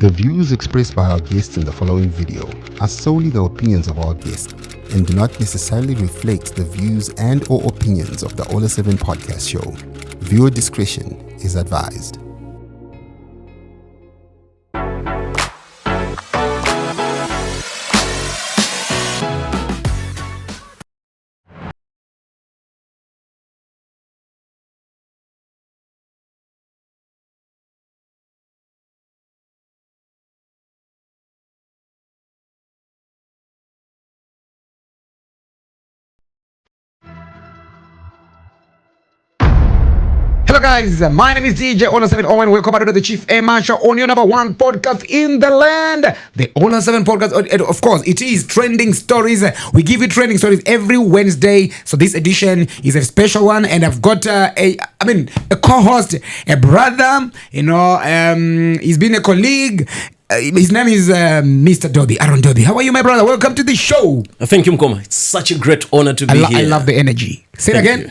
The views expressed by our guests in the following video are solely the opinions of our guests and do not necessarily reflect the views and or opinions of the Ollah 7 podcast show. Viewer discretion is advised. Hello guys, my name is DJ Ollah 7 and welcome back to the Chief Emma Show on your number one podcast in the land, the Ollah 7 podcast. And of course, it is trending stories. We give you trending stories every Wednesday. So this edition is a special one, and I've got a co-host, a brother. He's been a colleague. His name is Mr. Dobbie, Aaron Dobbie. How are you, my brother? Welcome to the show. Thank you, Mkoma. It's such a great honor to be here. I love the energy. Say it again. You.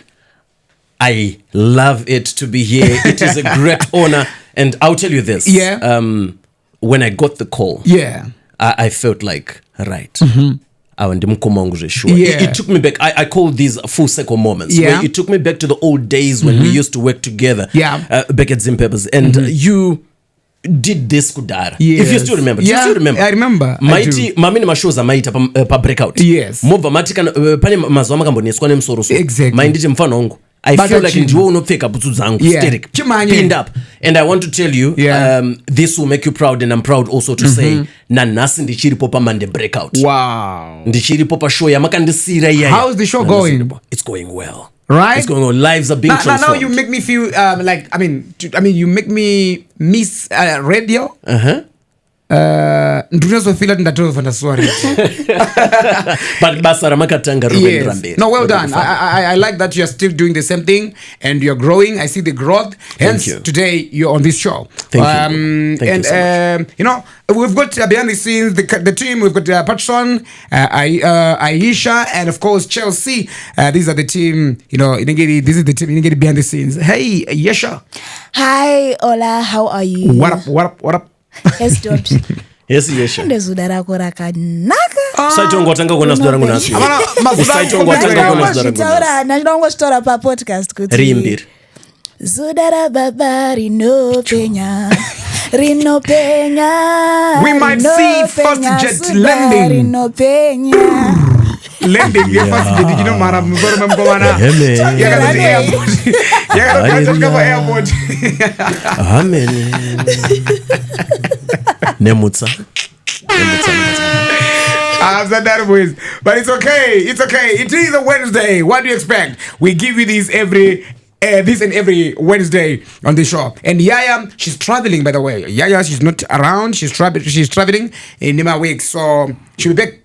I love it to be here. It is a great honor. And I'll tell you this. Yeah. When I got the call, I felt like, right. It took me back. I call these full circle moments. Where it took me back to the old days when we used to work together. Back at Zimbabwe's. And you did this kudara. If you still remember. Do you still remember? I remember. Mighty mamini mashows amaita pa breakout. Yes. Mova matika pane mazuva makamboneswa nemusoro so. Exactly. Mainditi mfano wangu. I feel like ndiwo unopfeka butsu dzangu steric pinned up, and I want to tell you this will make you proud, and I'm proud also to say nanasi ndichiripo pa Monday breakout. Wow. Ndichiripo pa show yamakandisira iya. How's the show going? It's going well. Right? It's going on. Lives are being transformed. Now you make me feel you make me miss radio. Ndinozofila ndatova ndaswari. But basara makatanga Ruben Rambe. No, well done. I like that you are still doing the same thing and you're growing. I see the growth. Hence today you're on this show. Thank you. Thank you so much. We've got behind the scenes the team. We've got Patson, Aisha, and of course Chelsea. These are the team. This is the team. You get behind the scenes. Hey, Yesha. Hi, Ollah. How are you? What up? Yes, Dobbie. Yes, Yesha. Ndezudara rakanaka. Saitongo watanga kuona sudara kunasi. Saitongo watanga kuona sudara kunasi. Nachidongo story pa podcast kuti. Rimbiri. Zudara baba rinopenya. Rinopenya. We might see first jet landing. Rinopenya. Landing your first jet. You know, Mara Mkwananzi. Yakati airport. Yakati airport. Amen. Nemutsa. I've said that voice, but it's okay. It's okay. It is a Wednesday. What do you expect? We give you this every Wednesday on the show. And Yaya, she's traveling, by the way. Yaya, she's not around. She's traveling in Nima week, so she'll be back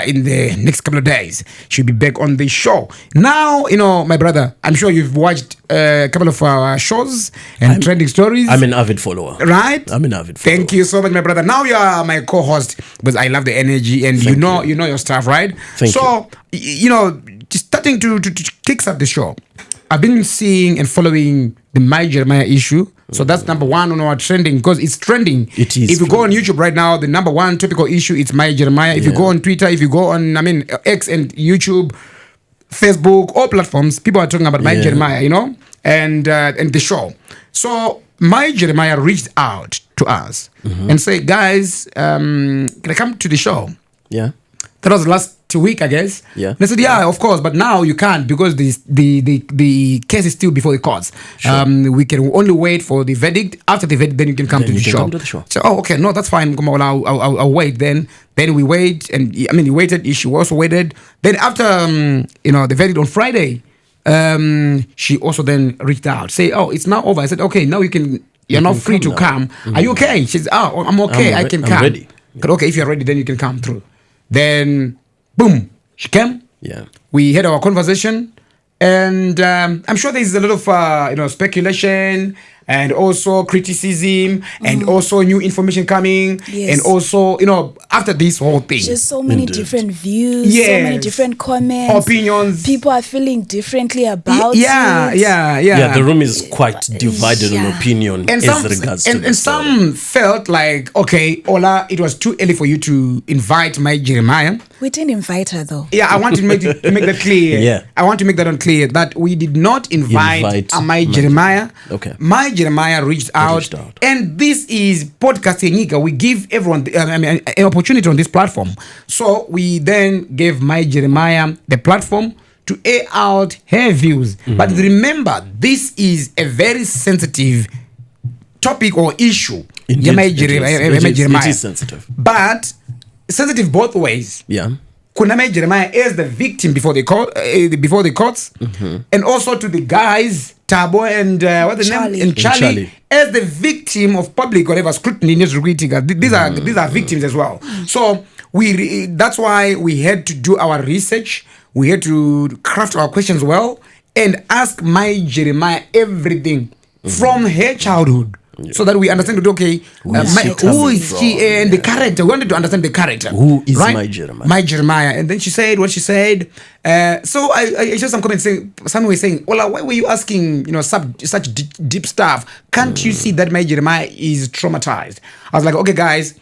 in the next couple of days. She'll be back on the show. Now, my brother, I'm sure you've watched a couple of our shows and trending stories. I'm an avid follower. Right? I'm an avid follower. Thank you so much, my brother. Now you are my co-host because I love the energy and you know your stuff, right? Thank you. Just starting to kickstart the show. I've been seeing and following the Mai Jeremaya issue. So that's number one on our trending because it's trending. It is. If you go on YouTube right now, the number one topical issue is Mai Jeremaya. If you go on Twitter, if you go on X and YouTube, Facebook, all platforms, people are talking about Mai Jeremaya, and the show. So Mai Jeremaya reached out to us and said, guys, can I come to the show? Yeah. That was last week, I guess. Yeah. And I said, yeah, of course, but now you can't because the case is still before the courts. Sure. We can only wait for the verdict. After the verdict, then you can come to the show. So, okay, no, that's fine. I'll wait then. Then we wait, and he waited. She also waited. Then after the verdict on Friday, she also then reached out, say, oh, it's now over. I said, okay, now you're now free to come. Are you okay? She said, oh, I'm okay. I can come. I'm ready. Okay, if you're ready, then you can come through. Then, boom, she came. Yeah. We had our conversation, and I'm sure there's a lot of speculation. and also criticism and also new information coming and also, after this whole thing. Just so many different views, so many different comments. Opinions. People are feeling differently about it. Yeah, the room is quite divided on opinion and some felt like, okay, Ollah, it was too early for you to invite Mai Jeremaya. We didn't invite her though. Yeah, I want to make that clear. I want to make that clear that we did not invite Mai Jeremaya. Okay. Mai Jeremaya reached out. And this is Podcast Yenyika. We give everyone an opportunity on this platform. So we then gave Mai Jeremaya the platform to air out her views. But remember, this is a very sensitive topic or issue. Indeed, it is sensitive. But sensitive both ways. Yeah. Kuna Mai Jeremaya as the victim before the courts, and also to the guys Tabo and what's the name? And Charlie as the victim of public whatever scrutiny. These are victims as well. So that's why we had to do our research. We had to craft our questions well and ask Mai Jeremaya everything from her childhood. So that we understand, okay, who is she and the character. We wanted to understand the character. Who is Mai Jeremaya? Mai Jeremaya. And then she said what she said. So I saw some comments saying, someone was saying, Ollah, why were you asking, such deep stuff? Can't you see that Mai Jeremaya is traumatized? I was like, okay, guys,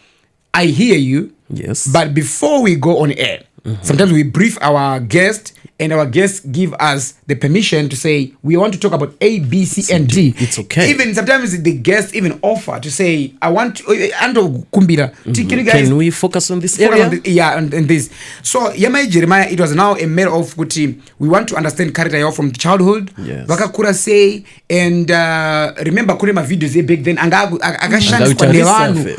I hear you. Yes. But before we go on air, sometimes we brief our guest and our guests give us the permission to say we want to talk about A, B, C, and D. It's okay. Even sometimes the guests even offer to say, I want Ando Kumbira. Can we focus on this area? And this. So Mai Jeremaya, it was now a matter of kuti. We want to understand character from childhood. Yes. Wakakura say and remember kurema videos back then agashands kwa lewanu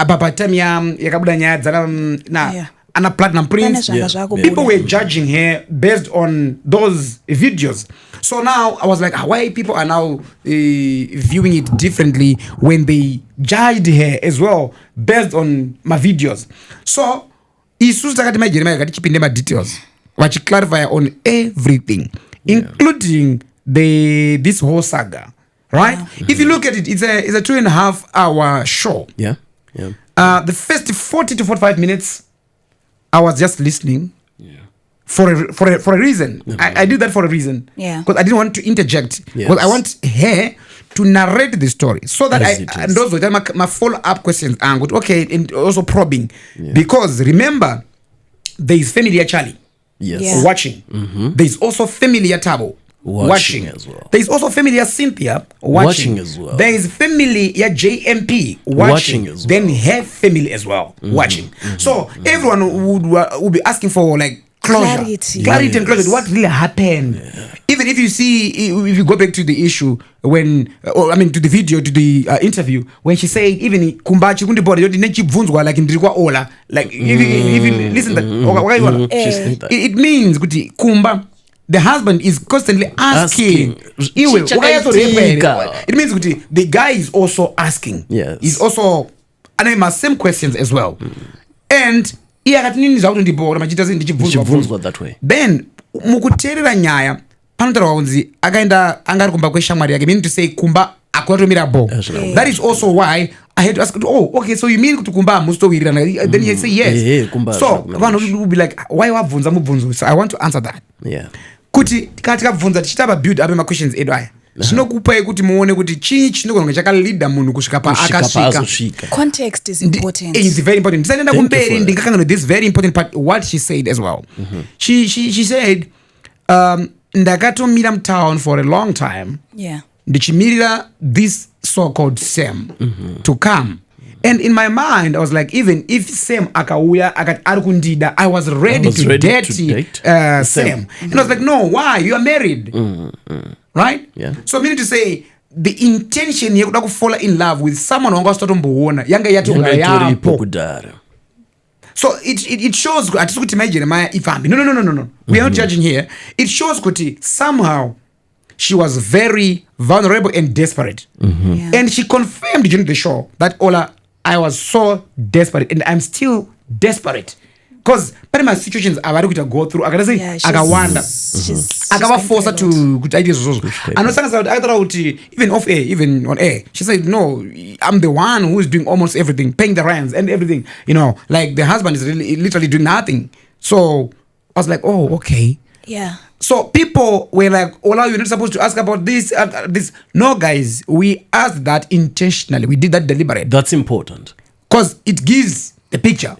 papatamia yakabudanya dzana Anna Platinum Prince. People were judging her based on those videos. So now I was like, why people are now viewing it differently when they judged her as well based on my videos. So Mai Jeremaya details which clarify on everything, including this whole saga. Right? If you look at it, it's a 2.5 hour show. The first 40 to 45 minutes I was just listening for a reason. I did that for a reason. Because I didn't want to interject. Because I want her to narrate the story. So that and those were my follow-up questions are good. Okay, and also probing. Because remember, there is familiar Charlie watching. There is also familiar Tabo watching as well. There is also familiar Cynthia watching as well. There is family JMP watching as well. Then her family as well watching. So everyone would be asking for like closure, clarity and closure. What really happened? Even if you go back to the issue to the video, to the interview when she said even kumbachi kundi body nechibvunzwa like ndikwa Ollah, like if you listen that it means kuti kumba. The husband is constantly asking. It means the guy is also asking. Yes. He's also and same questions as well. And that way. Then mukuterera nyaya panotaura akaenda angari kumba kweshamwari yake, meaning to say kumba akwatomira bo. That is also why I had to ask, okay, so you mean kumba mustowirirana? Then he say yes. So one will be like, why wabvunza mubvunzo? So I want to answer that. Kuti katika bvunza tichitaba build up my questions edu aya. Zvinokupa kuti muone kuti chii chinogona chakalida munhu kusvika pa akasvika. Context is important. It's very important. Ndisaenda kumberi ndingakanga this very important part what she said as well. She said ndakatomira mtown for a long time. Ndichimirira this so-called Sam to come. And in my mind, I was like, even if Sam akauya arikundida, I was ready to date Sam. And I was like, no, why? You are married. Right? So meaning to say, the intention here to fall in love with someone who started mboona yanga yapo. So it shows kuti Mai Jeremaya ifambi. No. We are not judging here. It shows kuti somehow she was very vulnerable and desperate. And she confirmed during the show that Ollah, I was so desperate and I'm still desperate because my situations are going to go through. I gotta say, I wonder. akavaforsa to kuti aite izvozvo anosangisa kuti akataura kuti even off air, even on air, she said no, I'm the one who is doing almost everything, paying the rents and everything, you know, like the husband is really literally doing nothing. So I was like, oh, okay. Yeah. So people were like, Ollah, you're not supposed to ask about this, this. No, guys, we asked that intentionally. We did that deliberate. That's important. Because it gives a picture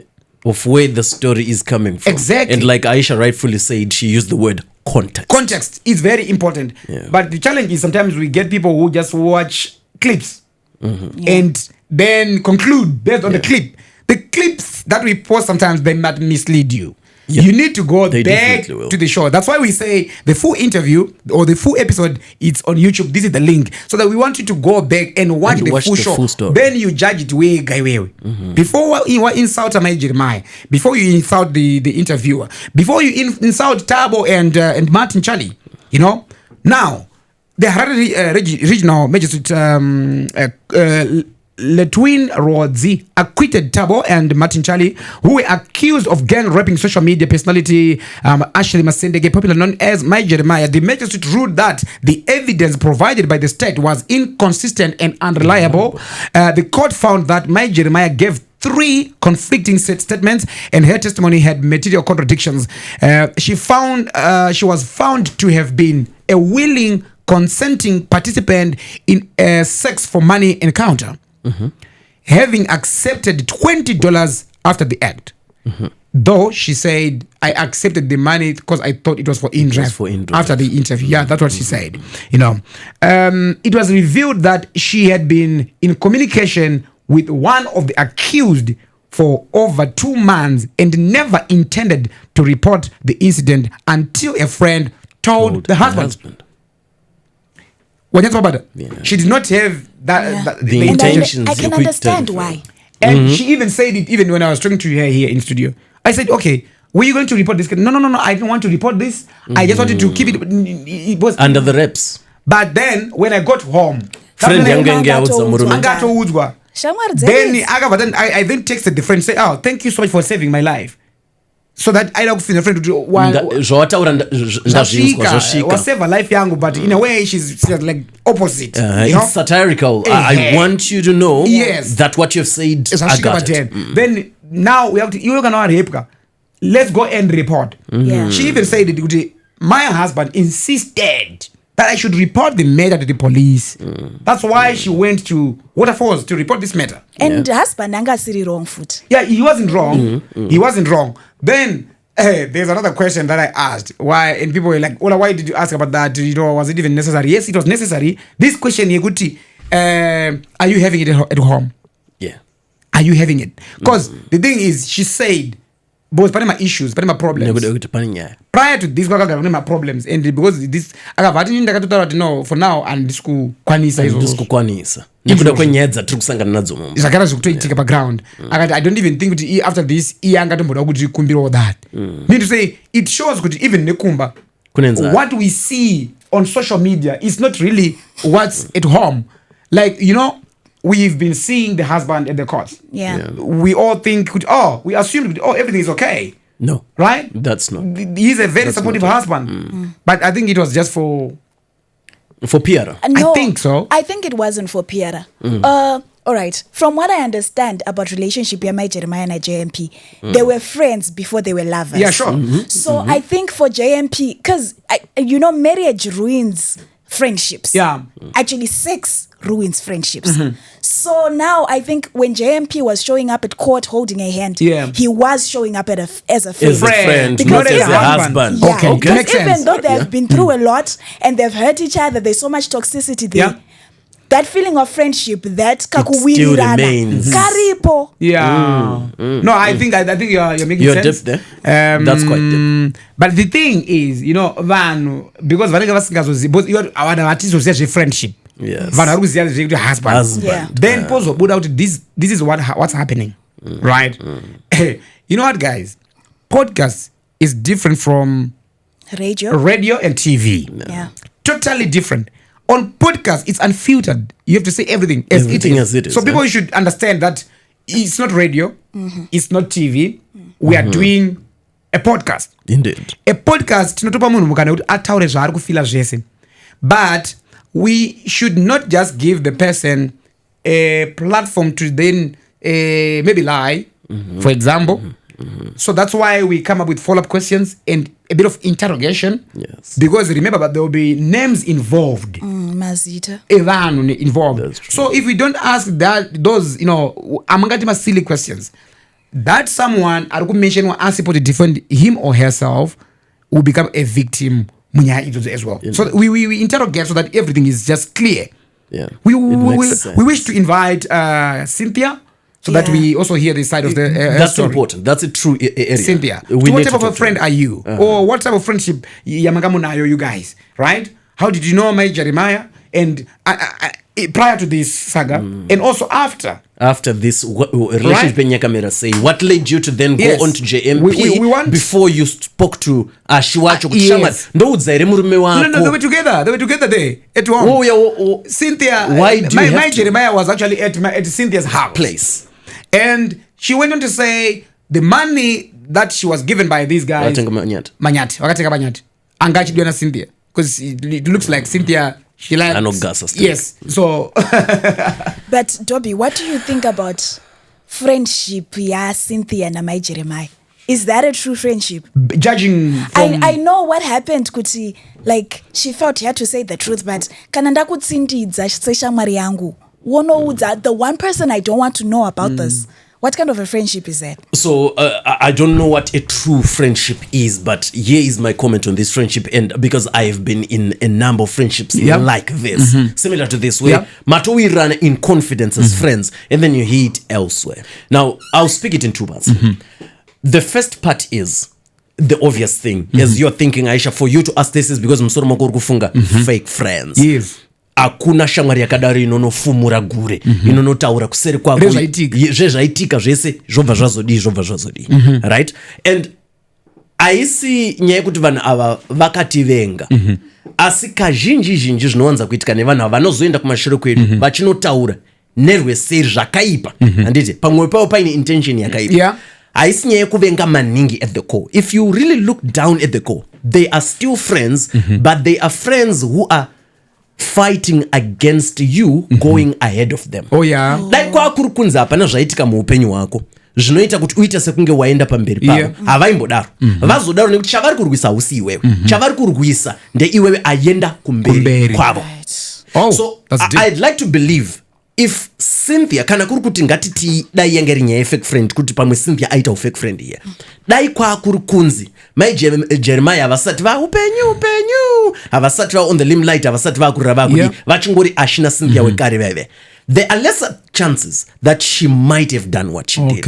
of where the story is coming from. Exactly. And like Aisha rightfully said, she used the word context. Context is very important. Yeah. But the challenge is sometimes we get people who just watch clips and then conclude based on the clip. The clips that we post sometimes, they might mislead you. Yep. You need to go back to the show. That's why we say the full interview or the full episode, it's on YouTube. This is the link. So that we want you to go back and watch the full show. Full story. Then you judge it way, Before you insult Mai Jeremaya, before you insult the interviewer, before you insult Tabo and Martin Charlie, you know. Now, the Harare Regional Magistrate Letwin Rodzi acquitted Tabo and Martin Charlie, who were accused of gang raping social media personality Ashley Masendege, popularly known as Mai Jeremaya. The magistrate ruled that the evidence provided by the state was inconsistent and unreliable. The court found that Mai Jeremaya gave 3 conflicting statements and her testimony had material contradictions. She was found to have been a willing, consenting participant in a sex for money encounter, having accepted $20 after the act. Though she said, I accepted the money because I thought it was for interest. After the interview. Yeah, that's what she said. You know, it was revealed that she had been in communication with one of the accused for over 2 months and never intended to report the incident until a friend told the husband. When you talk about it, she did not have the intentions. I can understand why. And she even said it even when I was talking to her here in studio. I said, okay, were you going to report this? No, I didn't want to report this. I just wanted to keep it. It was under the reps. But then when I got home, then I then texted the friend, say, oh, thank you so much for saving my life. So that I don't feel a friend to do one. Was save a life young, but in a way she's like opposite. It's satirical. I want you to know that what you've said, I got it. Then now we have to, you can let's go and report. She even said that my husband insisted that I should report the matter to the police. That's why she went to Waterfalls to report this matter. And husband anga siri wrong foot. Yeah, he wasn't wrong. He wasn't wrong. Then there's another question that I asked. Why? And people were like, Ollah, why did you ask about that? You know, was it even necessary? Yes, it was necessary. This question, Yeguti, are you having it at home? Yeah. Are you having it? Because the thing is, she said, because my issues, my problems. Prior to this, my problems, and because this, no, for now, and this kwanisa. Background. I don't even think after this, all that. Mean to say, it shows even Nekumba. What we see on social media is not really what's at home. Like, you know, we've been seeing the husband at the court. Yeah. We all think, we assume, everything is okay. No. Right? That's not. He's a very supportive husband. But I think it was just for PR. No, I think so. I think it wasn't for PR. All right. From what I understand about relationship with Mai Jeremaya and JMP, they were friends before they were lovers. Yeah, sure. So I think for JMP, because, marriage ruins friendships. Yeah. Actually, sex ruins friendships. So now I think when JMP was showing up at court holding a hand, he was showing up as a friend. Not as a husband. Yeah, okay. Because even though they've been through a lot and they've hurt each other, there's so much toxicity there. Yeah. That feeling of friendship, that still remains. Karipo. Yeah. No, I think you're making you're sense. Deep there. That's quite deep. But the thing is, because you are our artists who friendship. Yes. Husband. Yeah. Then this is what's happening. Right? You know what, guys? Podcast is different from radio and TV. Yeah. Totally different. On podcast, it's unfiltered. You have to say everything as it is. So people should understand that it's not radio, it's not TV. We are doing a podcast. Indeed. A podcast tinotopa munhu mukana kuti ataure zvaari kufila zvese. But we should not just give the person a platform to then maybe lie, for example. So that's why we come up with follow-up questions and a bit of interrogation. Yes. Because remember, but there will be names involved. Mazita. Involved. So if we don't ask those, amangati silly questions, that someone I could mention or ask people to defend him or herself will become a victim as well. So we interrogate so that everything is just clear. Yeah. We wish to invite Cynthia so that we also hear the side of the that's story. Important. That's a true area. Cynthia, what type of a friend are you? Or what type of friendship yamagamunayo you guys, right? How did you know Mai Jeremaya? And prior to this saga, and also after this relationship, right? Say what led you to then go on to JMP we want, before you spoke to Ashiwacho? Yes. No, they were together there at home. Cynthia, why do Mai Jeremaya was actually at Cynthia's house place, and she went on to say the money that she was given by these guys, Manyati, angachidwa na Cynthia, because it looks like Cynthia. She likes, yes. So, but Dobbie, what do you think about friendship? Yeah, Cynthia and Mai Jeremaya. Is that a true friendship? Judging from... I know what happened, Kuti. Like, she felt she had to say the truth, but kananda kutsindidza seshamwari yangu. The one person I don't want to know about this. What kind of a friendship is that? So I don't know what a true friendship is, but here is my comment on this friendship. And because I have been in a number of friendships like this, similar to this, where we run in confidence as friends, and then you hear it elsewhere. Now, I'll speak it in two parts. The first part is the obvious thing. As you're thinking, Aisha, for you to ask this is because msoro makuru kufunga fake friends. Yes. Akuna shamwari yakadari inonofumura gure inonotaura kuseri kwako zvezvaitika zvese zvobva zvazodi right. And aisi nyaya yekuti vanhu ava vakativenga asi kazhinji zvinowanza kuitika nevanhu ava vanozoenda kumashure kwedu vachinotaura nerweseri zvakaipa handiti pamwe pavo paine intention yakaipa. Haisi nyaya yekuvenga maningi at the core. If you really look down at the core, they are still friends, but they are friends who are fighting against you going ahead of them. Like kwa kurukunza hapana zvaitika muupenyu wako zvinoita kuti uite sekunge waenda pamberi pavo havaimbodaro vazodaro nekuti chavari kurwisa hausi iwewe chavari kurwisa ndeiwewe aenda kumberi kwavo. So I'd like to believe if Cynthia kana kuri kuti ngatiti dai yanga rinyaya yefake friend kuti pamwe Cynthia aita fake friend here dai kwa kuri kunzi Mai Jeremaya vasati va upenyu havasati va on the limelight havasati va kurava kuti vachingori ashina Cynthia wekare veve, there are lesser chances that she might have done what she did.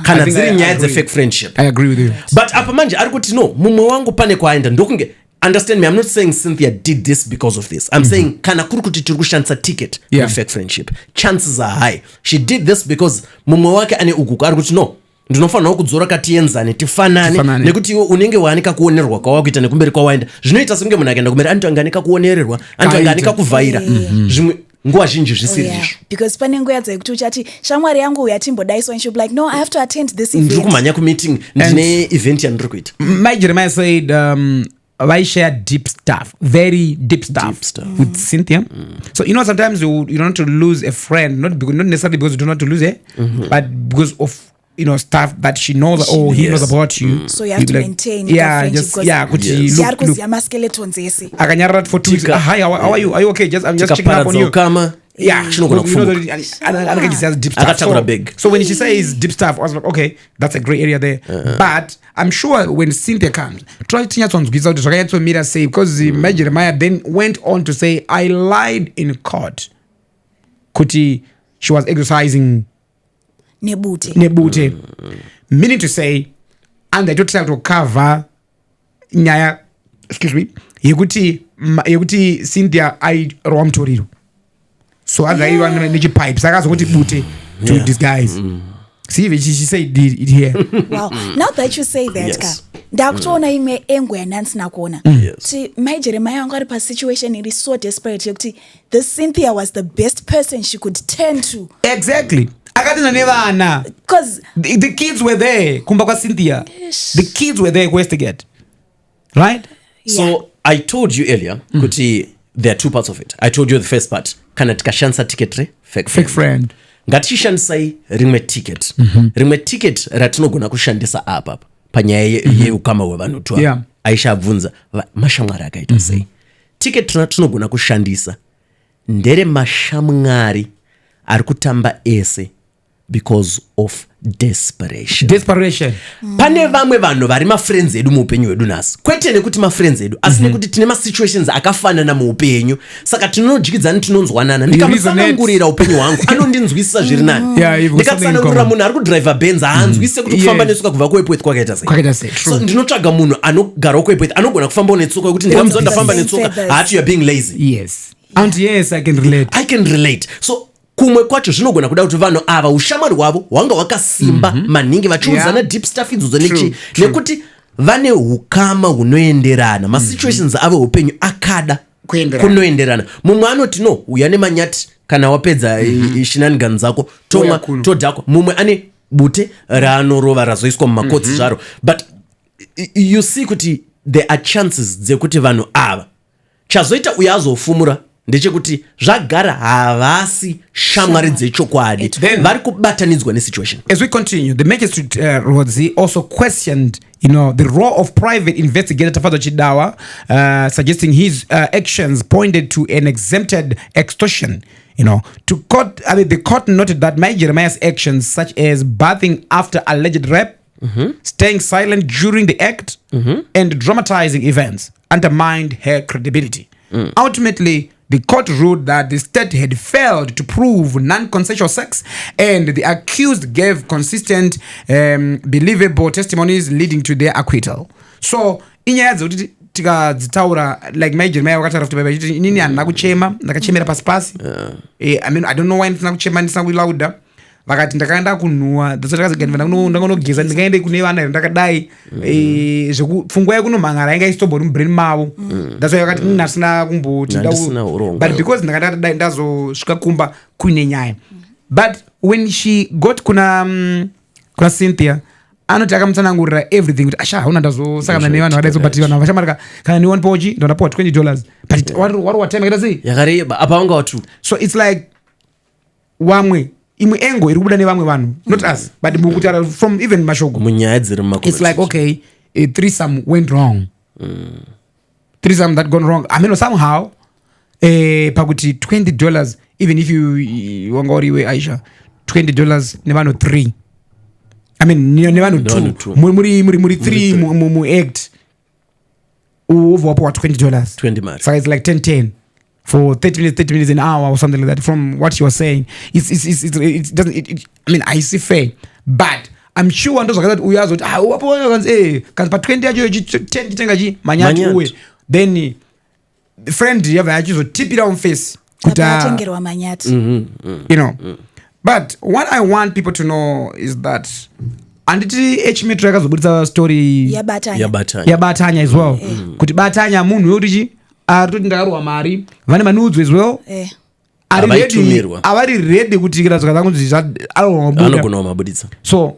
Kana dziri nyaya dzefake friendship. I agree with you. But apa manje ari kuti no mumwe wangu pane kwaenda ndokunge. Understand me, I'm not saying Cynthia did this because of this. I'm saying kana kuri kuti tiri kushandisa ticket for fake friendship. Chances are high she did this because mumwe wake ane uguku ari kuti no ndinofanira kudzora katienzane tifanane nekuti iwe unenge wanika kuonerwa kwawakuita nekumberi kwawaenda zvinoita sekunge munhu akaenda kumberi anotanganika kuonererwa anotanganika kuvhaira zvimwe nguva zhinji zvisiri izvo because pane nguva dzekuti uchati shamwari yangu uyatimbodaiso and she'll be like no I have to attend this event ndiri kumhanya kumeeting ndine event yandiri kuita. Mai Jeremaya said I share deep stuff, very deep stuff with Cynthia. So sometimes you don't want to lose a friend, not necessarily because you don't want to lose her, but because of stuff that she knows or he knows about you. So you have to maintain akanyarara for 2 weeks. Hi, how are you? Are you okay? I'm just checking up on you. Deep stuff. So when she says deep stuff, I was like, okay, that's a great area there. But I'm sure when Cynthia comes, try to say because Mai Jeremaya then went on to say, I lied in court. Kuti, she was exercising nebute. Meaning to say, and I don't try to cover nyaya, excuse me, yekuti Cynthia I rom toriro. So as I want to pipes, I got bute to these guys. See, she said it here. Wow. Now that you say that, ndakutoona ime engwe nansi nakona. See, Mai Jeremaya anga pa situation it is so desperate. This Cynthia was the best person she could turn to. Exactly. akatina nevana because the kids were there kumba kwa Cynthia. The kids were there Westgate, right? So I told you earlier kuti there are two parts of it. I told you the first part kana tikashandisa ticket re fake friend ngatishandisai rimwe ticket rimwe ticket ratinogona kushandisa apa panyaya yeukama hwevanhu twa Aisha abvunza mashamwari akaita sei ticket ratinogona kushandisa ndere mashamwari ari kutamba ese because of desperation. Pane vamwe vanhu vari mafriends edu muupenyu hwedu nhasi kwete nekuti mafriends edu asi nekuti tine masituations akafanana muupenyu saka tinonodyidzani tinonzwanana ndikamusanangurira upenyu hwangu anondinzwisisa zviri nani ndikatsanangurira munhu ari kudriva benz haanzwise kuti kufamba netsoka kubva kuwepweth kwakaita sei so ndinotsvaga munhu anogarawo kuwepweth anogona kufambawo netsoka yekuti ndikamuza ndafamba netsoka haati you are being lazy. Yes, I can relate. So kumwe kwacho zvinogona kuda kuti vanhu ava ushamwari hwavo hwanga hwakasimba maningi vachiudzana deep stuff idzodzo nekuti vane ukama hunoenderana masituations avo upenyu akada kunoenderana. Mumwe anoti no uya nemanyati kana wapedza shinanigani dzako tomwa todhakwa. Mumwe ane bute raanorova razoiswa mumakotsi zvaro. But you see kuti there are chances dzekuti vanhu ava chazoita uya azofumura ndechekuti zvagara havasi shamwari dzechokwadi vari kubatanidzwa nesituation. As we continue, the magistrate Rodzi also questioned the role of private investigator Tafado Chidawa, suggesting his actions pointed to an exempted extortion. To court, the court noted that Mai Jeremaya's actions, such as bathing after alleged rape, staying silent during the act, and dramatizing events, undermined her credibility. Ultimately, the court ruled that the state had failed to prove non-consensual sex, and the accused gave consistent, believable testimonies leading to their acquittal. So, inyaya dzekuti tikadzitaura like Mai Jeremaya wakataura kuti baba chiti inini handina kuchema ndakachemera pasi. I don't know why ndisina kuchema ndisina kulauda. Vakati ndakaenda kunhuwa ndakanogeza ndikaende kune vana ndakadai pfungwa yakunomhangara inga isitobori mubrain mavo. That's why vakati ndasina kumboti but because ndakadai ndazosvika kumba kuine nyaya. But when she got kuna Cynthia anoti akamutsanangurira everything kuti asha hauna ndazosakana nevanhu vadaizobatira vanhu vashamarika kana nione pochi ndonapowa $20 but wari watime akaita sei yakareba apa wanga watu. So it's like wamwe imwe engo iri kubuda nevamwe vanhu not us but mukutaura from even mashoko munyaya dziri mumakomenti. It's like okay, a threesome went wrong. Threesome that gone wrong. I mean somehow pakuti $20 even if you wanga uriwe Aisha $20 nevanhu 3. I mean nevanhu 2 muri 3 mu act over $20. 20 mari. So it's like 10 for 30 minutes an hour or something like that. From what you were saying, it doesn't. I mean, I see fair, but I'm sure those that we are because for 20 10 manyati then the friend you have actually tip it on face. But what I want people to know is that anditi H-Metro yakazobudisa story yabatanya as well. Kuti batanya munhu yorichi arutoti ndakarwa mari vane manudzo as well. Avari ready kuti kirazvaka kunzi anogona mabuditsa. So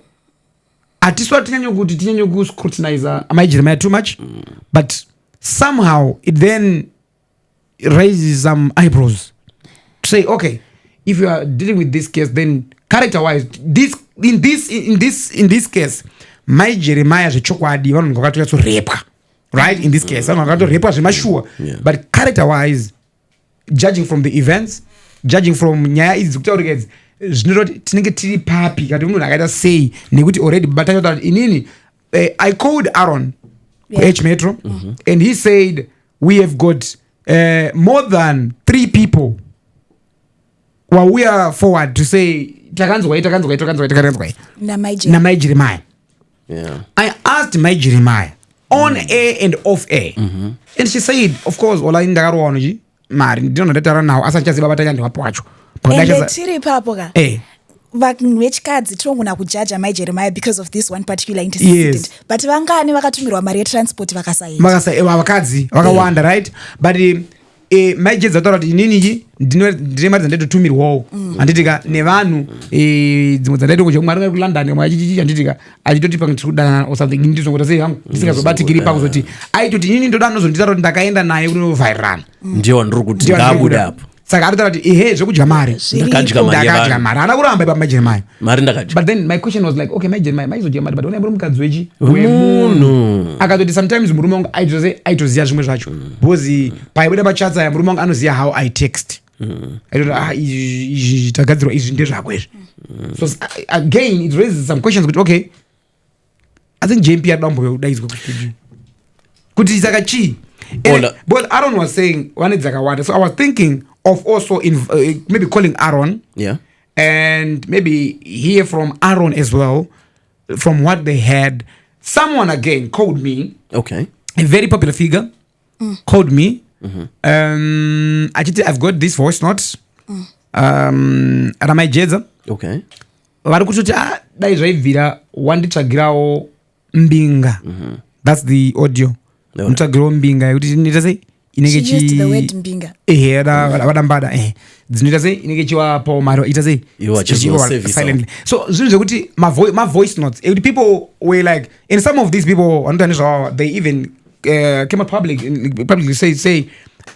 atiswa tinyanye kuscrutinize Mai Jeremaya too much, but somehow it then raises some eyebrows to say okay, if you are dealing with this case, then character wise in this case Mai Jeremaya zvechokwadi vanhu vakatouya raped, right? In this case vanhu vakatorepwa zvemashuwa, but character wise, judging from the events, judging from nyaya idzi kutaurika idzi zvinoti tinenge tiri papi kati munhu akaita sei nekuti already batanyota inini. I called Aaron H-Metro and he said we have got more than 3 people while we are forward to say takanzwai na Mai Jeremaya. I asked Mai Jeremaya on air and off air, and she said of course Ollah ndakarwa noji mari ndinondatara nawo asachaziva batanya ndiwapo wacho tiri papo ka vanhu vechikadzi tinogona kujaja Mai Jeremaya because of this one particular incident, but vangani vakatumirwa mari yetransport vakasaenda vakadzi vakawanda, right? But Mai Jeremaya taura kuti inini ndine mari dzandatotumirwawo handitika nevanhu dzimwe dzandaita kuti mwari ari kuLondon mwachichichi handitika achitotipa kudanana or something ndizongota sei hangu ndisingazobatikiri pakuzoti aitoti inini ndoda nozonditaura kuti ndakaenda naye kunovhairana ndiwo ndiri kuti ngabuda apo saka aritaura kuti zvekudya mari ndakadya mari haana kuramba ipa Mai Jeremaya mari ndakadya. But then my question was like, okay, Mai Jeremaya maizodya mari but una muri mukadzi wechi wemunhu akatoti sometimes murume wangu aitoziya zvimwe zvacho because paibuda pachatsa murume wangu anoziya how I text aitoti izvi tagadzirwa izvi ndezvako izvi. So again it raises some questions kuti okay I think JMP adambodaidzwa kuti saka chi. But Aaron was saying one dzakawanda, so I was thinking of also maybe calling Aaron, and maybe hear from Aaron as well, from what they had. Someone again called me, okay, a very popular figure, called me. Actually, I've got this voice note. Mai Jeremaya, okay, vari kutoti dai zvaibvira wanditsvagirawo mbinga. That's the audio. Mtsvagirawo mbinga yekuti inoita sei inenge vadambada dzinoita sei inenge chiwapawo mari ita sei silently. So zvinhu zvekuti my voice notes people were like, and some of these people they even came up publicly say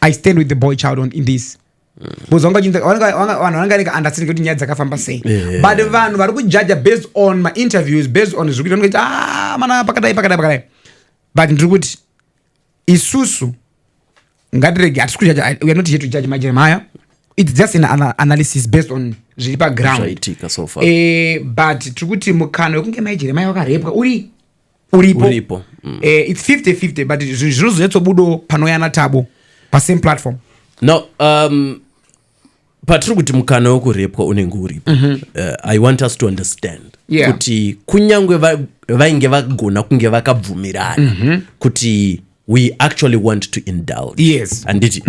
I stand with the boy child in this. Vanhu vangaika understanding kuti nyaya dzakafamba sei, but vanhu vari kujaja based on my interviews, based on zvekuti mana pakadai. But ndiri kuti isusu ngatirege hatisikujaja, we are not here to judge Mai Jeremaya. It's just an analysis based on zviri paground. But tiri kuti mukano wekunge Mai Jeremaya wakarepwa uripo. It's 50-50, but zvinozonyatsobudo panoyana tabo pasame platform. Now patiri kuti mukano wekurepwa unenge uripo. I want us to understand kuti kunyangwe vainge vagona kunge vakabvumirana kuti we actually want to indulge. Yes. Anditi.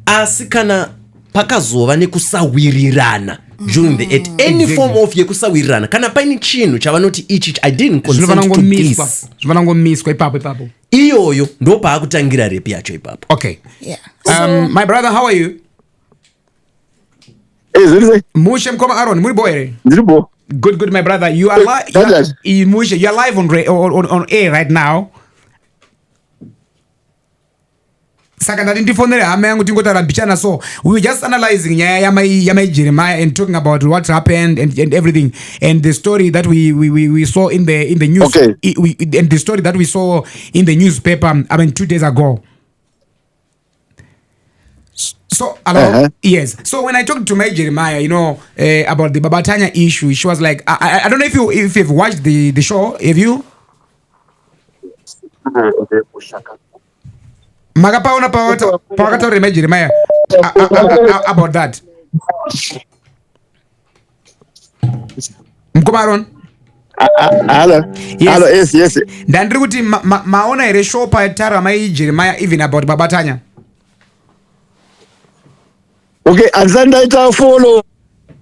Asi kana pakazova nekusawirirana during the any form of yekusawirirana kana paini chinhu chavanoti ichi I didn't consent to this. Zvanongomiswa ipapo. Iyoyo ndo paakutangira rep yacho ipapo. Okay. My brother, how are you? Mushe mkoma Aaron, muri boy. Ndiribo. Good my brother. You are live. Mushe, you are live on air right now. Saka ndati ndifonere hama yangu tingotaura bichana, so we were just analyzing nyaya ya Mai Jeremaya and talking about what happened and everything, and the story that we saw in the news. Okay. And the story that we saw in the newspaper 2 days ago. So yes. So when I talked to Mai Jeremaya, about the Babatanya issue, she was like, I don't know if you've watched the show. Have you? Magapaona pawakataura Mai Jeremaya about that. Mkomaron. Hello, yes. Ndandiri kuti maona here show pataura Mai Jeremaya even about Babatanya. Okay, anzandaita follow.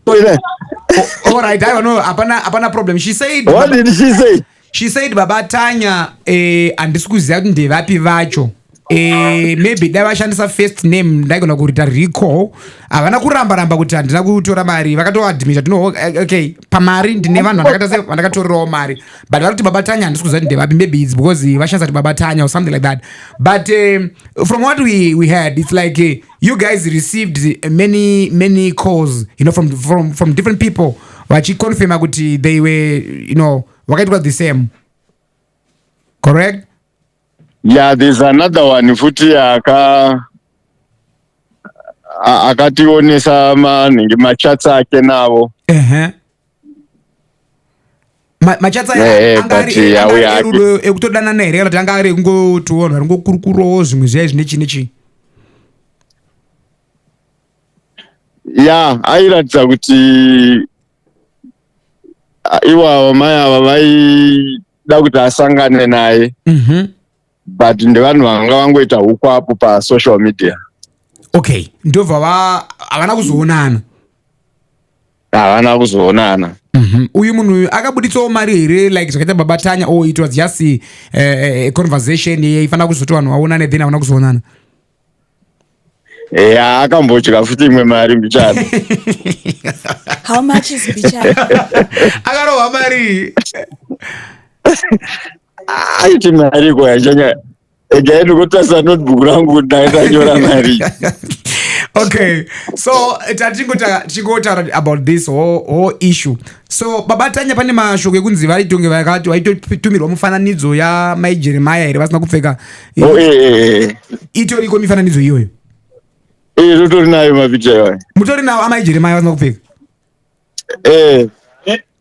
All right, I don't know. Apana problem. She said. What did she say? She said Babatanya andisikuziva kuti ndevapi vacho. Maybe davashandisa first name ndaigona kurita recall, havana kuramba kuti handina kutora mari, vakatoadmita okay pamari ndine vanhu vandakatorerawo mari, but vari kuti Babatanya handisikuziva kuti ndevapi. Maybe it's because vashandisa kuti Babatanya or something like that. But from what we heard, it's like you guys received many calls, from different people vachiconfirma kuti they were, wakaitwa the same, correct? Yeah, there's another one futi akationesa maningi machatsa ake navo. Machatsa angari ekutodanana here kana kuti angari kungotiona vari ngokurukurawo zvimwe zviya zvinechi. Yeah, airatidza kuti iwavo mai ava vaida kuti asangane naye. But ndevanhu vanga vangoita huko apo pa social media. Okay, ndobva havana kuzoonana. Uyu munhu akabuditsawo mari here like zvakaita Babatanya, or it was just a conversation yaifanira kuzoti vanhu vaonane then havana kuzoonana? Akambochera futi imwe mari mbichana. How much is mbichana? Akarohwa mari. Aiti mari kwachanya. Again, what does a notebook rangu ndaita mari? Okay, so chingota about this whole issue. So babatanya pane mashoko ekunzi varitonge vakati waitotumirwa mufananidzo ya Mai Jeremaya here vasina kupfeka. Itoriko mifananidzo iyoyo. Tutori nayo mapicha iwayo. Mutori nawo Mai Jeremaya vasina kupfeka.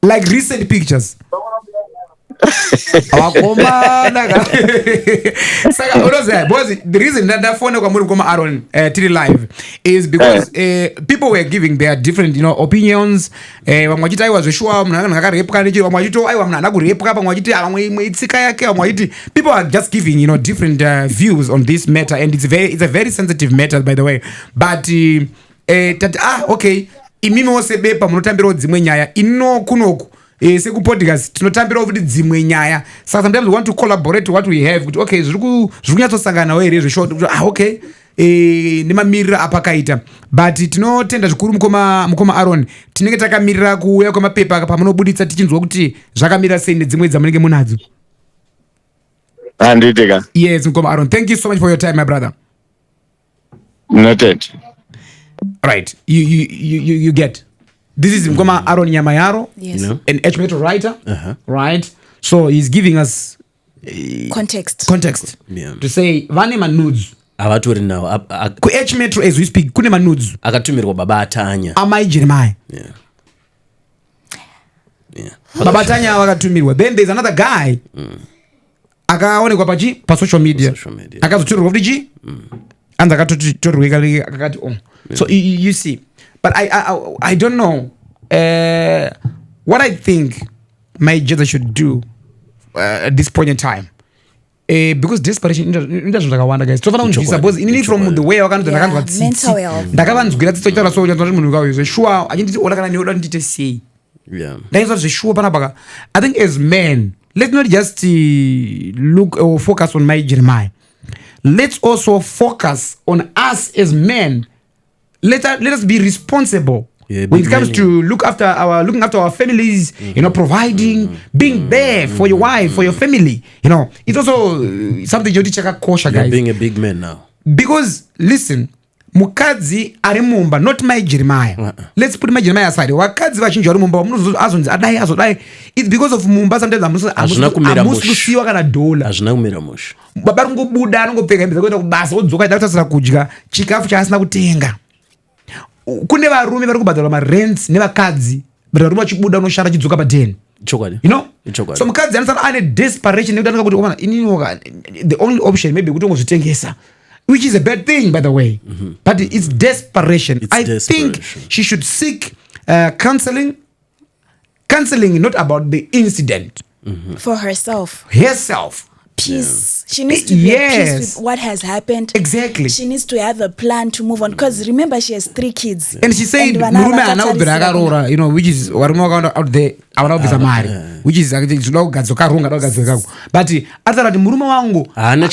Like recent pictures. Saka unoziva because the reason that ndafona kwamuri koma Aaron tiri live is because people were giving their different opinions. Vamwe vachiti aiwa zveshuwa munhu akarepwa nechiro, vamwe vachiti aiwa munhu haana kurepwa, vamwe vachiti vamwe imwe itsika yake, vamwe vachiti people are just giving different views on this matter, and it's a very sensitive matter by the way, but tati okay, imimi wose bepa munotambirawo dzimwe nyaya kunoku sekupodcast tinotambira kuti dzimwe nyaya, saka sometimes we want to collaborate what we have kuti okay zviri kunyatsosanganawo here zveshort okay nemamirira apakaita, but tinotenda zvikuru mukoma Aaron, tinenge takamirira kuuya kwemapepa pamunobuditsa tichinzwa kuti zvakamira sei nedzimwe dzamunenge munadzo. Anditeka. Yes, mukoma Aaron, thank you so much for your time my brother. Noted. Right, you get. This is Mkoma Aaron Nyamayaro, yes. An H-Metro writer, right? So he's giving us context to say vane manudes. Avatori now Ku H-Metro as we speak kune manudes. Akatumirwa baba atanya. Mai Jeremaya. Yeah. Baba atanya wakatumirwa. Then there's another guy. Akaonekwa pa social media. Akazotorwa kuti and akatotorwa akati So you see. But I don't know what I think my judge should do at this point in time. Because desperation indazvo zvakawanda guys. Tofana kunzvisa because inini from the way wakanzwa mental health. Ndakavanzwira tsoitaura so kuti munhu ukauye sure achinditi ona kana neoda ndite sei. Yeah. Ndaizwa zveshuwa panapa. I think as men, let's not just look or focus on Mai Jeremaya. Let's also focus on us as men. Let us be responsible when it comes to looking after our families, providing, being there for your wife, for your family. It's also something you chakakosha, guys. Being a big man now. Because listen, mukadzi ari mumba, not Mai Jeremaya. Let's put Mai Jeremaya aside. Wakadzi vachinji ari mumba, azodai. It's because of mumba sometimes amususiwa kana dola. Hazvina kumira musha. Baba rungobuda anongopfeka hembe dzekuenda kubasa odzoka achitasira kudya chikafu chaasina kutenga. Kune varume vari kubhadharwa marents nevakadzi, but varume vachibuda unoshanda chidzoka padeni. Chokwadi. So mukadzi anosara ane desperation nekuti anoka kuti inini the only option maybe kuti ungozvitengesa, which is a bad thing by the way. But it's desperation. I think she should seek counseling not about the incident. For herself. Peace. She needs to be at peace with what has happened. Exactly. She needs to have a plan to move on. Because remember, she has 3 kids. And she said, which is out there, which is but atara kuti murume wangu haana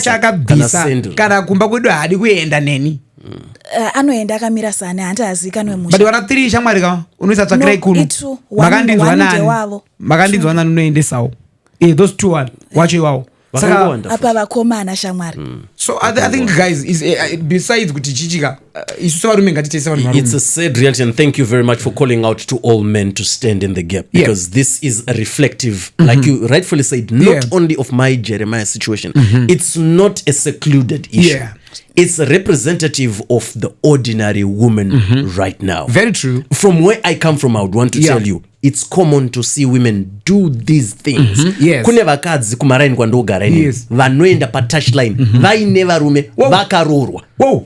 chakabvisa kana kumba kwedu haadi kuenda neni. Anoenda akamira sane handazikanwe musha. But wana 3 shamwari ka unoisa tsvakirai kuno. Makandinzwa nani unoendesawo. Those 2 are wacho iwawo. Apa vakomana shamwari. So I think guys is besides kuti chichika isusu varume ngatitese vanhu varume. It's a sad reality, and thank you very much for calling out to all men to stand in the gap, because this is a reflective, like you rightfully said, not only of Mai Jeremaya situation. It's not a secluded issue. It's a representative of the ordinary woman right now. Very true. From where I come from, I would want to tell you, it's common to see women do these things. Kune vakadzi kumaraini kwandogara ini vanoenda patouchline vaine varume vakarorwa. Whoa.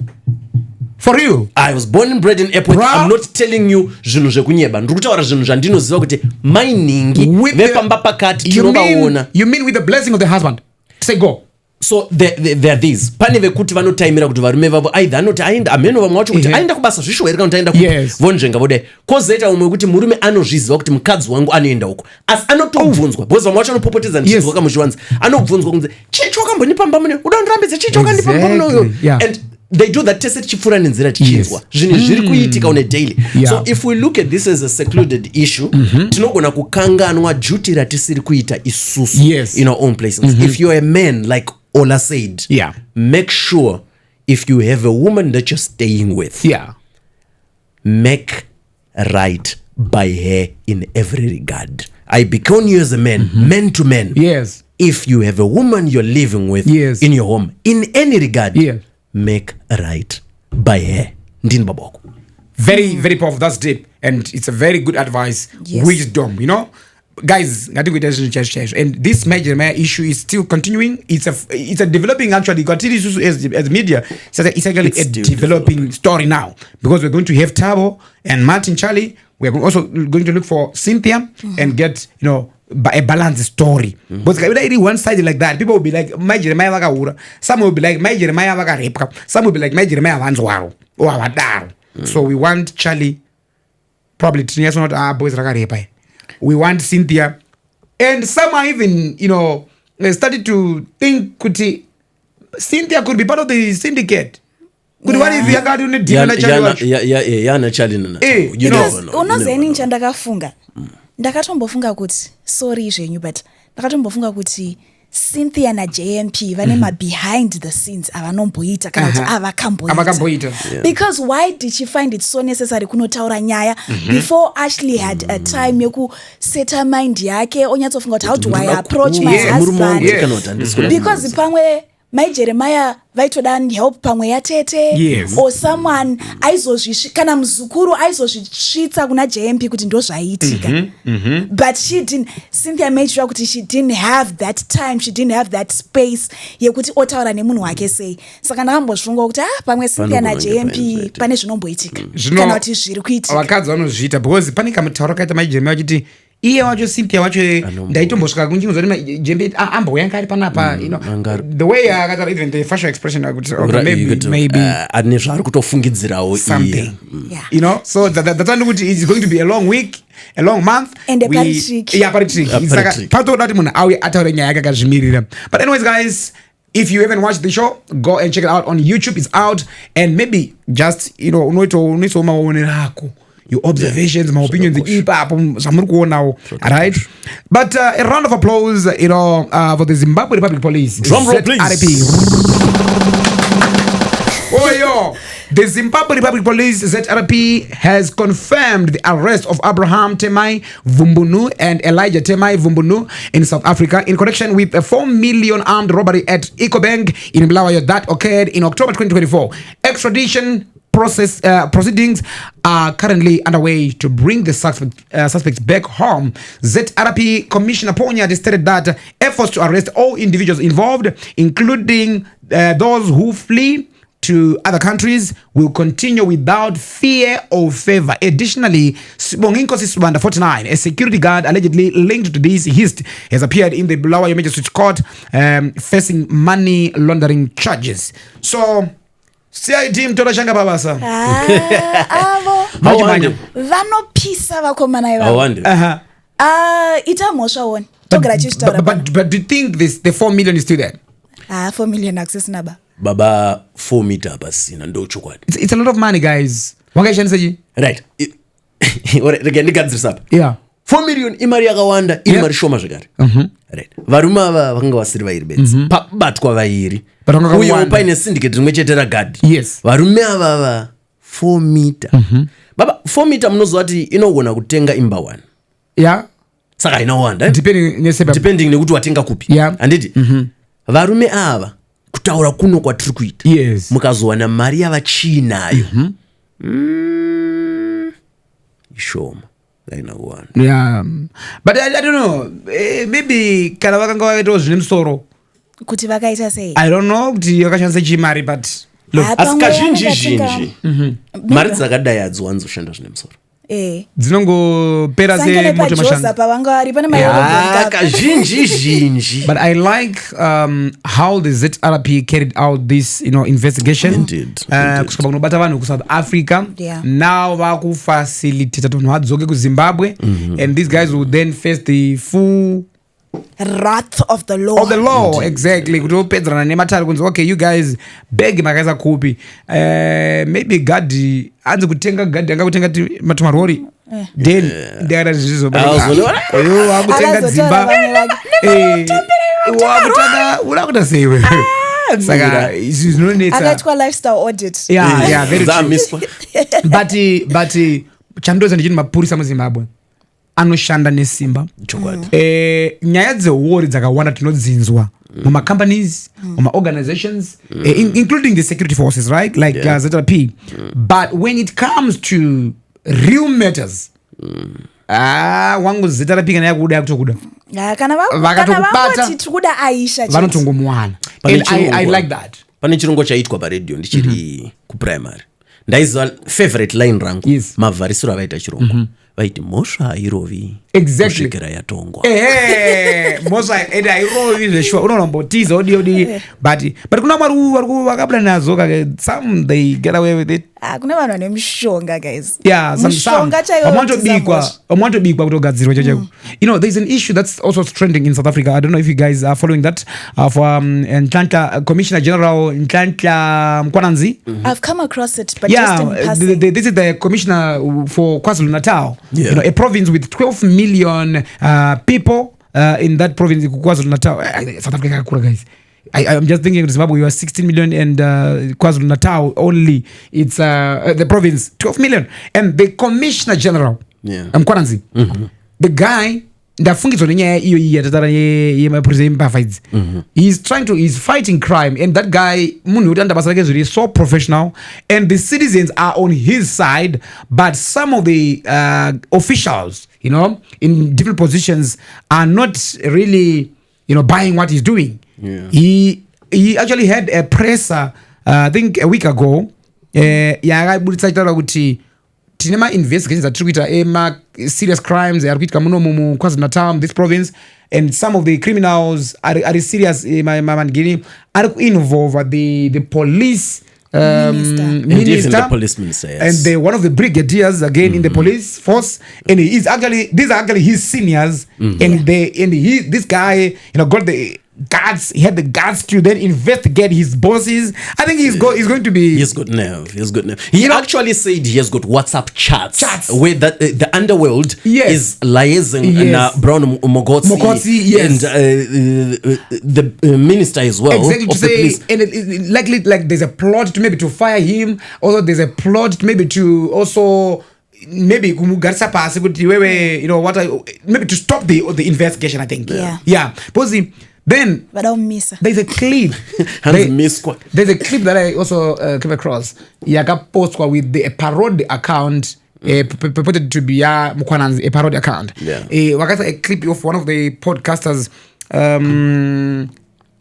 For you? I was born and bred in airport. I'm not telling you zvinhu zvekunyeba. Ndiri kutaura zvinhu zvandinoziva kuti mainingi vepamba pakati tinovaona. You mean with the blessing of the husband? Say go. So there are these. Pane vekuti vanotaimira kuti varume vavo either anoti aenda ameno vamwe vacho kuti aenda kubasa zvishuwa here kana kuti aenda vonzvenga vodai. Kozoita umwe kuti murume anozviziva kuti mukadzi wangu anoenda uko. Asi anotobvunzwa. Because vamwe vacho anopopotedza ndichizwa kamuzviwanza. Anobvunzwa kunze chicho wakambonipamba muno. Uda ndirambidze chicho wakandipamba muno. And they do that test chifura nenzira tichinzwa zvinhu zviri kuitika on a daily. So if we look at this as a secluded issue, tinogona kukanganwa duty ratisiri kuita isusu in our own places. If you're a man, like Ollah said, make sure if you have a woman that you're staying with, make right by her in every regard. I beckon you as a man, man to man. Yes. If you have a woman you're living with in your home, in any regard, make right by her. Ndin baboko. Very, very powerful. That's deep. And it's a very good advice. Wisdom, you know? Guys, I think we doesn't change. And this Mai Jeremaya issue is still continuing. It's a developing, actually. As media, it's actually a developing story now. Because we're going to have Tabo and Martin Charlie. We're also going to look for Cynthia and get, you know, a balanced story. But really one-sided like that, people will be like, Mai Jeremaya waka ura. Some will be like, Mai Jeremaya waka repka. Some will be like, Mai Jeremaya wanzwaru. Or awadaro. So we want Charlie, probably 3 years not our boys raka repa. We want Cynthia. And some are even, you know, started to think Cynthia could be part of the syndicate. Could what if you got in a deal? Unozeni ndakafunga. Ndakatombofunga kuti sorry zvenyu but ndakatombofunga kuti Cynthia na JMP vane ma behind the scenes avanomboita kana kuti avakamboita. Because why did she find it so necessary kunotaura nyaya before Ashley had a time yoku set her mind yake onyatsofunga kuti how do I approach my husband? Because pamwe Mai Jeremaya vaitoda help pamwe yatete or someone kana mzukuru aizozvisvitsa kuna JMP kuti ndo zvaiitika. But she didn't. Cynthia made sure kuti she didn't have that time, she didn't have that space yekuti otaura nemunhu wake sei. Saka ndakambozvunga kuti pamwe Cynthia na JMP pane zvinomboitika kana kuti zviri kuitika. Vakadzi vanozviita because pane kamutauro kaita Mai Jeremaya kuti iye wacho Cynthia wacho ndaitombosvika kunjingo zoti JMP ambouya ngari panapa, you know, the way even the facial expression maybe adne zvari kutofungidzirawo something, you know. So that's why it's going to be a long week, a long month, and a party trick. Patodati munhu auye ataure nyaya yake akazvimirira. But anyways guys, if you haven't watched the show, go and check it out on YouTube. It's out. And maybe just, you know, your observations, my opinions, alright? But a round of applause, you know, for the Zimbabwe Republic Police. Drum roll, please. Oh, yo. The Zimbabwe Republic Police, ZRP, has confirmed the arrest of Abraham Temai Vumbunu and Elijah Temai Vumbunu in South Africa in connection with a 4 million armed robbery at Ecobank in Bulawayo that occurred in October 2024. Extradition proceedings are currently underway to bring the suspects back home. ZRP Commissioner Ponya stated that efforts to arrest all individuals involved, including those who flee to other countries, will continue without fear or favor. Additionally, Sibonginko Sisubanda 49, a security guard allegedly linked to this heist, has appeared in the Bulawayo Magistrates Court facing money laundering charges. So, CID mtola shanga babasa. Avo. Vanopisa vakomana ivavo. Itamosha one. But do you think the 4 million is still there? 4 million access naba. Baba 4 meter basina ndo chokwadi. It's a lot of money, guys. Wangaishanisa right. Again, the up. Yeah. 4 million imari yakawanda iri mari shoma zvakare. Right. Varume ava vakanga vasiri vairi bedzi. Pabatwa vairi. Uye paine syndicate rimwe chete ragadi. Yes. Varume ava 4 meter. Baba 4 meter munozoti inogona kutenga imba 1. Yeah. Saka inawanda. Depending nekuti watenga kupi. Yeah. Anditi. Varume ava kutaura kuno kwatiri kuita. Yes. Mukazowana mari yavachiinayo. Ishoma. Yeah. But I don't know. Maybe kana vakanga vaitawo zvine musoro. Kuti vakaita sei? I don't know kuti yakashandisa chimari but look, asikazhinji mari dzakadai hadziwanzoshanda zvine musoro. Dzinongopera semoto mashanga. But I like how the ZRP carried out this, you know, investigation. Indeed. Kusvika kunobata vanhu ku South Africa. Now vakufacilitate vanhu vadzoke ku Zimbabwe, and these guys will then face the full wrath of the law. Of the law, exactly. Kuti opedzerana nematare kunzi okay, you guys beg makaisa kupi. Maybe gadi anzi kutenga gadi anga kutenga mamarori. Then there is zizo. Akutenga dzimba. Wakuta sewe. Saka zvinonetsa. Akaitwa lifestyle audit. Yeah, very true. But chandoza ndichini mapurisa muZimbabwe anoshanda nesimba. Nyaya dzehori dzakawanda tinodzinzwa muma-companies, muma-organizations, including the security forces, right? Like ZLP. But when it comes to real matters, wangu ZLP kana yakuda kutokuda. Kana vakati tikuda Aisha. Vanotongomuwana. And I like that. Pane chirungo chaitwa paredio ndichiri kuprimary. Ndaiziva favorite line rangu mavharisiro avaita chirongwa vaiti mhosva hairovi kusvikira yatongwa. Mhosva hairovi zveshuwa unonombotiza odi but kuna vari vakabula nazo some they get away with it. Kuna vanhu vane mishonga guys. Yeah, some vamwantobikwa kutogadzirwa chaiko. You know, there's an issue that's also trending in South Africa. I don't know if you guys are following that, for Commissioner General Lt Mkwananzi. I've come across it, but just in passing. This is the commissioner for KwaZulu-Natal. You know, a province with 12 million people in that province, KwaZulu-Natal. South Africa, guys. I'm just thinking, Zimbabwe, you are 16 million, and KwaZulu-Natal only, it's the province 12 million, and the Commissioner General, Mkwananzi, the guy, he's fighting crime, and that guy is so professional, and the citizens are on his side, but some of the officials, you know, in different positions are not really, you know, buying what he's doing. He actually had a presser, I think a week ago. Tinema investigations that trigger serious crimes KwaZulu-Natal, this province, and some of the criminals are serious are involved the police minister, the police minister, yes. And one of the brigadiers again in the police force, and these are actually his seniors, and this guy, you know, got the guards. He had the guards to then investigate his bosses. I think he's going to be. He's got nerve. He actually said he has got WhatsApp chats where that the underworld is liaising Brown Mogotsi and the minister as well. Exactly, to say, and it likely like there's a plot to maybe to fire him. Also, there's a plot to maybe to also. Maybe kumugarisa pasi kuti wewe, you know what, maybe to stop the investigation, I think. Because then there's a clip there's a clip that I also came across yakapostwa with a parody account, purported to be Mkwananzi, a parody account. Wakasa a clip of one of the podcasters,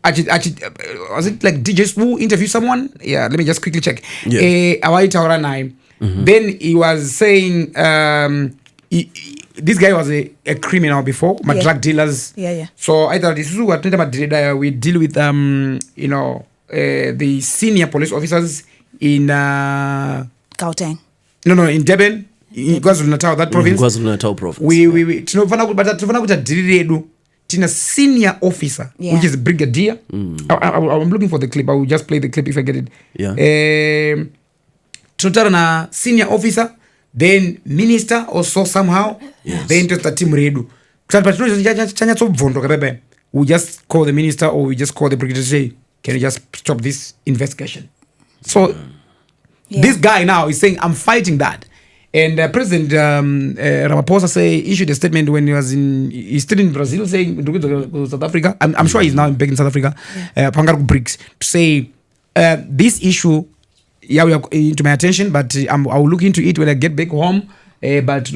was it like DJ Spoo interview someone? Let me just quickly check. Then he was saying this guy was a criminal before, drug dealers. So I thought this is what we deal with you know, the senior police officers in Gauteng. No, in Durban, in KwaZulu-Natal, that province. KwaZulu-Natal province. We tina senior officer, which is brigadier. I'm looking for the clip. I will just play the clip if I get it. Tunatara senior officer, then minister also somehow, then to the team redu. We just call the minister or we just call the brigadier, say, can you just stop this investigation? So this guy now is saying, I'm fighting that. And President Ramaphosa issued a statement when he's still in Brazil, saying South Africa. I'm sure he's now back in South Africa, Pangaru BRICS, to say this issue. We are into my attention, but I will look into it when I get back home. But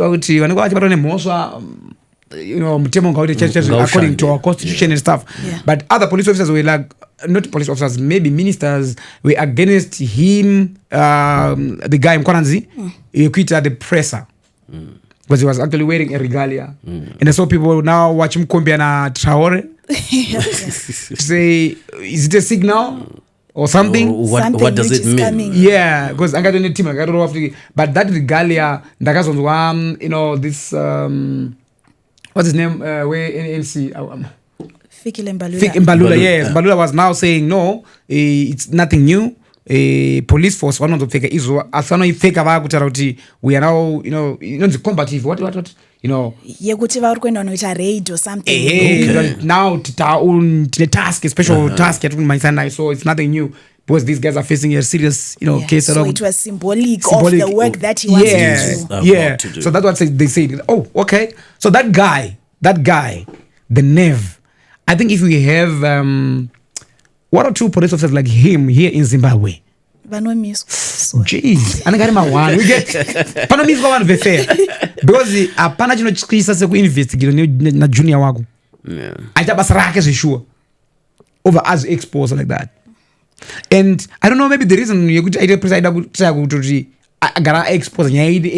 you know, according to our constitution and stuff. But other police officers were like, not police officers, maybe ministers were against him, the guy Mkwananzi, he quit the presser. Because he was actually wearing a regalia. And I saw people now watch Mkombe na Traore. Say, is it a signal? Or something. What does it mean? Coming. Yeah, because I got any team, but that regalia, you know, this what's his name? Where NNC Mbalula, yes. Mbalula was now saying, no, it's nothing new. Police force, one of the fake is asano fake avakuti we are now, the combative, what, yekuti vari kuenda unoita raid or something. Now the task, a special task at my so it's nothing new. Because these guys are facing a serious, case. So it was symbolic of the work that he wants to do. So that's what they say. Oh, okay. So that guy, the Nev, I think if we have one or two police officers like him here in Zimbabwe. Jeez, anakarima one. We get panomizi kwa one vefe because apana chinochikisa sekuinvestigate na junior wako. Yeah. Aita basa rake sure over us exposed like that. And I don't know, maybe the reason you could expose in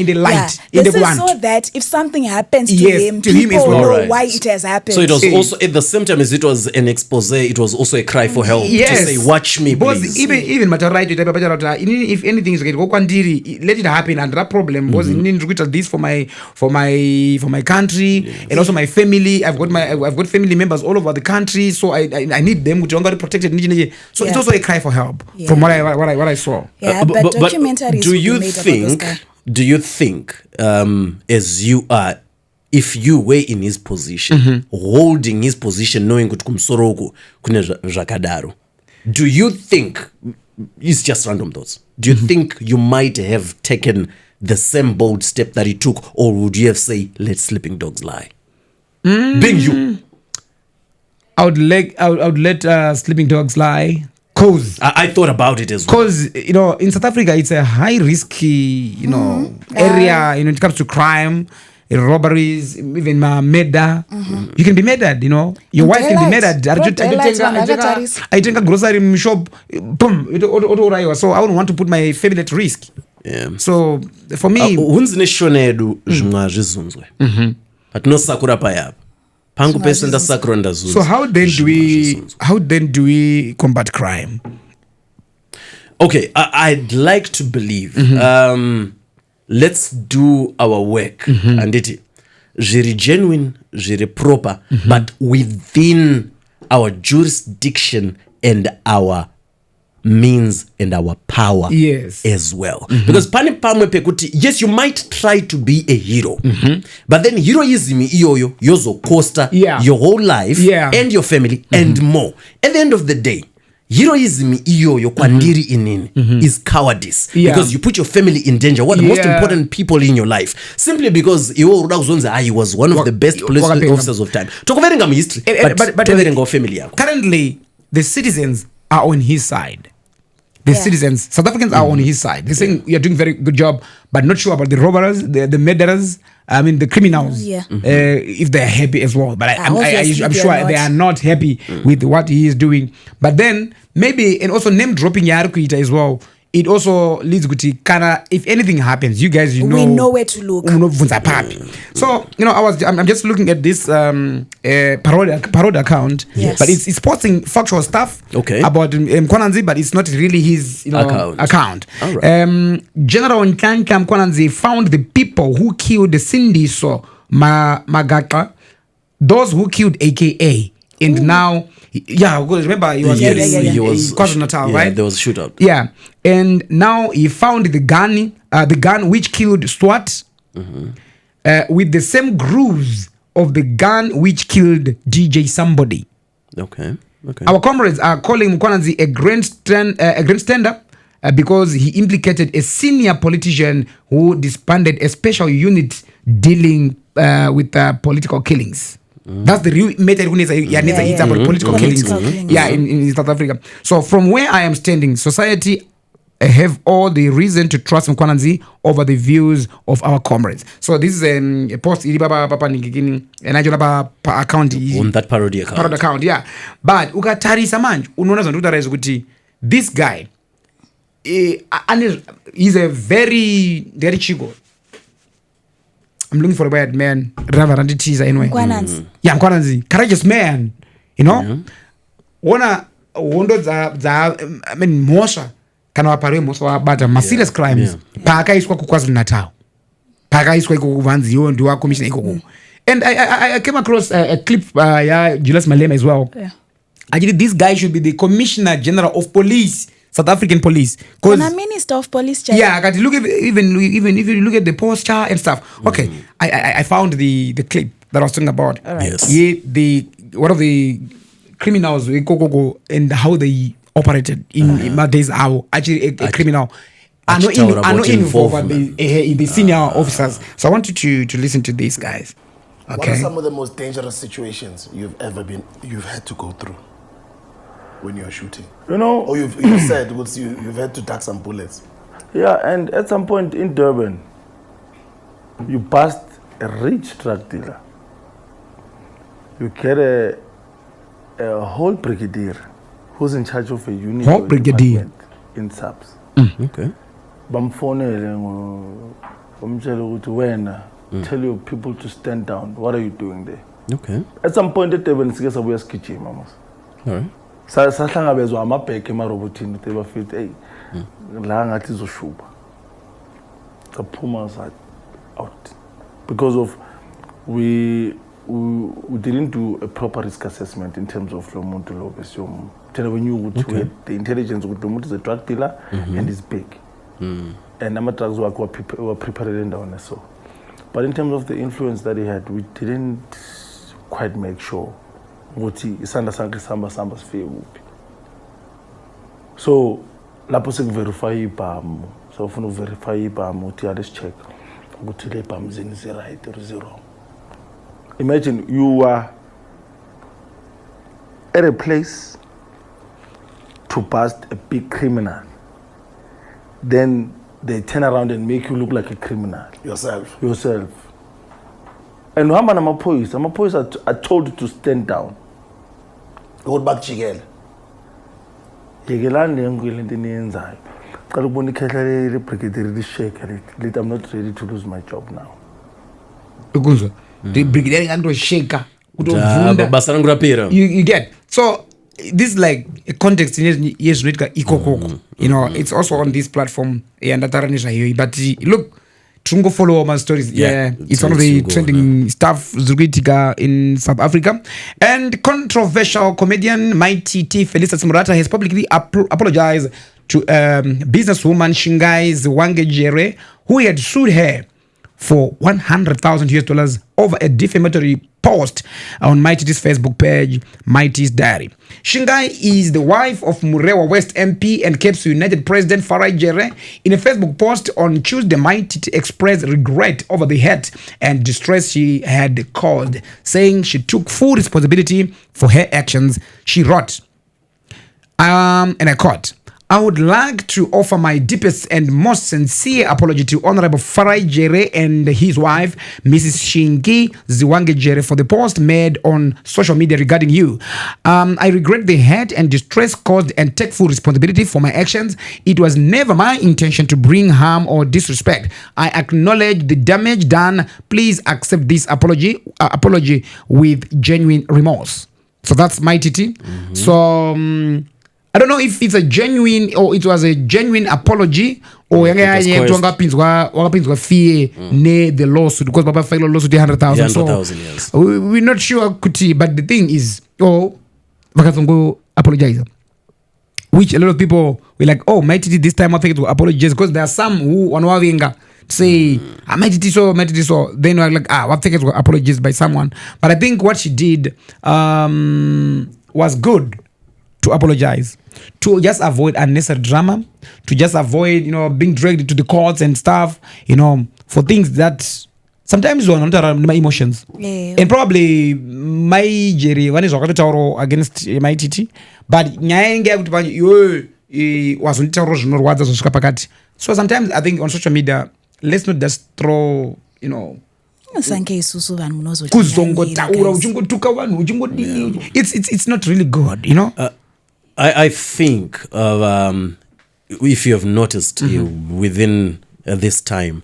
the light, in the one, so that if something happens to him, people know why it has happened. So it was also at the same time as it was an expose, it was also a cry for help. To say, watch me, please. Even matter right, if anything is go kwandiri, let it happen, and that problem was this for my country and also my family. I've got family members all over the country, so I need them to be protected. So it's also a cry for help from what I saw. Yeah, but documentaries. Do you think, as you are, if you were in his position, holding his position, knowing kuti kumsoroku kune zvakadaro, do you think, it's just random thoughts, do you think you might have taken the same bold step that he took, or would you have said, let sleeping dogs lie? Being you. I would let sleeping dogs lie. Cause I thought about it as well. Because in South Africa it's a high risky area. When it comes to crime, robberies, even murder. You can be murdered. Your wife can be murdered. I take a grocery shop. Boom. So I wouldn't want to put my family at risk. Yeah. So for me, but no sakura payap. So how then do we combat crime? Okay, I'd like to believe let's do our work and it jiri genuine, jiri proper, but within our jurisdiction and our means and our power as well. Because pani pamwe pekuti, yes, you might try to be a hero, but then heroism iyoyo yozo costa your whole life and your family and more. At the end of the day, heroism iyoyo kwandiri inini is cowardice, because you put your family in danger. What the most important people in your life, simply because he was one of the best police officers of time. Tokoverenga mu history, but tokoverenga family yako. Currently, the citizens are on his side. Citizens, South Africans are on his side. They're saying you're doing a very good job, but not sure about the robbers, the murderers, the criminals, if they're happy as well. But I'm sure they are not happy with what he is doing. But then maybe, and also name dropping Yarukuita as well, it also leads to Kana. If anything happens, you guys, we know where to look. So I'm just looking at this parody account, but it's posting factual stuff about Mkwananzi, but it's not really his account. Right. General Nkanka Mkwananzi found the people who killed Cindy Magaka, those who killed AKA, and now. Remember he was KwaZulu-Natal, right? There was a shootout. Yeah, and now he found the gun which killed Stuart, with the same grooves of the gun which killed DJ somebody. Okay. Our comrades are calling Mkwananzi a grandstander because he implicated a senior politician who disbanded a special unit dealing with political killings. That's the real method it's about political killings. In South Africa. So from where I am standing, society have all the reason to trust Mkwananzi over the views of our comrades. So this is a post and account on that parody account. But ukatarisa manje unaona zvandikutarise kuti this guy he's a very chigo. I'm looking for a bad man. Reverend teaser anyway. Mkwananzi. Yeah, Mkwananzi. Courageous man. Wana wondo za Mosha kana wapare Mosha wabata serious crimes. Paka iswa ku KwaZulu-Natal. Paka iswa ku Vanzi yo ndi wa commission iko. And I came across a clip Julius Malema as well. Yeah. Actually, this guy should be the Commissioner General of Police, South African Police. And a Minister of Police. Yeah, I got to look at even if you look at the posture and stuff. Okay, I found the clip that I was talking about. All right. Yes. Yeah, one of the criminals and how they operated in my days. How actually a criminal. I know involved in the senior officers. So I want you to listen to these guys. Okay. What are some of the most dangerous situations you've had to go through when you're shooting? Or you've said you've had to duck some bullets. Yeah, and at some point in Durban, you passed a rich drug dealer. You get a whole brigadier who's in charge of a unit whole brigadier in SAPS. Okay. Bamfonele bamtshela ukuthi wena tell your people to stand down. What are you doing there? Okay. At some point at Durban sike sabuya sigijima mos. All right. Sahlangabezwa amabheke emarobotini they were fit hey la ngathi izoshuba. Kaphuma out because of we didn't do a proper risk assessment in terms of lo muntu lo besiyom. We knew the intelligence ukuthi lo muntu is a drug dealer and he's big. And our drugs were prepared in down so. But in terms of the influence that he had, we didn't quite make sure what he isanda sanke samba sife uphi. So lapho sekuverify ibhamu. So ufuna uverify ibhamu uthi let's check ukuthi le bhamu zini is right or is wrong. Imagine you are at a place to bust a big criminal. Then they turn around and make you look like a criminal. Yourself. And uhamba namaphoyisa are told to stand down. Go back jikela. Yekelani ngile into niyenzayo. Qala ukubona ikhehla le brigadier lishake lithi I'm not ready to lose my job now. Ukuzwa. The brigadier kanto shaka utovunda basarangurapira. You get. So this is like a context in yes ikokoko. It's also on this platform but look tungo follow my stories. It's one of the trending stuff in South Africa. And controversial comedian Mai TT Felisa Simurata has publicly apologized to businesswoman Shingai Ziwange who had sued her for $100,000 over a defamatory post on Mai TT's Facebook page, Mai TT's Diary. Shingai is the wife of Murewa West MP and Cape United President Mai Jeremaya. In a Facebook post on Tuesday, Mai TT expressed regret over the hurt and distress she had caused, saying she took full responsibility for her actions. She wrote, and I quote, I would like to offer my deepest and most sincere apology to Honorable Mai Jeremaya and his wife, Mrs. Shingi Ziwange Jeremaya, for the post made on social media regarding you. I regret the hurt and distress caused and take full responsibility for my actions. It was never my intention to bring harm or disrespect. I acknowledge the damage done. Please accept this apology with genuine remorse. So that's Mai TT. So I don't know if it's a genuine or it was a genuine apology or wakapinzwa fee ne the lawsuit because Baba filed a lawsuit 100,000. So we're not sure kuti, but the thing is, vakazongo apologize. Which a lot of people were like, oh, Mai TT this time I think it will apologize because there are some who wanawavinga say Mai TT so then we're like I think it will apologize by someone. But I think what she did was good. To apologize, to just avoid unnecessary drama, to just avoid, being dragged to the courts and stuff, for things that sometimes you are not around my emotions. Yeah. And probably Mai Jeremaya one is against Mai TT, but so sometimes I think on social media, let's not just throw, it's not really good, I think if you have noticed within this time,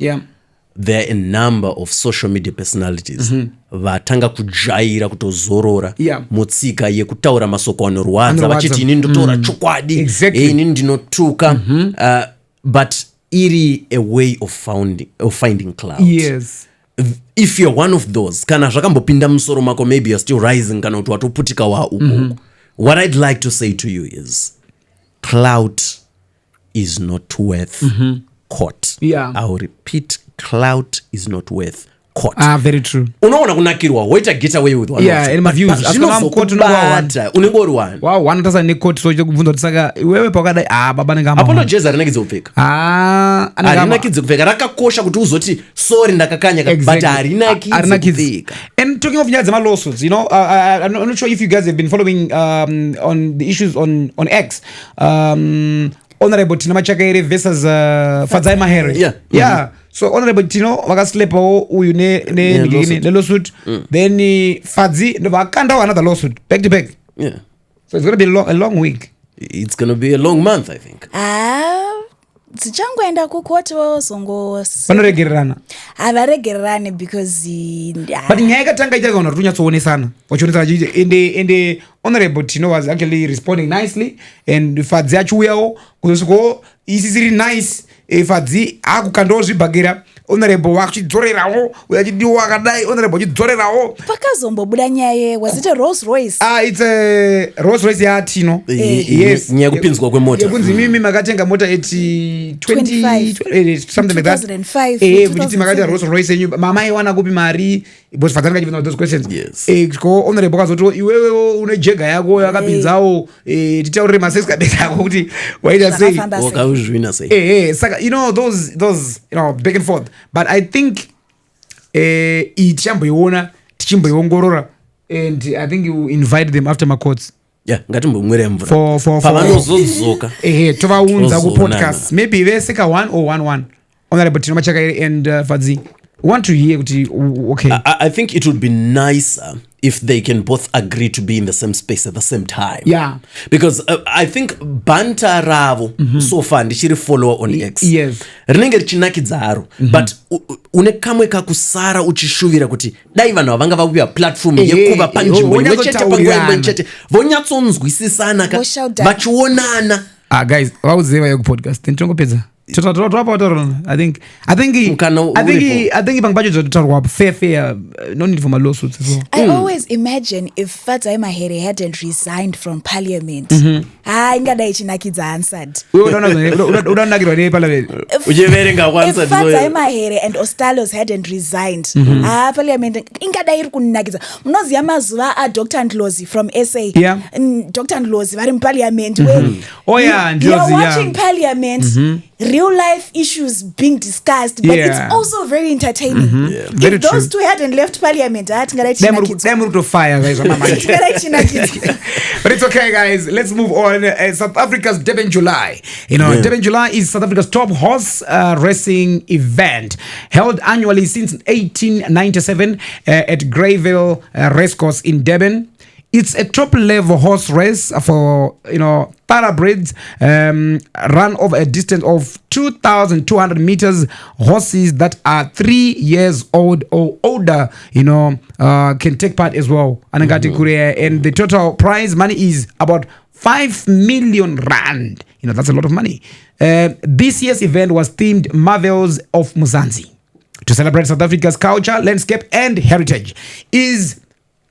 there are a number of social media personalities vatanga kujaira kutozorora mutsika yekutaura masoko anorwadza vachiti ini ndotaura chokwadi ini ndinotuka but iri a way of finding clout. Yes. if you're one of those kana zvakambopinda musoro mako, maybe you're still rising kana kuti watoputika wa uko, what I'd like to say to you is clout is not worth court. I'll repeat, clout is not worth court. Very true. Unaona kunakirwa waita get away with one. Yeah, in my views zvinozokubata unengori one. Wow, one doesn't need court so kubvunza tsaka wewe pakadai baba nengama. Apologises arinakidza kupfeka. Arinakidza kupfeka rakakosha kuti uzoti sorry ndakakanya but arinakidza. And talking of nyaya dzema lawsuits, you know, I'm not sure if you guys have been following on the issues on X. Honorable Tina Machakaere versus Fadzai Mahere. Yeah. So Honorable Tino vakaslepawo uyu ne lawsuit, then Fadzi vakandawo another lawsuit back to back. Yeah. So it's going to be a long week. It's going to be a long month, I think. dzichangoenda kukoto zongo vanoregererana havaregererani because but nyaya yakatanga ichaka kana kuti unyatsoonesa vachionesana ende Honorable Tino was actually responding nicely, and Fadzi achiuyawo kuzosvikawo isisiri nice, Fadzi akukandawo zvibhagera, Honorable wachidzorerawo uyachidiwa akadai, Honorable achidzorerawo. Pakazombobuda nyaya, was it a Rolls Royce? It's a Rolls Royce yaTino. Yes. Nyaya kupinzwa kwemota. Yekunzi mimi makatenga mota eti 20 something like that. 2005. Kuti makatenga Rolls Royce yenyu mama iwana kupi mari, because Fadzi akachibvunza those questions. Yes. Ko Honorable kazoti iwewe une jega yako yakapinzawo titaurire masex kabeka yako kuti waita sei. Wakauzvina sei. Saka you know those you know back and forth. But I think tichamboiona tichimboiongorora, and I think you invite them after my courts. Yeah, ngatimbomwire mvura. For pavanozozoka. Tovaunza ku podcast. Maybe veseka 1 or 1-1. Honorable Tino Machakaere and Fadzi. Want to hear okay. I think it would be nicer if they can both agree to be in the same space at the same time. Yeah. Because I think Banta Ravo so far ndichiri follower on X. Yes. Rinenge richinakidza haro. But une kamwe kakusara uchishuvira kuti dai vanhu vanga vakuya platform yekuva panzvimbo imwechete panguva imwechete vonyatsonzwisisana vachionana. Guys, vauziva yoku podcast ndingopedza. I think Bangbajo is fair. No need for my lawsuits as well. I always imagine if Fadzai Mahere hadn't resigned from parliament. Ingadai chinakidza answered. If Fadzai Mahere and Ostalos hadn't resigned, parliament ingadai iri kunakidza. Munoziva mazuva a Dr. Ndlozi from SA. Yeah. Dr. Ndlozi vari in parliament. Oh yeah, you're watching parliament. Real life issues being discussed, but it's also very entertaining. If those two hadn't left parliament, them to fire, guys. But it's okay, guys. Let's move on. South Africa's Durban July. You know, Durban July is South Africa's top horse racing event, held annually since 1897 at Garwe Racecourse in Durban. It's a top-level horse race for, thoroughbreds, run over a distance of 2,200 meters. Horses that are 3 years old or older, can take part as well. And the total prize money is about 5 million rand. That's a lot of money. This year's event was themed Marvels of Mzansi to celebrate South Africa's culture, landscape, and heritage. Is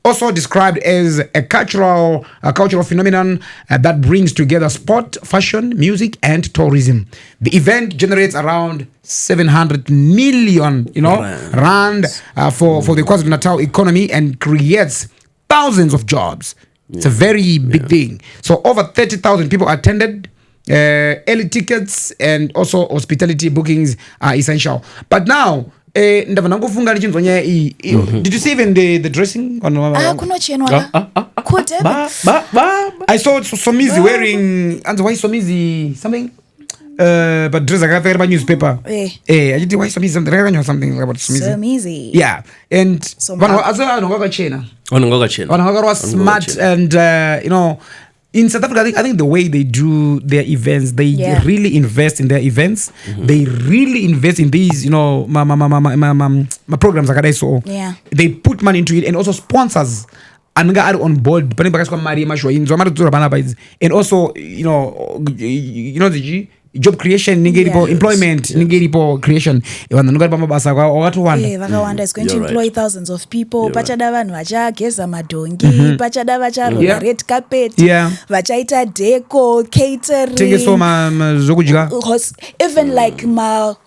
also described as a cultural phenomenon that brings together sport, fashion, music, and tourism. The event generates around 700 million, rand for the KwaZulu-Natal economy and creates thousands of jobs. It's a very big thing. So over 30,000 people attended. Early tickets and also hospitality bookings are essential. But now, did you see even the dressing? I saw Somizi wearing, and why Somizi something? But dress like a newspaper. I did why Somizi something about Somizi. Yeah, and was smart and in South Africa, I think the way they do their events, they really invest in their events. They really invest in these, my programs like so. Yeah. They put money into it and also sponsors. And on board, and also, job creation ningeripo employment ningeripo creation vanhu vanogaripa mabasa wakatowanda vakawanda is going to employ thousands of people pachada vanhu vachageza madhongi pachada vacharola red carpet vachaita deco catering tengeswa zvokudya even like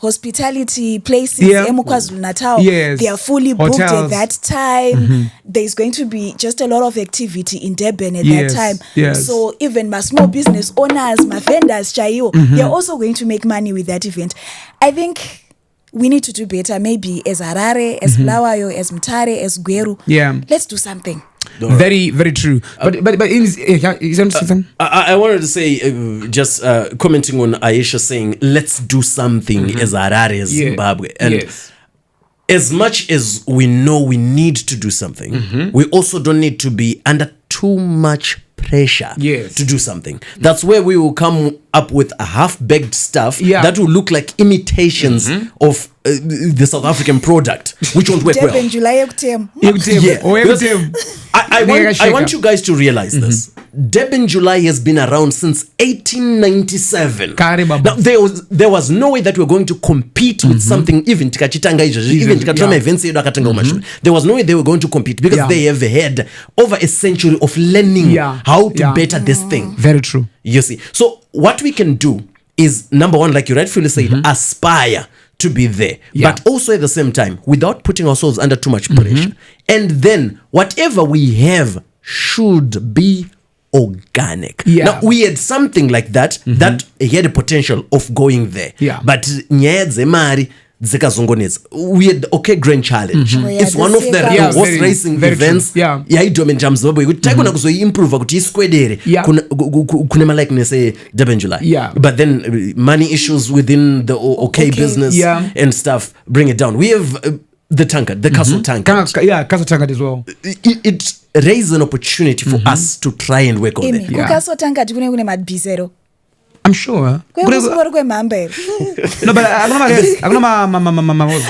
hospitality places emuKwaZulu Natal they are fully booked at that time there's going to be just a lot of activity in Durban at that time so even my small business owners my vendors chaiwo they're also going to make money with that event. I think we need to do better, maybe as Harare, as Bulawayo, as Mutare, as Gweru. Let's do something. Very, very true. But I wanted to say, just commenting on Aisha saying, let's do something as Harare, as Zimbabwe. And as much as we know we need to do something, we also don't need to be under too much pressure to do something. That's where we will come up with a half-baked stuff that will look like imitations of the South African product, which won't work well. Durban July I want you guys to realize this. Durban July has been around since 1897. Now, there was no way that we were going to compete with something, even there was no way they were going to compete because they have had over a century of learning how to better this thing. Very true. You see. So what we can do is, number one, like you rightfully said, aspire to be there, but also at the same time, without putting ourselves under too much pressure. And then whatever we have should be organic. Now we had something like that that had a potential of going there. But we had okay Grand Challenge. It's one of the horse racing events. Durban July. But then money issues within the okay business and stuff bring it down. We have the tankard, the castle tankard. Castle tankard as well. It raises an opportunity for us to try and work on it. Castle tankard kune madbizero. I'm sure. No, but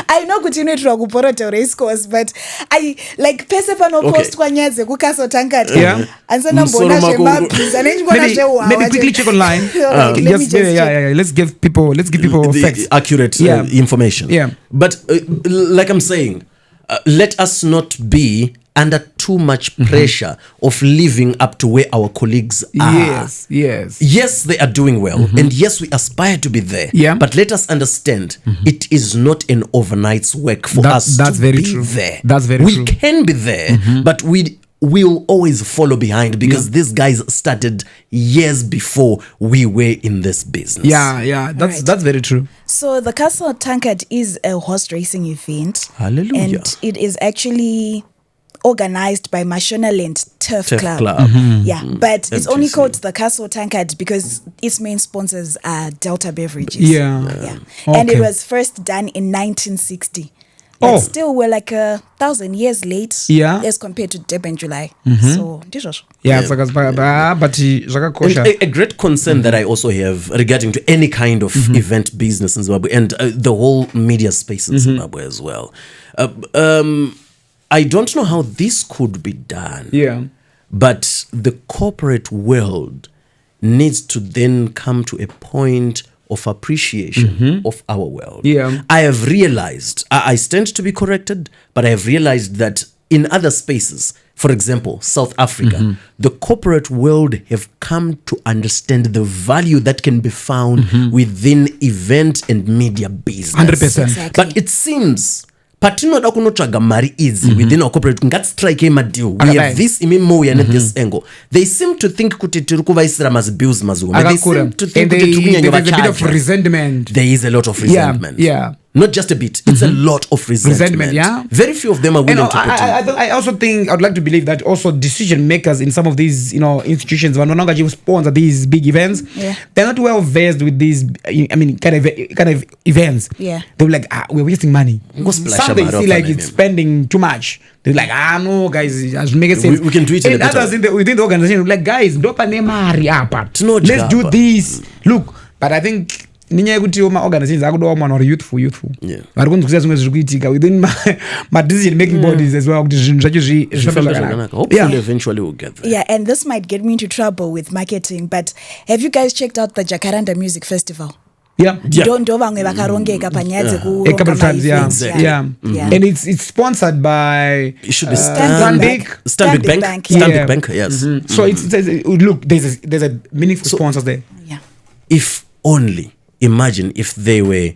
I know continue to kuporote race course, but I like pesepano post kwa nyaze kukaso tankard. And so maybe quickly check online. Let's give people facts, accurate information. But like I'm saying, let us not be under too much pressure of living up to where our colleagues are. Yes, they are doing well, and yes, we aspire to be there. But let us understand, it is not an overnight's work for us to be there. That's very true. We can be there, but we'll always follow behind because these guys started years before we were in this business. That's very true. So the Castle Tankard is a horse racing event. Hallelujah. And it is actually organized by Mashonaland Turf Club. But it's only called the Castle Tankard because its main sponsors are Delta Beverages. And it was first done in 1960. But still we're like 1,000 years late as compared to Durban July. So but a great concern that I also have regarding to any kind of event business in Zimbabwe and the whole media space in Zimbabwe as well. I don't know how this could be done. But the corporate world needs to then come to a point of appreciation of our world. I have realized, I stand to be corrected, but I have realized that in other spaces, for example, South Africa, the corporate world have come to understand the value that can be found within event and media business. 100%. Exactly. But it seems patinoda kunotsvaga mari idzi within our corporate ngatistrike madeal we have this imimoya this angle. They seem to think kuti tiri kuvaisira mazibills mazungu. They seem to think kuti tiri kunyanya vachaja. There's a bit of resentment. There is a lot of resentment. Not just a bit, it's a lot of resentment. Very few of them are willing to put in. I also think, I'd like to believe that also decision makers in some of these, institutions, when no sponsor these big events, they're not well versed with these, kind of events. They'll be like, we're wasting money. Some they see like it's spending too much. They're like, no, guys, just make it sense. We can do it in others within the organization, like, guys, let's do this. Look, but I think ninyaya kuti organizations akudawo mwana uri youthful vari kunzwisisa zvimwe zviri kuitika within my decision making bodies as well kuti zvinhu zvacho hopefully eventually we'll get there. And this might get me into trouble with marketing, but have you guys checked out the Jacaranda Music Festival? ndo vamwe vakarongeka panyaya a couple of times, and it's sponsored by Stanbic Bank. Stanbic Bank, yes. So it's look, there's a meaningful sponsors there. If only, imagine if they were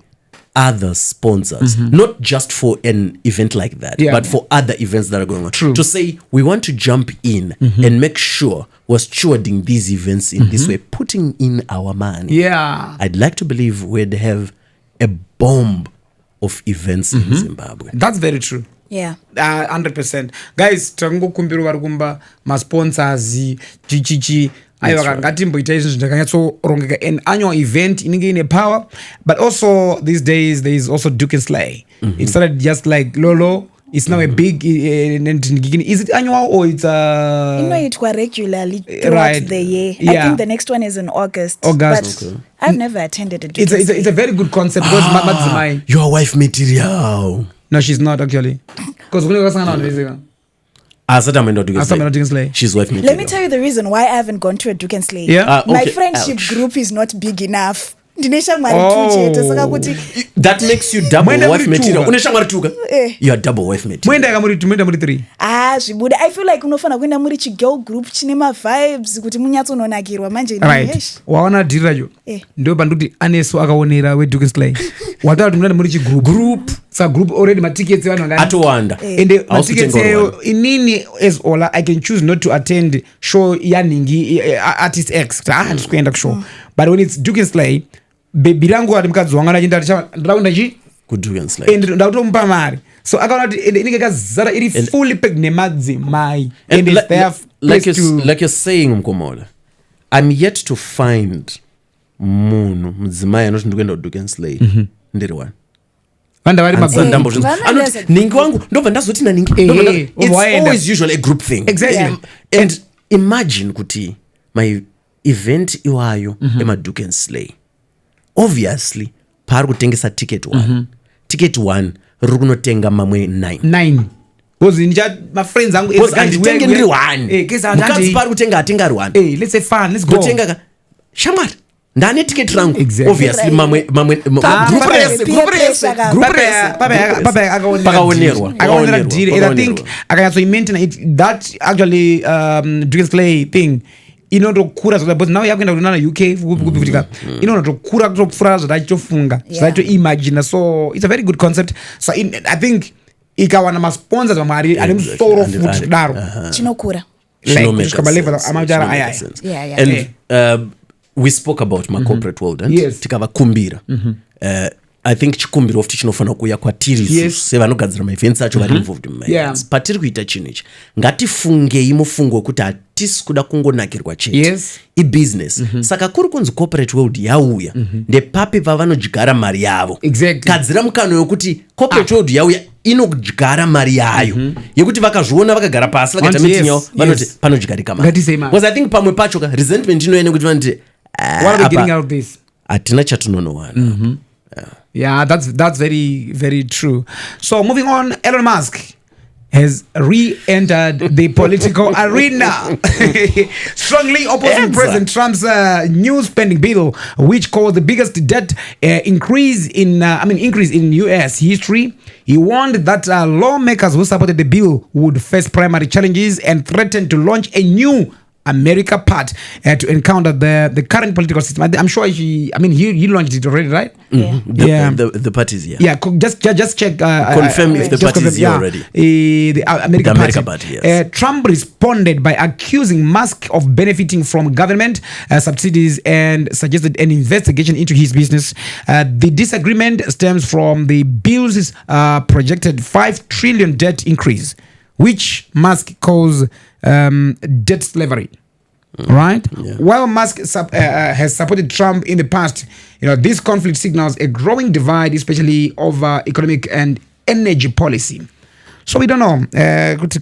other sponsors, not just for an event like that, but for other events that are going on. True. To say, we want to jump in and make sure we're stewarding these events in this way, putting in our money. I'd like to believe we'd have a bomb of events in Zimbabwe. That's very true. 100%. Guys, tangokumbira vari kumba masponsors chichichi aiva ngatimboita izvi zvakanyatsorongeka an annual event inenge ine power, but also these days there is also Duke and Slay. It started just like Lolo. It's now a big is it annual or it's inoitwa regularly throughout the year. I think the next one is in August. But I've never attended a Duke and Slay. It's a very good concept because your wife material. No, she's not actually. Because she's wife material. Let me tell you the reason why I haven't gone to a Duke and Slay. My friendship group is not big enough. That makes you double wife material. You are double wife material. I feel like unofana kuenda muri chigirl group chine vibes kuti munyatsononakirwa manje. Waona dhiri racho ndo panduti aneso akaonera weDuke Slay wataura kuti munoenda muri chigroup sa group already matickets vanhu ngani atowanda ende matickets eyo inini as Ollah I can choose not to attend show yaningi artist X ndisikuenda kushow but when it's Duke Slay baby rangu ati mukadzi wanga nachinda ndaunda chi ku Duke and Slay ende ndakutomupa mari so akaona kuti inenge kazara iri fully packed nemadzimai and it's there like you're saying Mkomola, I'm yet to find munhu mudzimai anoti ndikuenda ku Duke and Slay ndiri one vanda vari magandambo ningi wangu ndobva ndazoti naningi it's always usually a group thing exactly and imagine kuti my event iwayo ema-Duke and Slay obviously pari kutengesa ticket 1 ticket 1 riri kunotenga mamwe 9 because mafriends angu anditenge ndiri 1 mukadzi pari kutenga atenga ari 1 let's say fun let's go kutenga shamwari ndane ticket rangu obviously mamwe pakaonerwa dhiri I think akanyatsoimaintain that actually Duke Slay thing inotokura but now yakuenda kunana UK kupitika inotokura kutopfura zvataitofunga zvataitoimagina so it's a very good concept so I think ikawana masponsors vamwe ane musoro futi daro chinokura level amajara ayaya and we spoke about corporate world and tikavakumbira I think chikumbiro of chinofanira kuya kwatiri sevanogadzira maevents acho vari involved mumaevents patiri kuita chinhu ichi ngatifungei mufungo wekuti hatisi kuda kungonakirwa chete ibusiness saka kuri kunzi corporate world yauya ndepapi pavanodyara mari yavo gadzira mukano yokuti corporate world yauya inodyara mari yayo yekuti vakazviona vakagara pasi vakaita meeting yavo vanoti panodyarika mari because I think pamwe pacho resentment inoenda kuti vanoti what are we getting out of this hatina chatinonowana Yeah, that's very, very true. So moving on, Elon Musk has re-entered the political arena, strongly opposing President Trump's new spending bill, which caused the biggest debt increase in U.S. history. He warned that lawmakers who supported the bill would face primary challenges and threatened to launch a new America part to encounter the current political system. I'm sure he launched it already, right? The parties, just check. Confirm if the party is here already. The America party. Yes. Trump responded by accusing Musk of benefiting from government subsidies and suggested an investigation into his business. The disagreement stems from the bill's projected $5 trillion debt increase, which Musk calls debt slavery. Right? While Musk has supported Trump in the past, this conflict signals a growing divide, especially over economic and energy policy. So we don't know.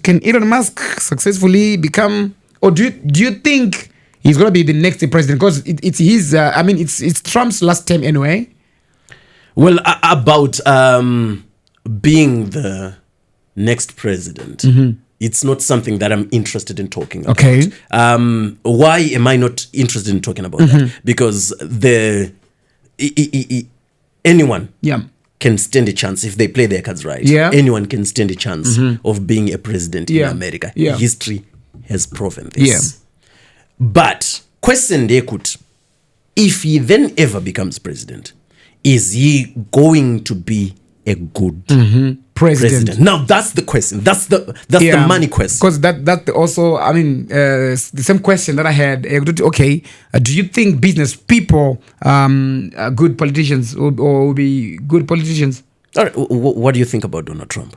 Can Elon Musk successfully become, or do you think he's going to be the next president? Because it's his. It's Trump's last term anyway. Well, about being the next president. It's not something that I'm interested in talking about. Okay. Why am I not interested in talking about that? Because the anyone Yeah. can stand a chance if they play their cards right. Yeah. Anyone can stand a chance of being a president in America. Yeah. History has proven this. Yeah. But question they could, if he then ever becomes president, is he going to be a good president? Now that's the question. That's the money question. Because that also, I mean, the same question that I had. Okay, do you think business people are good politicians or will be good politicians? All right, what do you think about Donald Trump?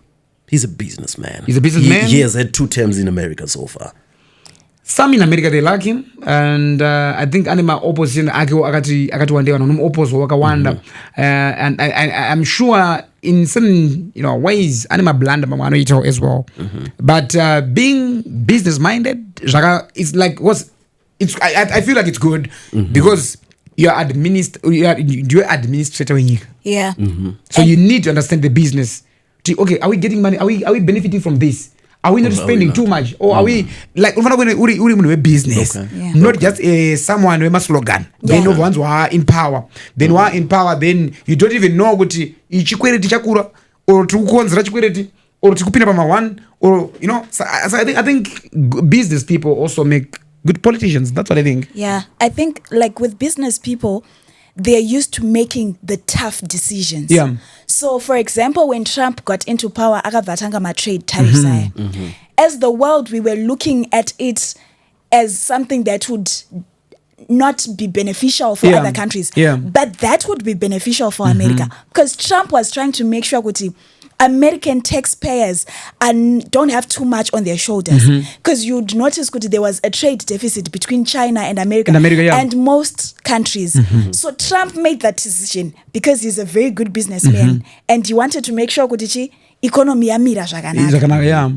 He's a businessman. He's a businessman. He has had 2 terms in America so far. Some in America they like him, and I think anima opposition akati one day on oppose wakawanda, and I'm sure in certain ways anima blanda mamano ito as well. But being business minded, it's like I feel like it's good because you're administrator when you. Yeah. So you need to understand the business. Okay, are we getting money? Are we benefiting from this? Are we not spending too much? Or are we like we business? Okay. Yeah. Not just someone with a slogan. Then the ones who are in power. Then who are in power, then you don't even know what ichikwere chakura or to konzra chikwere or to kupina pama one or so I think business people also make good politicians. That's what I think. Yeah. I think like with business people, they're used to making the tough decisions. Yeah. So, for example, when Trump got into power, akavatanga ma trade tariffs. As the world, we were looking at it as something that would not be beneficial for other countries. Yeah. But that would be beneficial for America. Because Trump was trying to make sure American taxpayers don't have too much on their shoulders. Because you'd notice there was a trade deficit between China and America, and most countries. So Trump made that decision because he's a very good businessman and he wanted to make sure economy amira zvakanaka.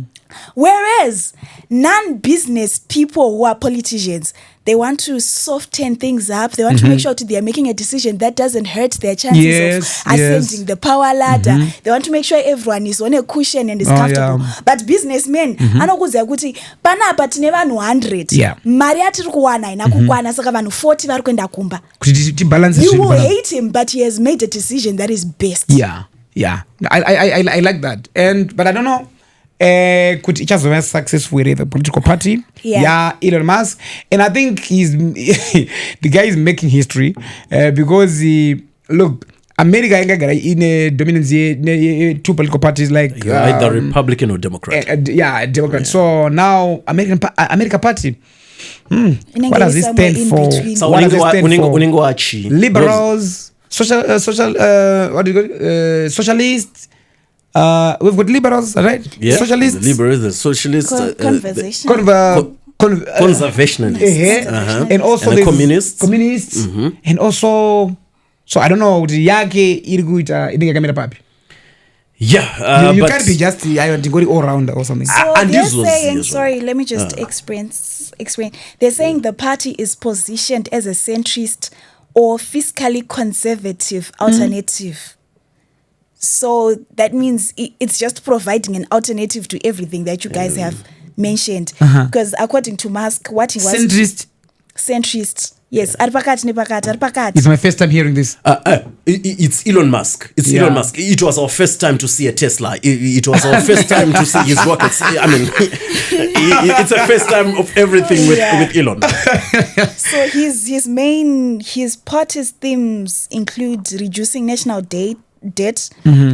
Whereas non-business people who are politicians, they want to soften things up. They want to make sure they are making a decision that doesn't hurt their chances of ascending the power ladder. They want to make sure everyone is on a cushion and is comfortable. But businessmen, anokuziva kuti panapa tine vanhu 100. Mari atiri kuwana inakukwana saka vanhu 40 vari kuenda kumba. You will hate him, but he has made a decision that is best. Yeah. I like that. But I don't know. Could each other successful with the political party? Elon Musk, and I think he's the guy is making history because look, America in a dominance 2 political parties like either Republican or Democrat. Democrat. So now America Party. What does this stand for? So what does it stand for? Liberals, social what do you call it? Socialists. We've got liberals, right? Yeah, socialists, the liberals, the socialists, conservationists, and also the communists, and also. So I don't know. Yake iriguita idinga papi. Yeah, you can't be just all rounder or something. So they're saying, sorry, let me just explain. They're saying the party is positioned as a centrist or fiscally conservative alternative. So that means it's just providing an alternative to everything that you guys have mentioned. Because according to Musk, what he was... Centrist. Yes. It's my first time hearing this. It's Elon Musk. Elon Musk. It was our first time to see a Tesla. It was our first time to see his rockets. I mean, it's a first time of everything with Elon. So his party's themes include reducing national debt,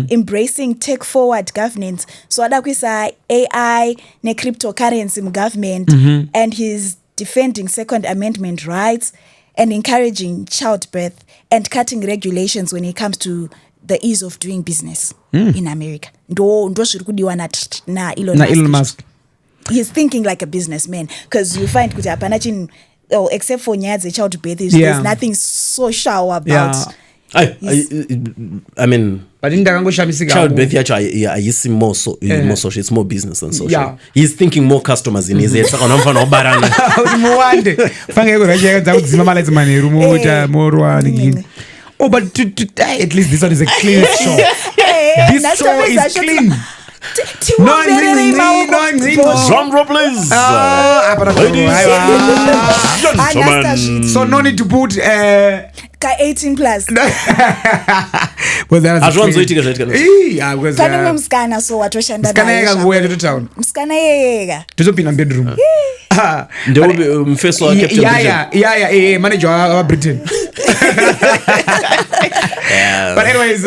embracing tech-forward governance, so adakwisa AI ne cryptocurrency government, and he's defending Second Amendment rights and encouraging childbirth and cutting regulations when it comes to the ease of doing business in America. Ndo zviri kudiwa na Elon Musk. He's thinking like a businessman, because you find kuti hapana chinhu except for nyaya dzechildbirth, there's nothing social about. I mean, but childbirth yacho ayisi more social, it's more business than social. He's thinking more customers in his head. Oh, but at least this one is a clean show. This show is clean. Drum roll, please. Ladies and gentlemen. So no need to put 18 plus. Well, that was Kani mskana so watoshanda mskana yega nguya to town. Mskana yega. Tuzopina bedroom. Ndio mfeso wa Captain Britain. Yeah, manager wa Britain. But anyways,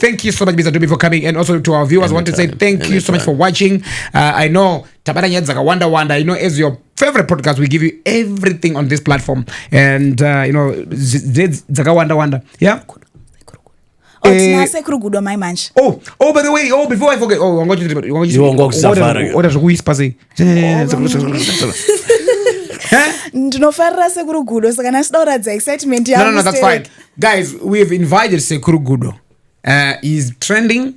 thank you so much, Mr. Dobbie, for coming, and also to our viewers, I want to say thank you so much for watching. I know Tabata Nyadzaka Wanda, as your favorite podcast, we give you everything on this platform, and Zaka Wanda, yeah. Sekuru Gudo my manch. Oh, by the way, before I forget, I'm going to what is whisper say? Ndinofarira Sekuru Gudo saka nasinoradza excitement yangu. No, that's fine. Guys, we've invited Sekuru Gudo. He's trending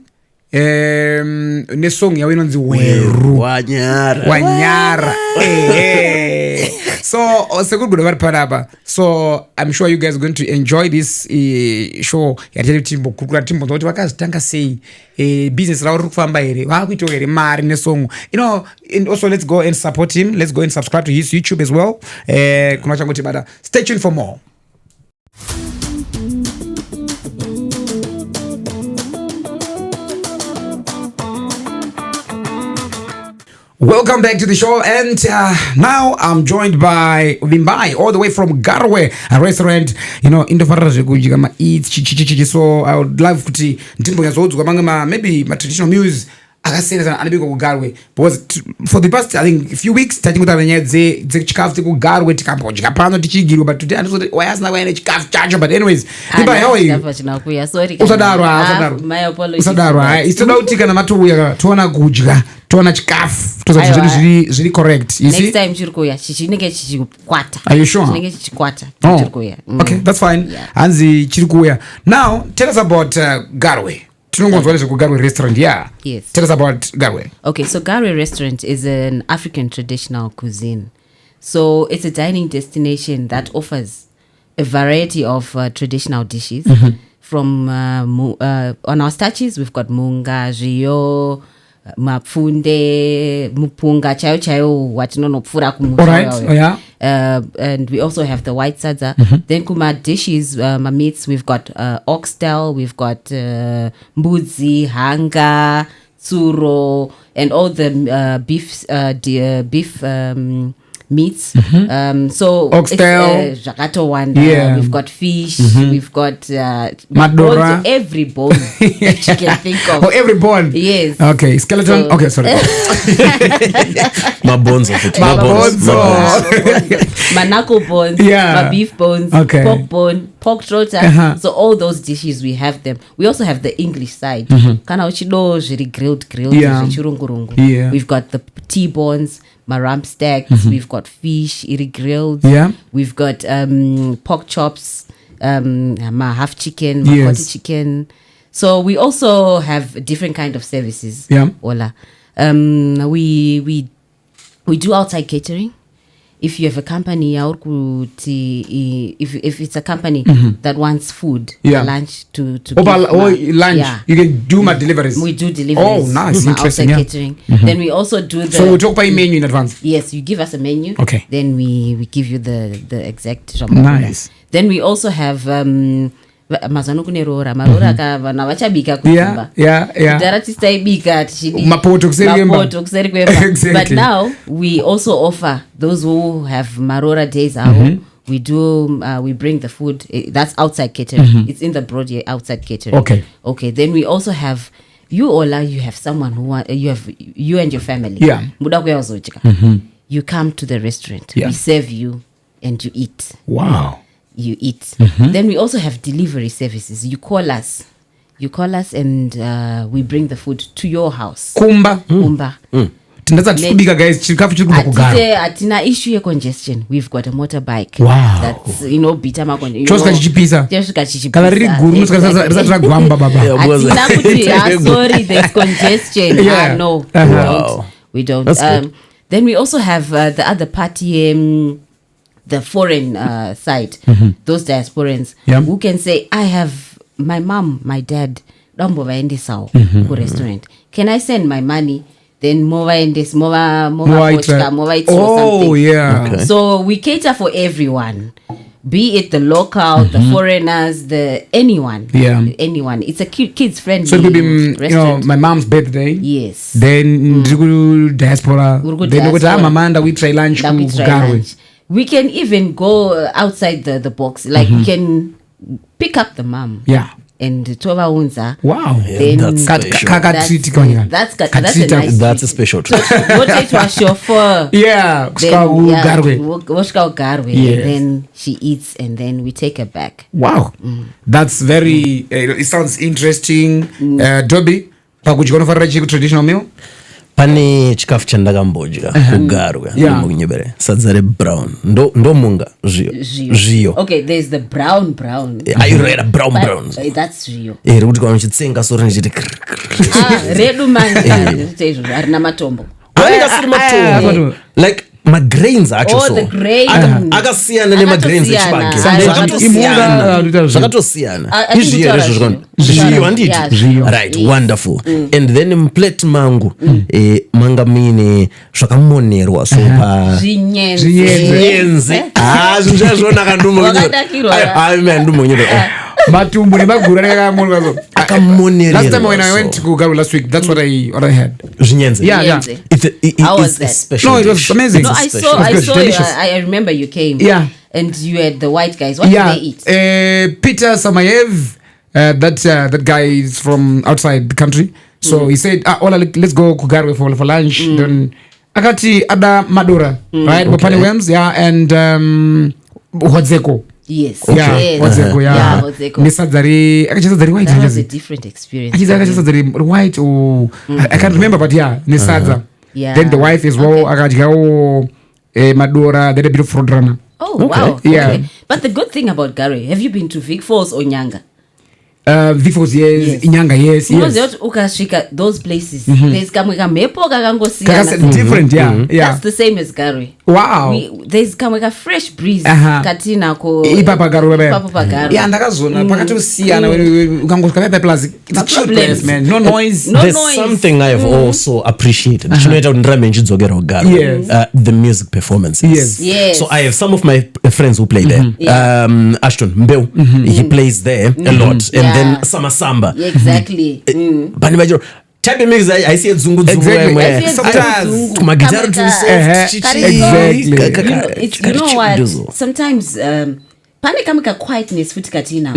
nesong yawe inonzi Weru Wanyara. So Sekuru Gudo vari panapa. So I'm sure you guys are going to enjoy this show. Yatiri timbo kukura timbo kuti vakazitanga sei business rao riri kufamba here vakuita here mari nesong. And also let's go and support him. Let's go and subscribe to his YouTube as well. Kuna changoti bada. Stay tuned for more. Welcome back to the show, and now I'm joined by Mai all the way from Garwe Restaurant. Indofara zvekudya kama eats chichi. So I would love kuti ndimbo yazodzwa manga maybe my traditional music akasiyana anobika kugarwe, because for the past I think a few weeks tatingotana nyaya dzechikafu dzekugarwe tikambodya pano tichigirwa, but today andisoti wayasina kuya nechikafu chacho. But anyways, Mai, how are you? Usadaro istoda kuti kana matouya toona kudya toona chikafu toza zvinhu zviri correct. You see? Next time chirikuya chinenge chichikwata. Are you sure? Chinenge chichikwata chirikuya. Okay, that's fine. Hanzi chirikuya. Now tell us about Garwe. Garwe Restaurant, yeah. Yes. Tell us about Garwe. Okay, so Garwe Restaurant is an African traditional cuisine. So it's a dining destination that offers a variety of traditional dishes. From on our statues, we've got munga, rio, mapfunde, mupunga, chayo, watinonopfura kumushaya. All right, yeah. And we also have the white sadza. Then kuma dishes, my meats, we've got oxtail, we've got mbuzi, hanga, tsuro, and all the beef meats. So oxtail, yeah. We've got fish, we've got madora, every bone that you can think of. Oh, every bone. Yes. Okay, skeleton. Okay, sorry. My bones of it. My bones. My knuckle bones. Yeah. My beef bones. Okay. Pork bone. Pork trota. So all those dishes, we have them. We also have the English side. Kana uchido jiri grilled. Yeah. We've got the T-bones, my rump stacks. We've got fish, iri grilled. Yeah. We've got pork chops, my half chicken, my quarter chicken. So we also have different kind of services. Yeah. Ollah. We do outside catering. If you have a company, if it's a company that wants food, lunch to lunch, you can do my deliveries. We do deliveries. Oh, nice, interesting. Outside catering. Then we also do So we talk by menu in advance. Yes, you give us a menu. Okay. Then we give you the exact. Nice. Then we also have marora kana vachabika kuimba kudhara tisaibika mapoto kuseri kwemba. But now we also offer those who have marora days we do we bring the food. That's outside catering. It's in the broad outside catering. Okay. Then we also have you, Ollah, you have someone who you and your family. Muda kuyazochika. You come to the restaurant. We serve you and you eat. Wow. You eat. Then we also have delivery services. You call us and we bring the food to your house. Kumba. Guys, atina issue ye congestion. We've got a motorbike. Wow. That's bita makonje. Sorry, there's congestion. No. We don't. Then we also have the other party, the foreign side, those diasporans who can say, I have my mom, my dad dambovaendesawo kurestaurant. Can I send my money? Then movaendesa movaitira something. Yeah. Okay. So we cater for everyone, be it the local, the foreigners, the anyone. Yeah. Anyone. It's a kids friendly. So it could be restaurant. my mom's birthday. Yes. Then diaspora. Then mama we try lunch. We can even go outside the box. Like we can pick up the mom. Yeah. And Tova Unza. Wow. Then that's a nice that's a special treat. Go to a chauffeur. Yeah. Garwe. Yes. Then she eats and then we take her back. Wow. That's very it sounds interesting. Dobbie, pakudya traditional meal? Pane chikafu chandakambodya kugarwe mukunyebere sadza rebrown ndo munga zviyo. Okay, there's the brown ayirera brown that's zviyo rikuti kana uchitsenga soro nichiti redu manzi arina matombo angasiri matombo like magrains acho so akasiyana nemagrains echibage zvakatosiyana izviyo zviyo handiti right wonderful and then muplate mangu manga muine zvakamonerwa so zvinyenze zvinzvazvonaka ndumonyera matumbu nemagura akamonerwa. Last time when I went to Garwe last week, that's what I had. Zvinyenze. Yeah. How was that? Special. No, it was amazing. No, I saw you. I remember you came. Yeah. And you had the white guys. What did they eat? Peter Samayev, that guy is from outside the country. So he said, Ollah, let's go to Garwe for lunch. Then akati ada madura, right? Bopani Wems, and Hodzeko. Yes. Hodzeko, Nisadzari, white. That was a different experience. White or I can't remember, but Nisadza. Then the wife as well, akadya madura, then a bit of fraud runner. Oh, wow. Yeah. Okay. But the good thing about Garwe, have you been to Vic Falls or Nyanga? Vic Falls, yes. Nyanga, yes. Ukashika those places. There's kamweka mepo kakangosiyana. Different, yeah. That's the same as Garwe. Wow. There's kamweka fresh breeze. Katina ko. Ipapa Garwe. Yeah, ndakazona pakatosiyana ukangosvika plus it's a chill place, man. No noise. There's something I have also appreciated. Chinoita kuti ndirame nchidzokera kuGarwe. The music performances. Yes. So I have some of my friends who play there. Ashton Mbeu, he plays there a lot. And then Samba. Exactly. Type of mix I see zungu sometimes my guitar to you know what? Sometimes pane kamika quietness futi katina.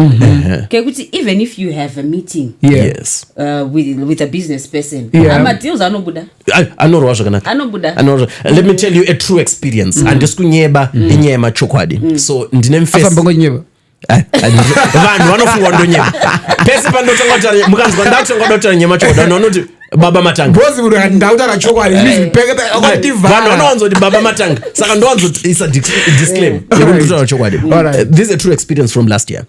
Kekuti even if you have a meeting with a business person, deals anobuda. Let me tell you a true experience. And just kunyeba inyema chokwadi. So ndinemfesi vanhu vanofuwa ndonyema pese pandotanga mukanzwa ndatonga dotara nyema choda nonoti baba matanga bozi muri ndautara chokwadi vanhu vanowanzoti baba matanga saka ndowanzoti isa disclaimer yekundotara chokwadi. This is a true experience from last year.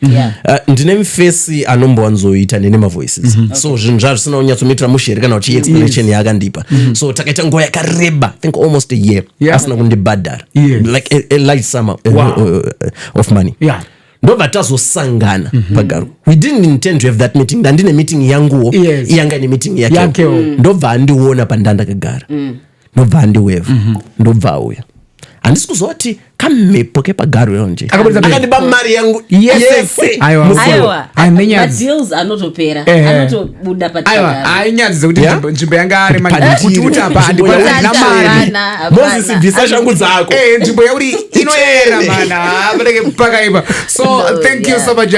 Ndine mufesi anombowanzoita nene mavoices so zvinhu zvazvisina kunyatsomitira mushere kana uchi explanation yakandipa so takaita nguva yakareba I think almost a year asina kundibhadhara like a light sum of money. Ndobva tazosangana paGarwe. We didn't intend to have that meeting. Ndandine meeting yanguwo iyanga ni meeting yake. Ndobva andiona pandanda kagara. Ndobva andiweva. Ndobva auya. Handisi kuzoti kamepo kepaGarwe onje. Akandipa mari yangu. Yes. Aiwa. Deals anotopera. Anotobuda paTagara. Ainyadzi kuti nzvimbo yanga ari kuti utapa andikwana mari. Moses bvisa shangu dzako. Nzvimbo yauri inoyera mana. Abareke pakaipa. So thank you so much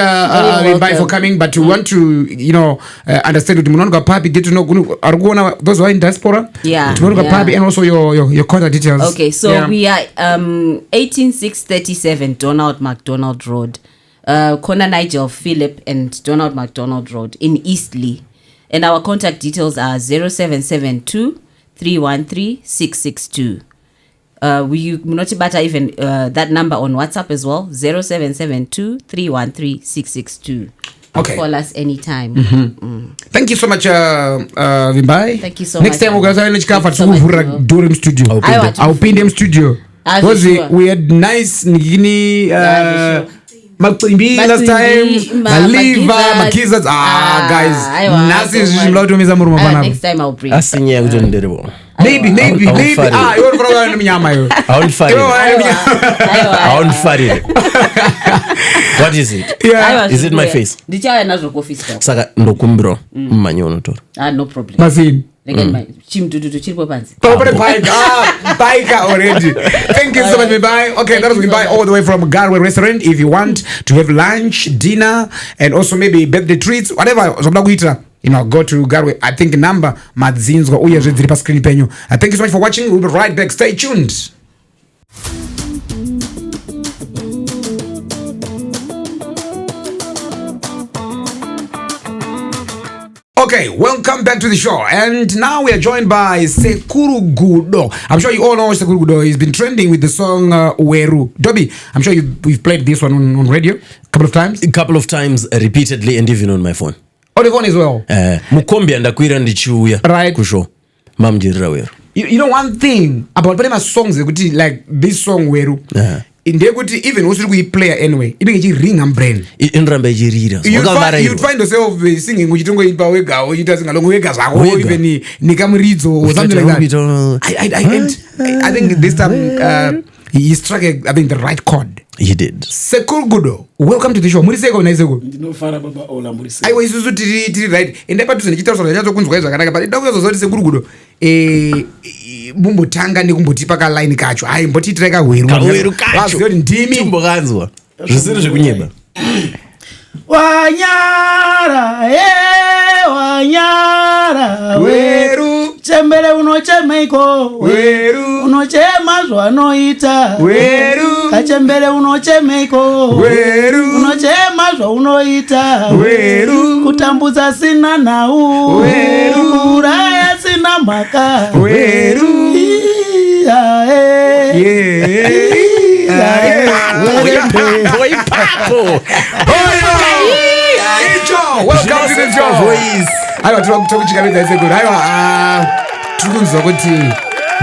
Mai for coming, but we want to understand kuti munonoka papi, get to know arikuona those who are in diaspora. Munonoka papi and also your contact details. Okay, so we are 18637 Donald MacDonald Road, Connor Nigel Philip and Donald MacDonald Road in Eastleigh, and our contact details are 0772 313 662. We not better even that number on WhatsApp as well, 0772 313 662. Okay. Call us anytime. Thank you so much, Vimbai. Thank you so Next much. Next time we're going to go to Durban studio. I'll pin them studio. Because we had nice Macimbi last time, Maliva, Makizas. Guys, next time I'll bring. Maybe. You want to What is it? Yeah. Is it my face? Saka ndokumbro manyono to. No problem. Mazin. Already. Thank you so much, Mibai. Okay, that was Mibai all the way from Garwe Restaurant. If you want to have lunch, dinner, and also maybe birthday treats, whatever, go to Garwe. I think number Madzin's go screen penyo. Thank you so much for watching. We'll be right back. Stay tuned. Okay, welcome back to the show. And now we are joined by Sekuru Gudo. I'm sure you all know Sekuru Gudo. He's been trending with the song Weru. Dobbie, I'm sure we've played this one on radio a couple of times. A couple of times, repeatedly, and even on my phone. On the phone as well? Mukombi andakwira ndichiuya. Right. Kusho. Mai Jeremaya. You know one thing about my songs, like this song Weru. Even also we play anyway. Even if you ring and brain. You'd find yourself singing which don't go in Bawega or you doesn't along Vegas or even Nikamrizo or something like that. I think this time he struck the right chord. He did. Sekuru Gudo, welcome to the show. Murisego na isego. Ndino fara baba Ollah murisego. Aiwa isusu tiri right. Enda patu zinichita usoro yacho kunzwa zvakanaka but ndakuya zozoti Sekuru Gudo mumbotanga nekumbotipa ka line kacho. Ai mboti treka Weru. Weru kacho. Wazoti ndimi timbokanzwa. Zvisiri zvekunyeba. Wanyara Weru chembere unochemeiko Weru unochema zvanoita Weru kachembere unochemeiko Weru unochema zvaunoita Weru kutambudza sina nau Weru uraya sina mhaka Weru welcome to the show. Aiwa tokuchikabidza Sekuru. Aiwa tirikunzwa kuti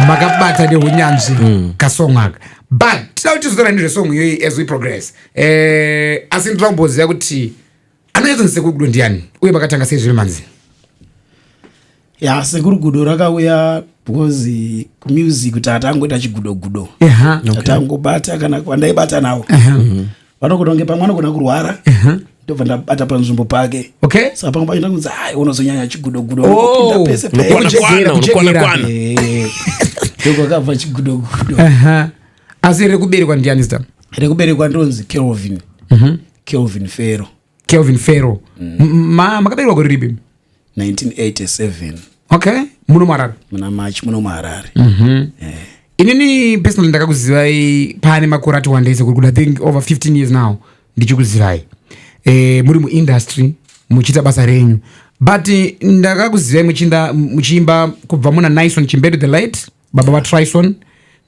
makabata neunyanzvi kasong aka. But tinotizotora ndizvo song iyoyi as we progress. Asi ndinoda kumboziva kuti anoita Sekuru Gudo ndiani uye makatanga sei zviri manzi? Sekuru Gudo rakauya because music kuti atangoita chigudo atangobata kana kwandaibata nawo vanokuda kunge pamwe anogona kurwara ndobva ndabata panzvimbo pake saka pamwe pacho ndakunzi unozonyanya chigudo unopinda pese unokwana ndokakabva chigudo asi rekuberekwa ndiani zita? Rekuberekwa ndonzi Kelvin Fero. Makaberekwa gore ripi? 1987. Okay, muno Marare. Muna March muno Marare. Inini personally ndakakuzivai pane makore ati wandei Sekuru Gudo. I think over 15 years now ndichikuzivai. Muri mu industry muchita basa renyu. But ndakakuzivai muchimba kubva muna Nyson Chimbedu the late baba wa Trison.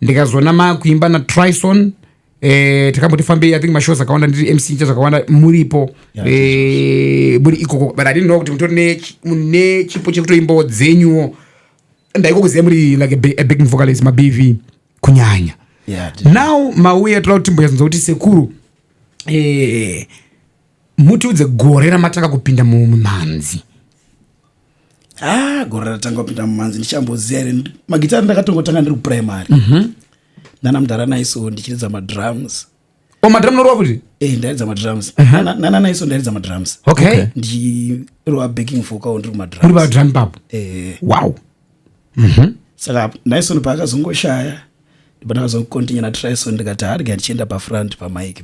Ndikazona kuimba na Trison. Takambotifambe I think mashows akawanda ndiri MC chazo akawanda muripo muri ikoko but I didn't know kuti mutori ne chipo chekutoimba dzenyuo ndaikokuziva muri like a big vocalist maBV kunyanya. Now mauya toda kuti mboyazonza kuti Sekuru mutiudze gore ramatanga kupinda mumanzi. Gore ratanga kupinda mumanzi ndichamboziva here magitari ndakatongotanga ndiri kuprimary. Nana mdara naiso ndichiridza madrums. Madrum norwa kuti? Ndaridza madrums. Nana naiso ndaridza madrums. Okay. Ndirowa backing vocal ndiri madrums. Uri drum pap. Wow. Saka naiso paakazongoshaya ndakazongokontinua na Trison ndikati harika ndichienda pafront pamic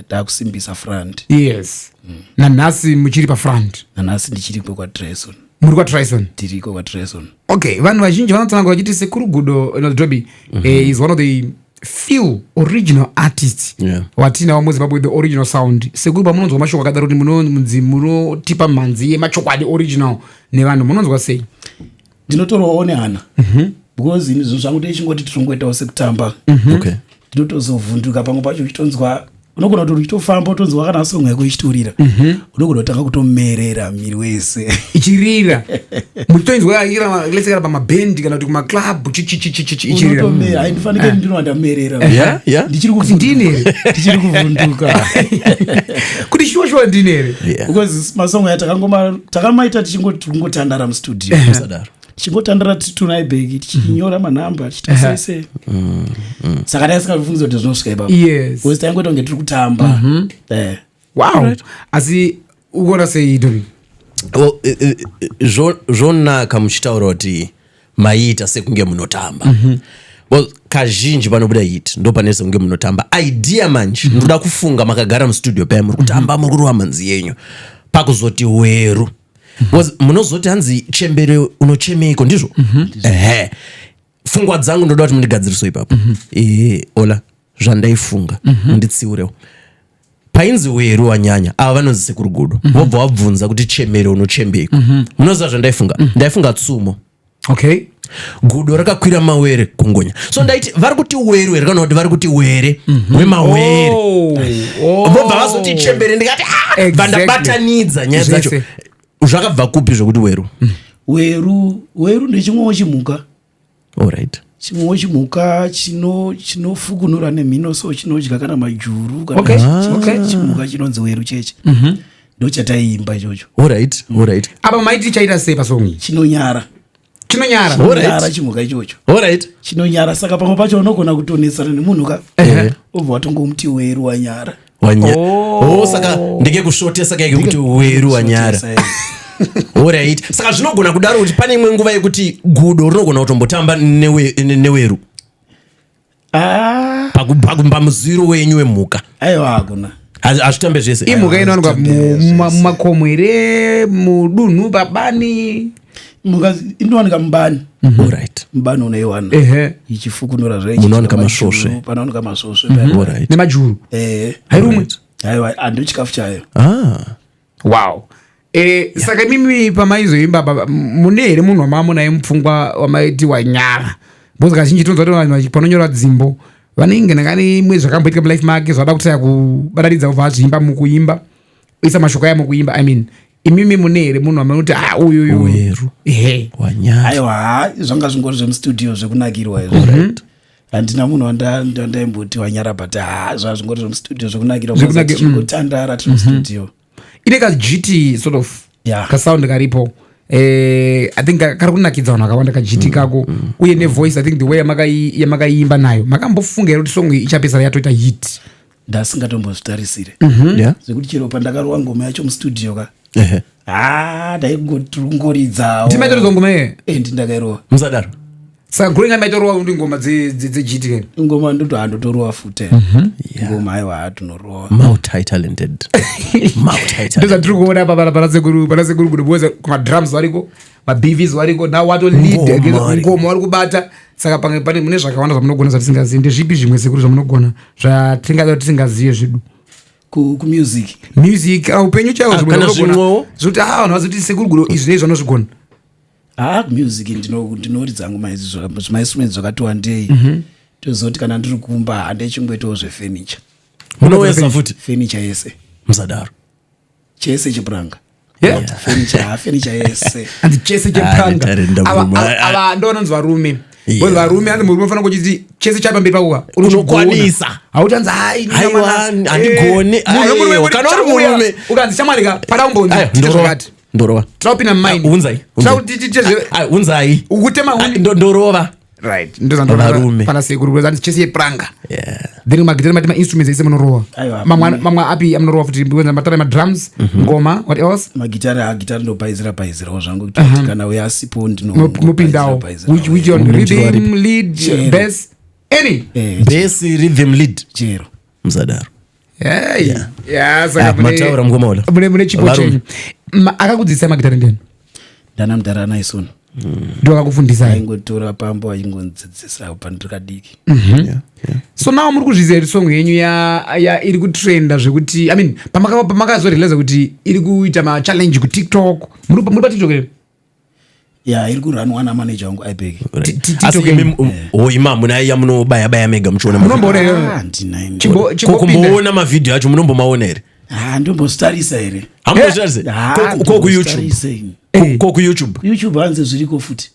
ndakusimbisa front. Yes. Nanhasi muchiri pafront. Nanhasi ndichiripo kwa Trison. Muri kwa Trison? Tiriko kwa Trison. Okay, vanhu vazhinji vanotanga vachiti Sekuru Gudo Dobbie is one of the few original artists watinawo muZimbabwe with the original sound. Sekuru pamunonzwa mashoko akadaro kuti munotipa manzi yemachokwadi original nevanhu munonzwa sei? Ndinotorawo nehana because zvinhu zvangu tichingoti tirongoitawo sekutamba ndinotozovhunduka pamwe pacho chitonzwa unogona kuti uchitofamba utonzi wakana songo yako ichiturira unogona kutanga kutomerera miri wese ichirira mutoinzwa lesekana pamabhendi kana kuti kumaclub ichirira haindifanike ndinowandamerera ndichiri kuvhunduka kuti shuwa ndinere because masongo aya takamaita tichingotandara mustudio tichingotandara titunai tichinyora manhamba tichitasese saka daisingavifungisa kuti zvinosvika ipapo because taingoita kunge tiri kutamba wow asi ukuona sei Dobbie? zvonaka muchitaura kuti maiita sekunge munotamba kazhinji panobuda hit ndo panese kunge munotamba idea manje ndoda kufunga makagara mustudio paya muri kutamba muri kurova manzi yenyu pakuzoti Weru munozoti hanzi chembere unochemeiko ndizvo fungwa dzangu ndoda kuti mundigadziriso ipapo Ollah zvandaifunga munditsiurewo painzi Weru wanyanya ava vanonzi Sekuru Gudo wobva wabvunza kuti chembere unochembeiko munoziva zvandaifunga ndaifunga tsumo Gudo rakakwira mawere kungonya so ndaiti vari kuti Weru here kana kuti vari kuti were wemawere vobva vazoti chembere ndikati vandabatanidza nyaya dzacho zvakabva kupi zvokuti Weru ndechimwewo chimhuka alright chimwewo chimhuka chinofukunura nemhino so chinodya kana majuru chimhuka chinonzi Weru cheche ndo chataiimba ichocho alright apa maiti chaita sei pasongi chinonyara chimhuka ichocho chinonyara saka pamwe pacho unogona kutonesana nemunhu ka obva watongomuti Weru wanyara saka ndike kushotesa kaike kuti Weru wanyara alright saka zvinogona kudaro kuti pane imwe nguva yekuti Gudo rinogona kutombotamba neweru pamuziro wenyu wemhuka aiwa hakuna hazvitambe zvese imhuka inowanikwa mumakomo here mudunhu pabani mhuka inowanika mubani alright mubani unaiwana ichifukunura munowanika masvosve panowanika masvosve nemajuru hairumwe aiwa hando chikafu chayo wow saka mimi pamaizoimba mune here munhu wamamunaye mupfungwa wamaiti wanyara bcause kazhinji tonzwa panonyora dzimbo vanenge nangani imwe zvakamboitika mulife make zvada kutaya kubatanidza kubva azvimba mukuimba isa mashoko aya mukuimba I mean imimi mune here munhu wamanoti uyuyu Weru wanyara aiwa zvanga zvingori zvemustudio zvekunakirwa izvo handina munhu wandaimboti wanyara but zvazvingori zvemustudio zvekunakirwa tichingotandara tiri mustudio ine kagiti sort of kasound karipo I think kari kunakidza vanhu vakawanda kagiti kako uye nevoice I think the way yamakaimba nayo makambofunga here kuti song ichapesara yatoita hit ndasingatombozvitarisire zvekuti chero pandakarova ngoma yacho mustudio ka ndaigotungoridzawo timaitoridzwa ngoma iye ndindakairova musadaro saka guringa maitorova ndi ngoma dzejiti ngoma ndoto handotorova fute ngoma aiwa hatunorowa multi-talented ndozvatiri kuona pana Sekuru Gudo because kumadrums variko mabvs variko now watolid ngoma vari kubata saka pane mune zvakawanda zvamunogona zvatisingazivi ndezvipi zvimwe Sekuru zvamunogona zvatingada tisingazive zvidu music upenyu chaiwo zvokuti vanhu vazoti Sekuru Gudo izvi nei zvanozvigona music ndinoridza ngoma idzi zvimainstruments zvakati wandei tozoti kana ndiri kumba handaichingwetawo zvefurniture munowesa futi furniture yese musadaro chese chepuranga furniture yese andi chese chepuranga ava ndononzi varume varume hanzi murume unofanira kuchiti chese chapamberi pakuka unokwanisa hautanzi handigoni kana uri murume ukanzi chamwarika pada umbonzi zvakati ndorova traupina mumine unzai ukutema ndorova right ndozvarume pana Sekuru Gudo zati chese yepuranga then magitari mati mainstruments aise munorova mamwe api amunorova futi matara madrums ngoma what else magitari ndopaizirawo zvangu kuti kana uyasipo ndinopindawo which on rhythm lead bass any bass rhythm lead chero musadaro saka mataura mungoma mune chipo chenyu akakudzidzisai magitari ndiani ndana mudhara naisoni ndo akakufundisa aingotora pambo aingondzidzisa pandiri kadiki so now muri kuzviziva kuti song yenyu iri kutrenda zvekuti I mean pamakazoreleza kuti iri kuita machallenge kutiktok muri patiktok here Yeah, iri kuranwa namanager wangu aibheki. Imamu naye yamunobaya mega muchiona kumboona mavideo acho munombomaona here. Ndombostarisa here. YouTube hanzi zviriko futi.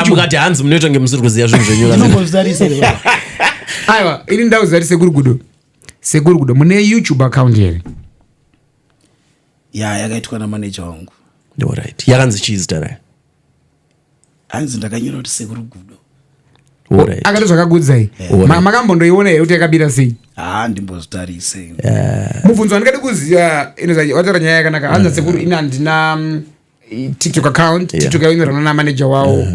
Mukati hanzi munoita ngemusiri kuziya zvinhu zvenyura. Ndombostarisa here. Aiwa, ini ndau zari Sekuru Gudo. Sekuru Gudo mune YouTube account here. Yakaitwa namanager wangu. Alright. Yakanzi chizitara. Hanzi ndakanyora kuti Sekuru Gudo. Alright. Akato zvakagudzai. Makambonoiona here kuti yakabira sei? Ndimbozitarise. Mubvunzo ndingade kuziya inoza watara nyaya yakanaka. Hanzi Sekuru ina ndina TikTok account, TikTok yainirana na manager wao.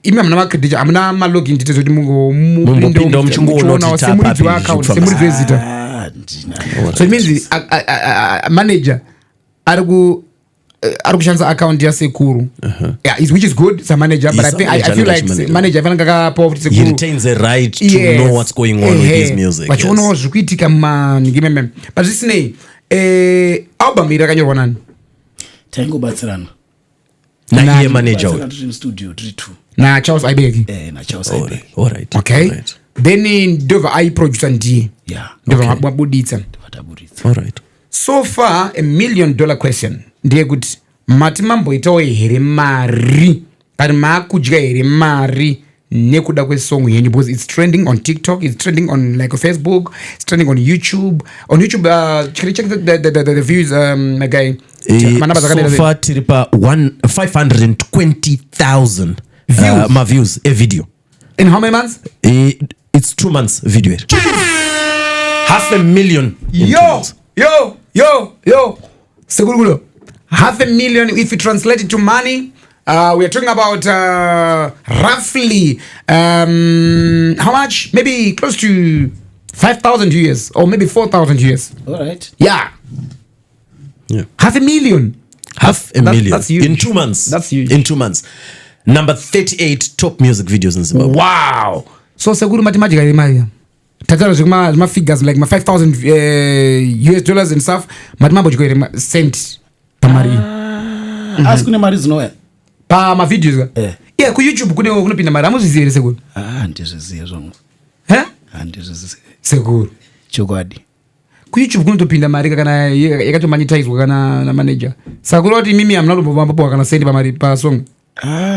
Imi amuna credit, amuna login details kuti mungopinda muchingoona kuti semuridzi wa account, semuridzi wezita. So it means manager arikushandisa account ya Sekuru. Yeah, which is good, it's a manager, but I feel like manager fanaka kapa Sekuru. He retains the right to know what's going on with his music. But you know zvikuitika ngimeme. But zvisinei, album iri yakanyorwa nani? Taingobatsirana. Na iye manager we. Tiri studio, tiri two. Na Charles Aibeki. Na Charles Aibeki. Alright. Okay. Then ndova producer ndiye. Yeah. Ndova mabuditsa. Alright. So far $1 million question ndiye kuti mati mamboitawo here mari kana makudya here mari nekuda kwesong yenyu, because it's trending on TikTok, it's trending on like Facebook, it's trending on YouTube. On YouTube, can you check the views again? So far tiri pa 520,000 ma views a video. In how many months? It's 2 months video. 500,000. Yo. Sekuru Gudo. 500,000 if you translate it to money. We are talking about roughly how much? Maybe close to 5,000 US or maybe 4,000 US. All right. Yeah. 500,000. 500,000 that's huge. In 2 months. That's huge. In 2 months. Number 38 top music videos in Zimbabwe. Wow. So Sekuru mathematically mari. Tatara zvima figures like my 5,000 US dollars and stuff. Mathematical chikoere cent pamari. Asi kune mari zinoya. Pa ma videos. Yeah, ku YouTube kunopinda mari. Amuzviziva here Sekuru? Ndizviziva zvangu. Ndizviziva. Sekuru. Chokwadi. Ku YouTube kunotopinda mari kana yakatomanitiswa kana na manager. Sakura kuti mimi amuna kumbombapo kana send pamari pa song.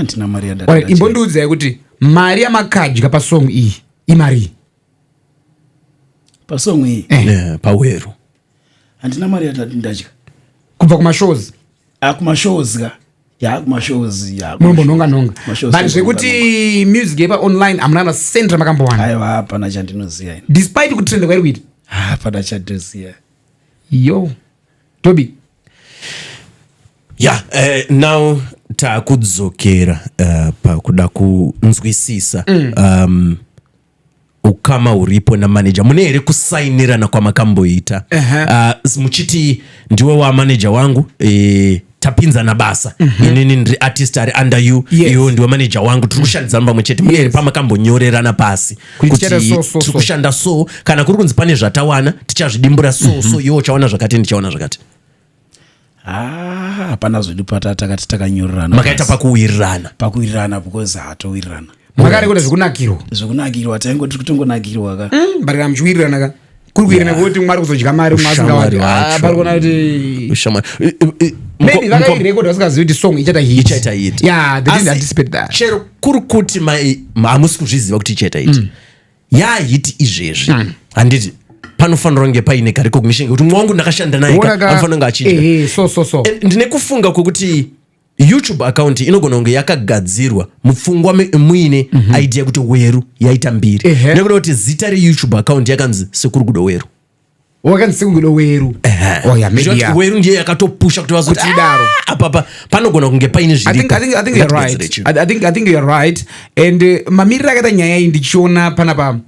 Ndina mari yandata. Imbondudzai kuti mari yamakadya pa song iyi imari. Pa song iyi? Pa Weru. Handina mari yandata ndadya. Kubva kuma shows. Kuma shows ka. Kuma shows ya. Munombononga. But zvekuti music yepa online amuna send ramakambowana. Aiwa hapana chandinoziya. Despite kutrend kwari kuita. Hapana chandinoziya. Yo. Dobbie. Yeah, now takudzokera pakuda kunzwisisa ukama uripo na manager mune here kusainirana kwa makamboita muchiti ndiwe wa manager wangu tapinza na basa inini ndiri artist ari under you iyo ndiwe manager wangu tirikushandidzana pamwe chete mune here pamakambonyorerana pasi kuti tikushanda so kana kuri kunzi pane zvatawana tichazvidimbura so iwo chawana zvakati ndichawana zvakati. Hapana zvidipata takati takanyorerana. Makaita pakuwirirana because hatowirirana. Makare kuti zvikunakirwa. Zvikunakirwa taingoti kutongonakirwa ka. Barika mchiwirirana ka. Kuri kuwirirana kuti mwari kuzodya mari mwasingawati. Bari kuona kuti ushamari. Maybe vakairecord vasikazivi kuti song ichaita hit. Yeah, they didn't anticipate that. Chero kuri kuti hamusi kuzviziva kuti ichaita hit. Hit izvezvi. Handiti panofanira kunge paine recognition kuti mwangu ndakashanda naye anofanira kunge achita. So. Ndine kufunga kuti YouTube account inogona kunge yakagadzirwa mupfungwa muine idea kuti Weru yaita mbiri. Nekuda kuti zita reYouTube account yakanzi Sekuru Gudo Weru. Wakanzi Sekuru Gudo Weru. Oh yeah, maybe yeah. Weru ndiye yakatopusha kuti vazoti daro. Apapa panogona kunge paine zviri. I think you're right. I think you're right. And mamirira akaita nyaya iyi ndichiona panapa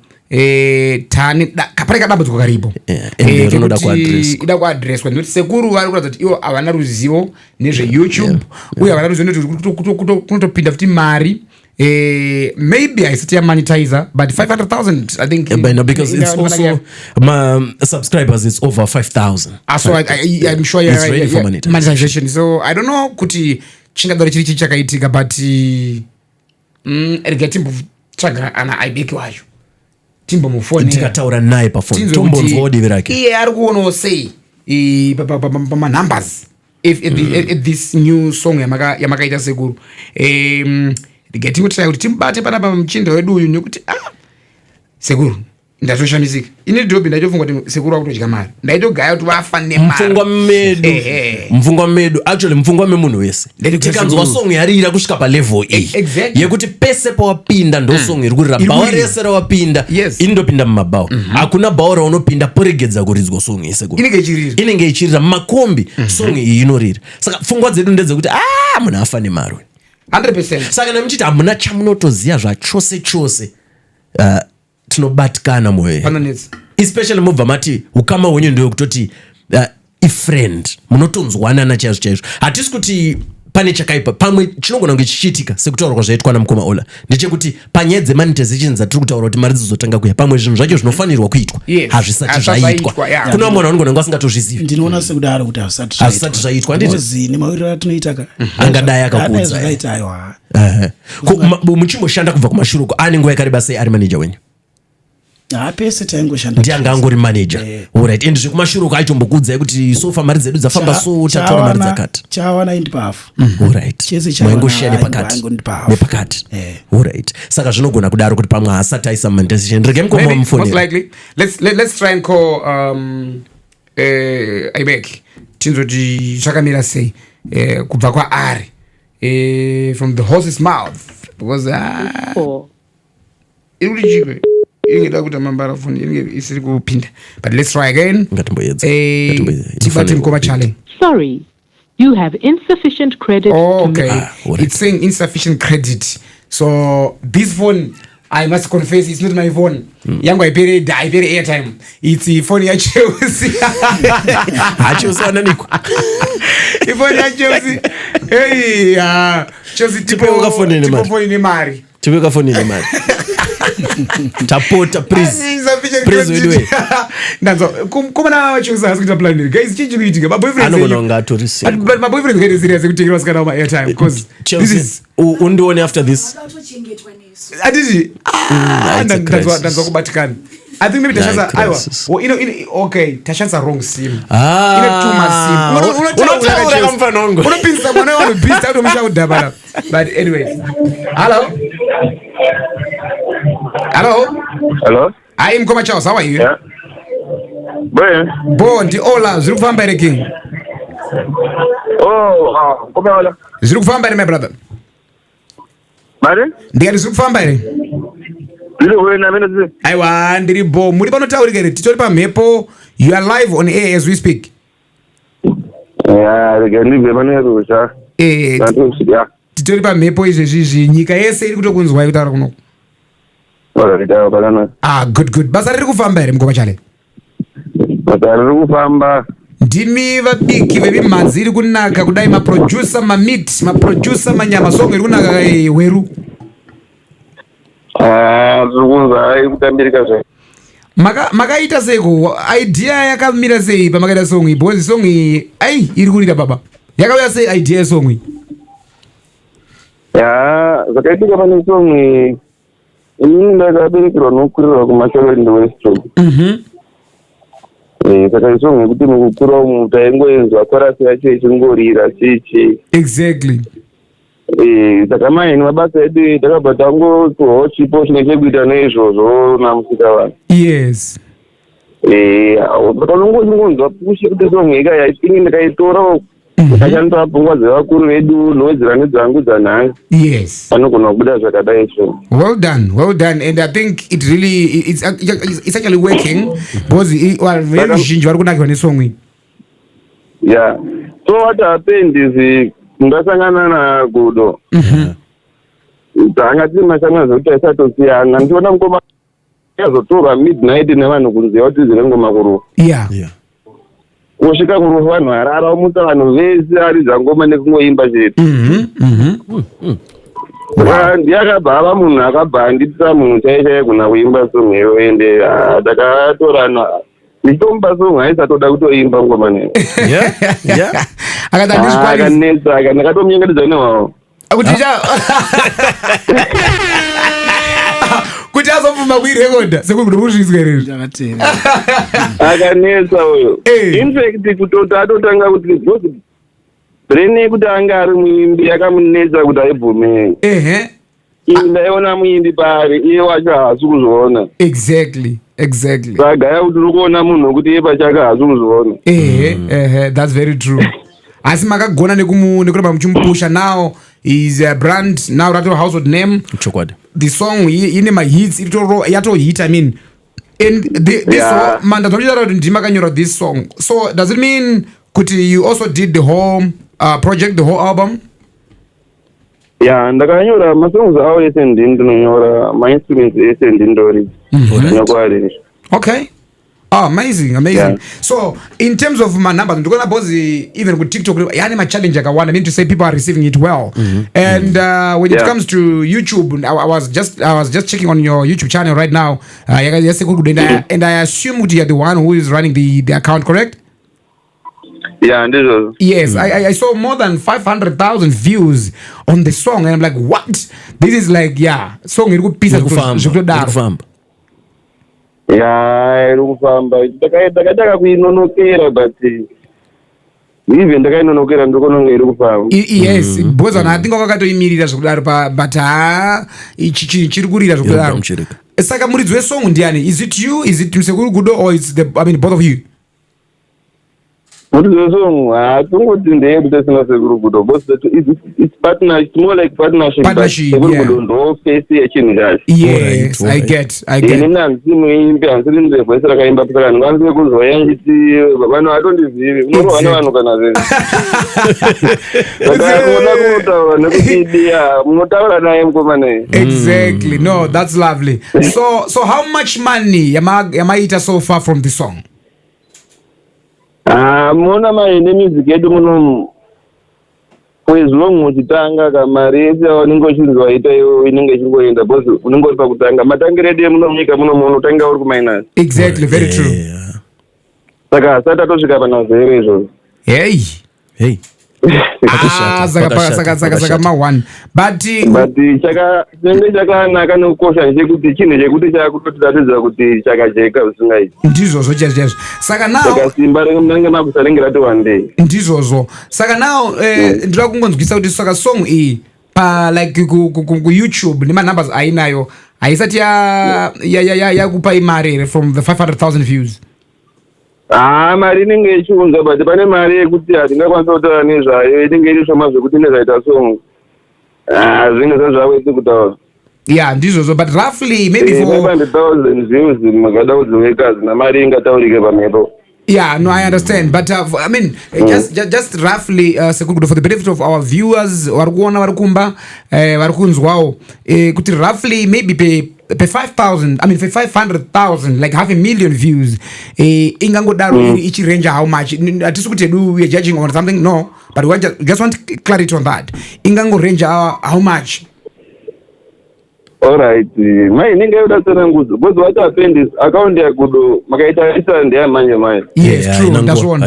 tani kapareka dambudziko karipo ida kuadreswa nekuti Sekuru vari kuratidza kuti ivo havana ruzivo nezveYouTube uye havana ruzivo kunotopinda futi mari. Maybe haisati yamonetizer but 500,000 I think because it's also subscribers it's over 5,000. So I'm sure it's ready for monetization. So I don't know kuti chingadaro chiri chichakaitika but rega timbotsvaga ana aibeki wacho timbomufonitikataura naye pafoni tombonzwa divi rake iye ari kuonawo sei pamanumbers if this new song yamakaita Sekuru rega tingotirai kuti timbate panapa muchinda wedu uyu nekuti Sekuru ndatoshamisika ini Dobbie ndaitofunga kuti Sekuru akutodya mari ndaitogaya kuti vafa nemufungwa medu actually mufungwa memunhu wese tikanzwa song yarira kusvika palevel yekuti pese pawapinda ndo song iri kurira bhawa rese rawapinda indopinda mumabhawa hakuna bhawa raunopinda poregedza kuridzwa song yeSekuru inenge ichirira mumakombi song iyi inorira saka pfungwa dzedu ndedzekuti munhu afa nemari 100%. saka nemuchiti hamuna chamunotoziva zvachose chose tinobatikana moyo especially mubva mati ukama hwenyu ndio kutoti ifriend munotonzwanana chaizvo chaizvo hatisi kuti pane chakaipa pamwe chinogona kunge chichiitika sekutaura kwazvaitwa namukoma Ollah ndechekuti panyaya dzemonetization dzatiri kutaura kuti mari dzizotanga kuya pamwe zvinhu zvacho zvinofanirwa kuitwa hazvisati zvaitwa kuna munhu anogona kunge asingatozvizivi ndinoona sekudaro kuti hazvisati zvaitwa nditi nemawiriro atinoita angadai akakuudza muchimboshanda kubva kumashuruko ane nguva yakareba sei ari manager wenyu pese taingoshanda ndianga angori manager alright and zvekumashuruko aitombokuudzai kuti sofa mari dzedu dzafamba so tatora mari dzakati chawana indipafu alright mwaingoshiya nepakati alright saka zvinogona kudaro kuti pamwe hasati aisa monetization rege mukoma mufoni let's try and call aibek tinzoti zvakamira sei kubva kwaari from the horse's mouth because iri kuti chikwe ingeda kuti mambara phone inge isiri kupinda but let's try again tibate mukoma challenge. Sorry, you have insufficient credit. It's saying insufficient credit, so this phone I must confess it's not my phone. Yangu aipere airtime. It's the phone ya Chelsea. Chelsea niko. Phone ya Chelsea. Hey, Chelsea tipo phone ni mari. Tipeka phone ni mari. Tapota please wewe nanzo kumana wachuza hasikuita plan guys chichi kuitika my boyfriend anonga to receive but my boyfriend get serious kutikira sikana my airtime because this is undione after this adiji nanzo kubatikana I think maybe tashanza aiwa okay tashanza wrong sim ina tuma sim unotaura mfanongo unopinsa mwana wangu beast out of udabara but anyway hello I am Mkoma Charles, how are you? Bo ndi Ollah zviri kufamba ere king? Koma Ollah. Zviri kufamba ere my brother? Mari? Ndikati zviri kufamba ere? Aiwa ndiri bo muri panotaurika ere titori pamhepo you are live on air as we speak. Titori pamhepo izvezvizvi nyika yese iri kutokunzwai kutaura kuno. Good basa riri kufamba ere Mkoma chale? Basa riri kufamba. Ndimi vabiki vemimhanzi iri kunaka kudai maproducer mamit maproducer manyama song iri kunaka Weru. Zvikunzwa kutambirika zve. Makaita seiko idea yakamira sei pamakaita song iyi because song iyi iri kurira baba yakauya sei idea yesong iyi? Zvakaitika pane song iyi inini ndakaberekerwa nokukurira kumashoreland westro. Saka isong yekuti mukukura umu taingoenzwa korasi yacho ichingorira chichi exactly. Saka maini mabasa edu takabva tangotswawo chipo chine chekuita neizvozvo namusika vanhu. Yes. Saka unongonzwa pushi kuti song ikaya inge ndakaitora ndakachandoa pfungwa dzevakuru vedu nowedzera nedzangu dzanhanga. Yes. Vanogona kubuda zvakadai so. Well done and I think it really it's actually working because very vazhinji vari kunakirwa nesong iyi. Yeah. So what happened is ndasangana naGudo. Tanga timasangana zvokuti aisatosiyana ndiona mukoma yazotorwa midnight nevanhu kunziva kuti zine ngoma kurufu. Kusvika kurufu vanhu varara muta vanhu vese aridza ngoma nekungoimba chete. Ndiyakabva ava munhu akabva anditisa munhu chaichai kuna kuimba song iyo ende takatorana Nitomba song haisatoda kutoimba ngoma ne. Yeah. Akanetsa akatomunyengetedza nawo. Kuti kuti azobvuma kuirekodha Sekuru Gudo kuzvizwerera Ndakatera. Akanetsa uyo. In fact kutoti atotanga kuti brene kuti anga ari muimbi yakamunetsa kuti aibvume. Ndaiona muimbi pari iye wacho haasi kuzviona. Exactly. Sagaya kuti uri kuona munhu kuti iye pachake haasi kuzviona. That's very true. Asi makagona nekuramba muchimupusha now is a brand now rato household name. Chokwadi. The song ine my hits yato hit, I mean, and this song man ndakanyora this song. So does it mean kuti you also did the whole project, the whole album? Yeah, ndakanyora masongs awo ese ndinonyora my instruments ese ndindori. Okay. Oh, amazing. Yeah. So in terms of my numbers, because even with TikTok, yani my challenge I mean to say people are receiving it well. And when it comes to YouTube, I was just checking on your YouTube channel right now. And I assume you are the one who is running the account, correct? Yeah, and this was. Yes, I saw more than 500,000 views on the song, and I'm like, what? This is like, song it piece of Yeah, irikufamba ndakataka kuinonokera but even ndakainonokera ndokononga irikufamba. Yes, because I think wakatoimirira zvekudaro but ichi chiri kurira zvekudaro. Saka muridzi wesong ndiani? Is it you? Is it Sekuru Gudo or it's both of you? Muridzi wesong hatungoti ndeye kuti sina Sekuru Gudo, but it's partner, it's more like partnership. Sekuru Gudo ndo face yechinhu chacho. Yes, I get. Nina mzimuimbi hansiri ndevhoisi rakaimba pisa ndikwanise kuzoya nditi vanhu hatondizivi munowana vanhu kana zvese. Saka munoda kunotaura nekuti munotaura naye mukomana. Exactly. No, that's lovely. So how much money yamaita so far from the song? Muona maine music yedu muno kwezi long uchitanga kamari yese unenge uchinzwa ita iwe inenge ichingoenda because unenge uri pakutanga matangire edu munyika muno munhu utanga uri kuminus. Exactly, very true. Saka asati atosvika panazere izvozvo. Hey. Saka ma1 but chinenge chakanaka nekukosha chekuti chinhu chekuti chakutotiratidza kuti chakajeka zvisingaiti ndizvozvo chaizvo. Saka now simba rinenge makusa ringe rati one day ndizvozvo. Saka now ndinoda kungonzwisa kuti saka song iyi like kuYouTube nemanumbers ainayo haisati yakupai mari here from the 500,000 views. Mari inenge ichiunza but pane mari yekuti hatingakwanisa kutaura nezvayo inenge iri shoma zvekuti nezvaita song zvinge zvazvawese kutaura. Yeah, ndizvozvo but roughly maybe for 500,000 views makada kudziweka zina mari ingataurike pamhepo. Yeah, no, I understand, but I mean, just roughly, Sekuru Gudo, for the benefit of our viewers, warikuona warikumba, warikunzwao, kuti roughly maybe pe 5,000, I mean, for 500,000, like 500,000 views, ingango daru ichi range how much? Atisi kuti we are judging on something, no, but we just want clarity on that. Ingango range how much? Alright, mai ninge yoda tsena nguzo. Because what happened is account ya Gudo makaita isa ndiya manje mai. Yes, true, that's one.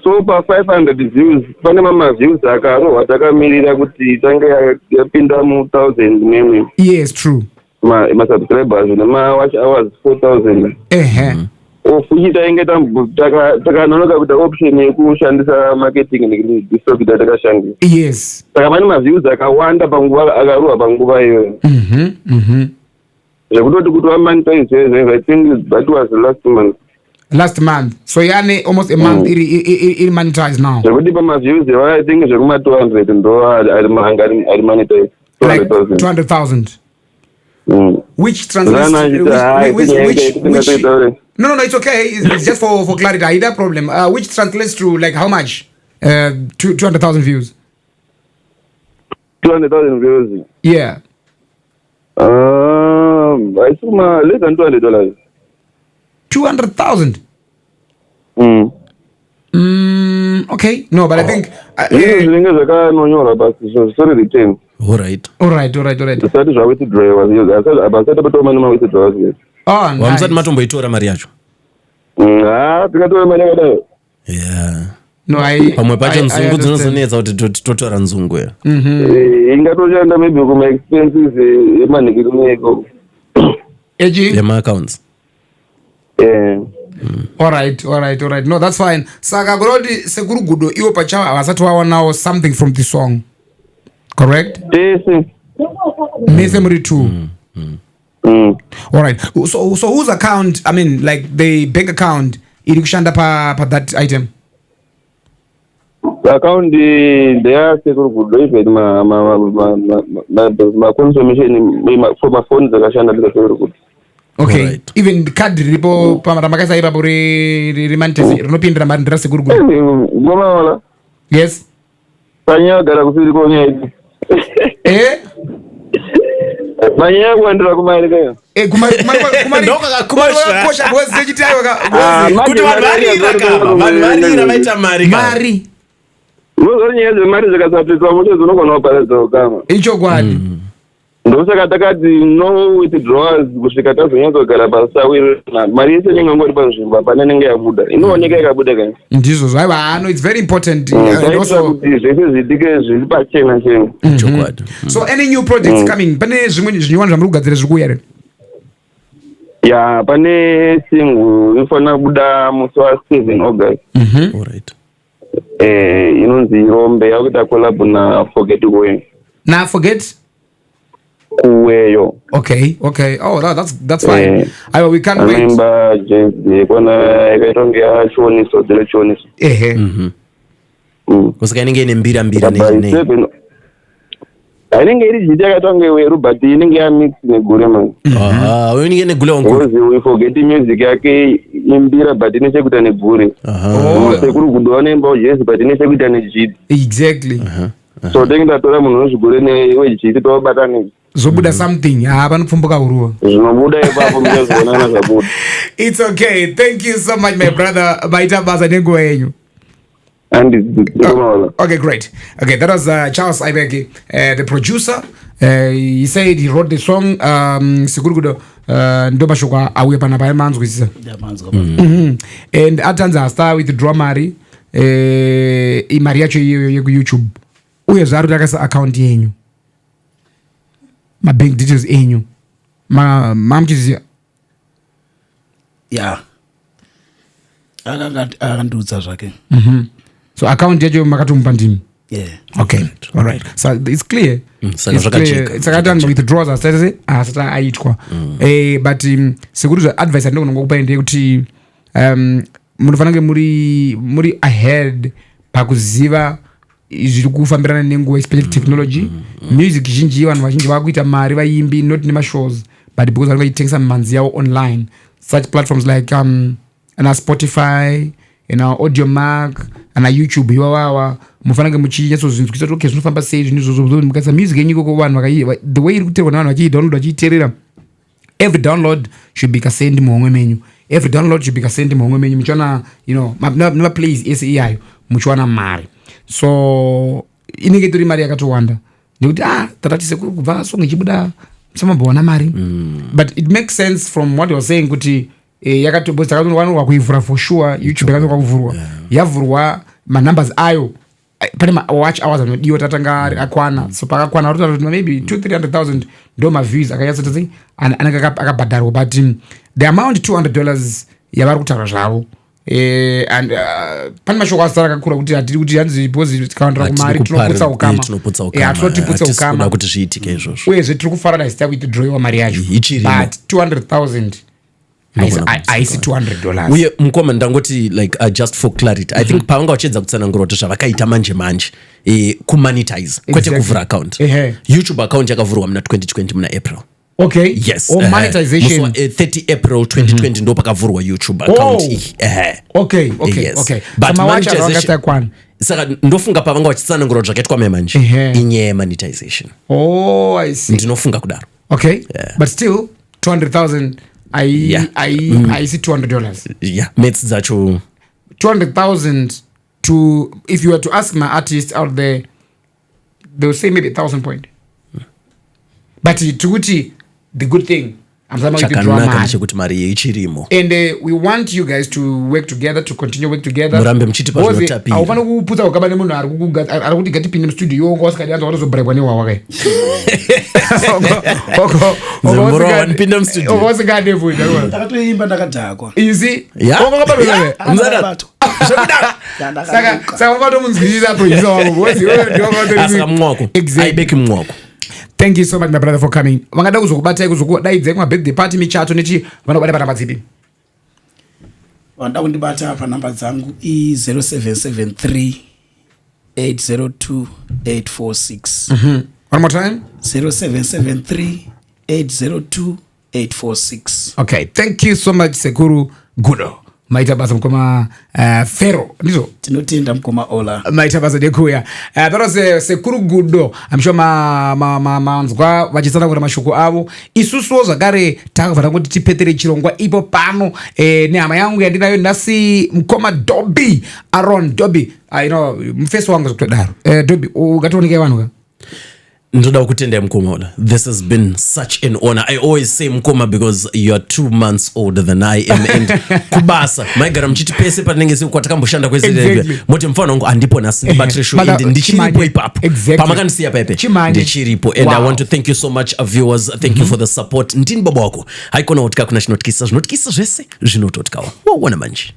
So pa 500 views, pane mama views akaro watakamirira kuti tange yapinda mu 1000 meme. Yes, true. Ma subscribers ma watch hours 4,000. Fuchita inge takanonoka kuti option yekushandisa marketing nestock takashandisa. Yes. Saka pane maviews akawanda panguva akaruwa panguva iyoyo. Zvekutoti kuti wamonetize, I think that was last month. So yani almost a month it monetized now. Zvekuti pamaviews I think zvekuma 200 ndo ari monetize. Like 200,000. Which translates to No, it's okay. It's just for clarity. I had a problem. Which translates to like how much? 200,000 views. 200,000 views. Yeah. I assume less than $200. 200,000. Okay. No, but I think. Sorry, return. All right. That is how we draw. Oh, wamsati matomboitora mari yacho. Tikatore mari yakadayo. Yeah. No, pamwe pacho nzungu dzinozonetsa kuti totora nzungu ya ingatoshanda maybe kuma expenses emanikirumeko yema-accounts. All right. No, that's fine. Saka kuroti Sekuru Gudo iwo pachawo havasati waonawo something from the song, correct? Yes. Mese muri two. All right. So whose account? I mean, like the bank account iri kushanda pa that item. Account there Sekuru Gudo if ma consumption for my phone zakashanda ndika Sekuru Gudo. Okay. Right. Even the card ripo pamaramakaisa ipapo rimanitese rinopindira mari ndira Sekuru Gudo. Ngoma. Yes. Panya gara kusiri konya. Manya kuandira kumari kayo. Kumari ndoka kakosha. Kosha bozi zechitayo kuti vanvarira kama vanvarira vaita mari. Mari. Muzorinyeze mari zakasapiswa muti zinogona kuparadza kama. Icho kwadi. Ndosaka takati no withdrawals kusvika tazonyadzogara pasawiri mari yese inenge ngori panzvimbo apana inenge yabuda inooneka yakabuda kai ndizvo zvaiva no it's very important also zvese zvidike zviri pachena chena chokwadi. So any new projects coming pane zvimwe zvinyowani zvamuri kugadzira zviri kuuya here? Ya pane single inofana kubuda musi wa7 August. All right. Inonzi Rombe yakuita collab na Forget Kuweyo. Na Forget Kuweyo. Okay. Oh, that's fine. We can't wait. Remember James kona yakaitonga choniso dzele choniso. Kusika inenge ine mbira ne. Inenge iri jiti yakatonga Weru but inenge ya mix negure man. Inenge negure wangu. Because we forget music yake imbira but inechekuita negure. Sekuru Gudo wanemba yes but inechekuita nejiti. Exactly. So ndatora munhu unozvigure newe jiti tobatana. Zobuda something vanopfumbuka urua zvinobuda ipapo muchazoonana zvabuda. It's okay. Thank you so much my brother. Maita basa nenguva yenyu. Okay, great. Okay, that was Charles Ibeki, the producer. He said he wrote the song Sekuru Gudo ndo mashoko auye panapa emanzwisisa. And atanza start with dramari imari yacho yeku YouTube. Uye zvaru takasa account yenyu. My bank details enyu. Mamchiziya. Yeah. Akandudza zvake. So account yacho makatumupa ndimi. Yeah. Okay. All right. So it's clear. It's clear. It's akatanga withdraws asata aitwa. But Sekuru advice andinokupa ende kuti munofanira muri ahead pakuziva zviri kufambirana nenguva especially technology. Music zhinji vanhu vazhinji vakuita mari vaimbi not nemashows but because vanhu vachitengesa manzi yavo online. Such platforms like Spotify, Audio Mac, YouTube iwawawa mufanira muchinyatsozinzwisisa kuti okay zvinofamba sei zvinhu izvozvo mukatsa music yenyu ikoko vanhu the way iri kuteerwa navanhu vachidownload vachiteerera. Every download should be kasendi muhomwe menyu. Every download should be kasendi muhomwe menyu muchiwana never plays ese iyayo muchiwana mari. So inenge itori mari yakatowanda nekuti tatati Sekuru kubva song ichibuda samambowana mari. But it makes sense from what you were saying kuti yakatowanirwa kuivhura for sure. YouTube yakatoka kuvhurwa yavhurwa manumbers ayo pane watch hours anodiwa tatanga akwana. So pakakwana rota maybe 200,000-300,000 ndo maviews akanyatsotazi anenge akabhadharwa. But the amount $200 yavari kutaura zvavo. And pane mashoko asara akakura kuti hatiri kuti hanzi deposit kaundira kumari tinoputsa ukama. Tinotiputsa ukama kuti zviitike izvozvo. Uyezve tiri kufarada zita withdraw mari yacho. But $200,000 haisi $200. Uye mukoma ndangoti like just for clarity I think pavanga vachedza kutsanangura kuti zvavakaita manje kumonetize kwete kuvhura account. YouTube account yakavhurwa muna 2020 muna April. Okay. Yes. Monetization. 30 April 2020 ndo pakavhurwa YouTube account. Okay. Yes. But monetization. Saka ndofunga pavanga vachitsanangura zvakaitwa manje inyaya yemonetization. I see. Ndinofunga kudaro. Okay. But still $200,000 I see $200. Yeah. Mates dzacho $200,000 to, if you were to ask my artists out there, they will say maybe 1,000 point. But tukuti the good thing chakanaka chekuti mari ichirimo. And we want you guys to work together, to continue work together. Murambe mchiti pazvinotapira. Haufana kuputsa ukaba nemunhu ari kuti gatipinde mustudio yongo wasikadi wazobrekwa newa wake. Pinda mstudio. Wasikadi futhi. Takatoimba ndakadhakwa. You see? Yeah. Mzarabato. Saka ukato munzikisa producer wako. Asaka mwako. Aibeki mwako. Thank you so much, my brother, for coming. Wangada kuzokubata kuzokudaidze kuma birthday party michato nechi vanobata panamba dzipi. Wanda kundibata pa namba dzangu i0773 802 846. One more time. 0773 802 846. Okay, thank you so much, Sekuru Gudo. Maita basa mkoma Fero, ndizo? Tinotenda mkoma Ollah. Maita basa dekuya. That was Sekuru Gudo. I'm sure manzwa vachisana kuna mashuku avo. Isusu zagare taka vatanguti tipetere chirongwa ipo pano. Neama yangu ya dinayo nasi mkoma Dobbie. Aaron Dobbie. You know, mfeso wangu zukudaro. Dobbie, ugatonike wanuka? Ndoda kutenda mkoma Ollah. This has been such an honor. I always say mkoma because you are 2 months older than I am. And kubasa maigara mchiti pese patinengezi kwataka mbushanda kwezi mote mfano ngo andipo nasi battery show indi ndichiripo ipapo pamakandisi ya pepe ndichiripo. And I want to thank you so much, viewers. Thank you for the support. Ndini baba wako haikona utika kuna shinotkisa zvese zvinototkawa wana manji.